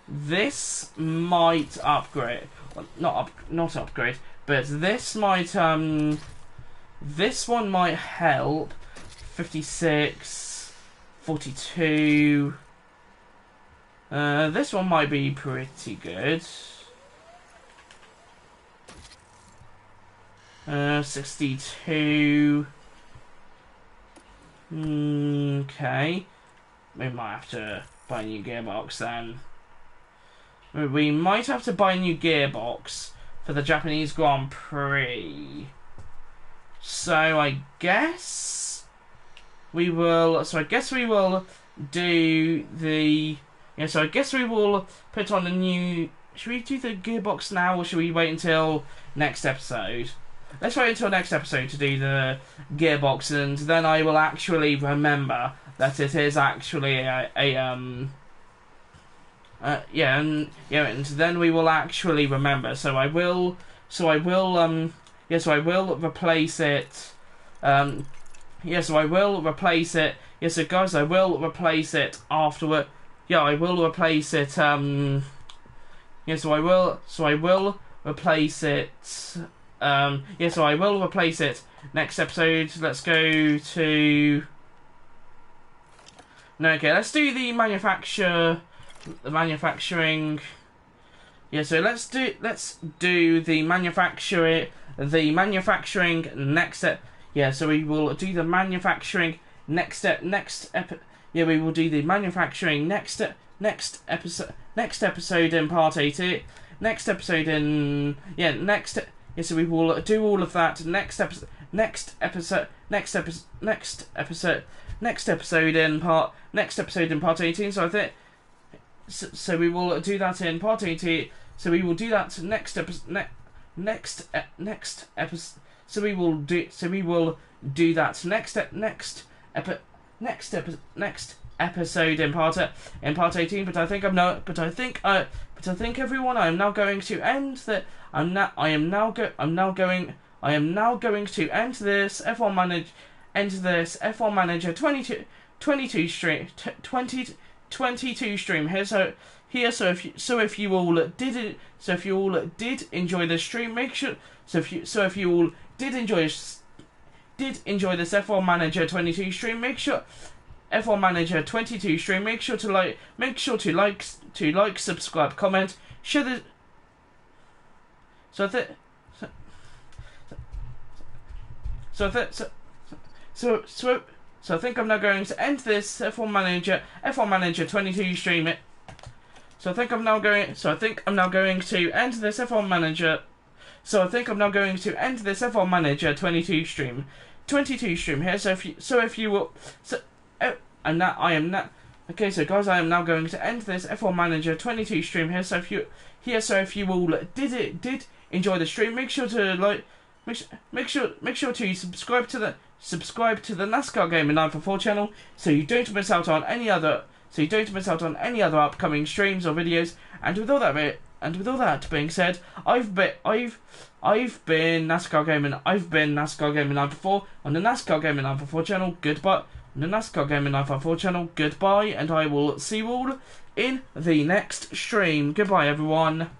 this might upgrade. Well, not upgrade, but this might this one might help. 56, 42. This one might be pretty good. 62. Okay. We might have to buy a new gearbox then. We might have to buy a new gearbox for the Japanese Grand Prix. So I guess we will. So I guess we will do the. Yeah. So I guess we will put on a new. Should we do the gearbox now, or should we wait until next episode? Let's wait until next episode to do the gearbox, and then I will actually remember that it is actually and then we will actually remember. So I will replace it. So I will replace it. Yes, so guys, I will replace it afterward. Yeah, I will replace it. So I will replace it. So I will replace it next episode. Let's go to. No, okay, let's do the manufacturing. Yeah, so let's do the manufacturing next step. Yeah, so we will do the manufacturing next step. We will do the manufacturing next episode in part 80. Next episode in so we will do all of that next episode in part 18. So I think so we will do that in part 80. So we will do that next episode. So we will do that next episode in part 18. But I think everyone, I am now going to end that. I am now going to end this F1 Manager 22 stream here. So if you all did enjoy the stream, make sure. If you all did enjoy this F1 Manager 22 stream, make sure. F1 Manager 22 stream. Make sure to like, subscribe, comment, share the. So I think I'm now going to end this F1 Manager 22 stream. So I think I'm now going to end this F1 Manager. So I think I'm now going to end this F1 Manager 22 stream here. Okay, so guys, I am now going to end this F1 Manager 22 stream here. So if you all did enjoy the stream, make sure to make sure to subscribe to the NASCAR Gamer 944 channel, so you don't miss out on any other upcoming streams or videos. And with all that being said, I've been NASCAR Gamer. I've been NASCAR Gamer 944 on the NASCAR Gamer 944 channel. Goodbye. On the NASCAR Gamer 944 channel. Goodbye, and I will see you all in the next stream. Goodbye, everyone.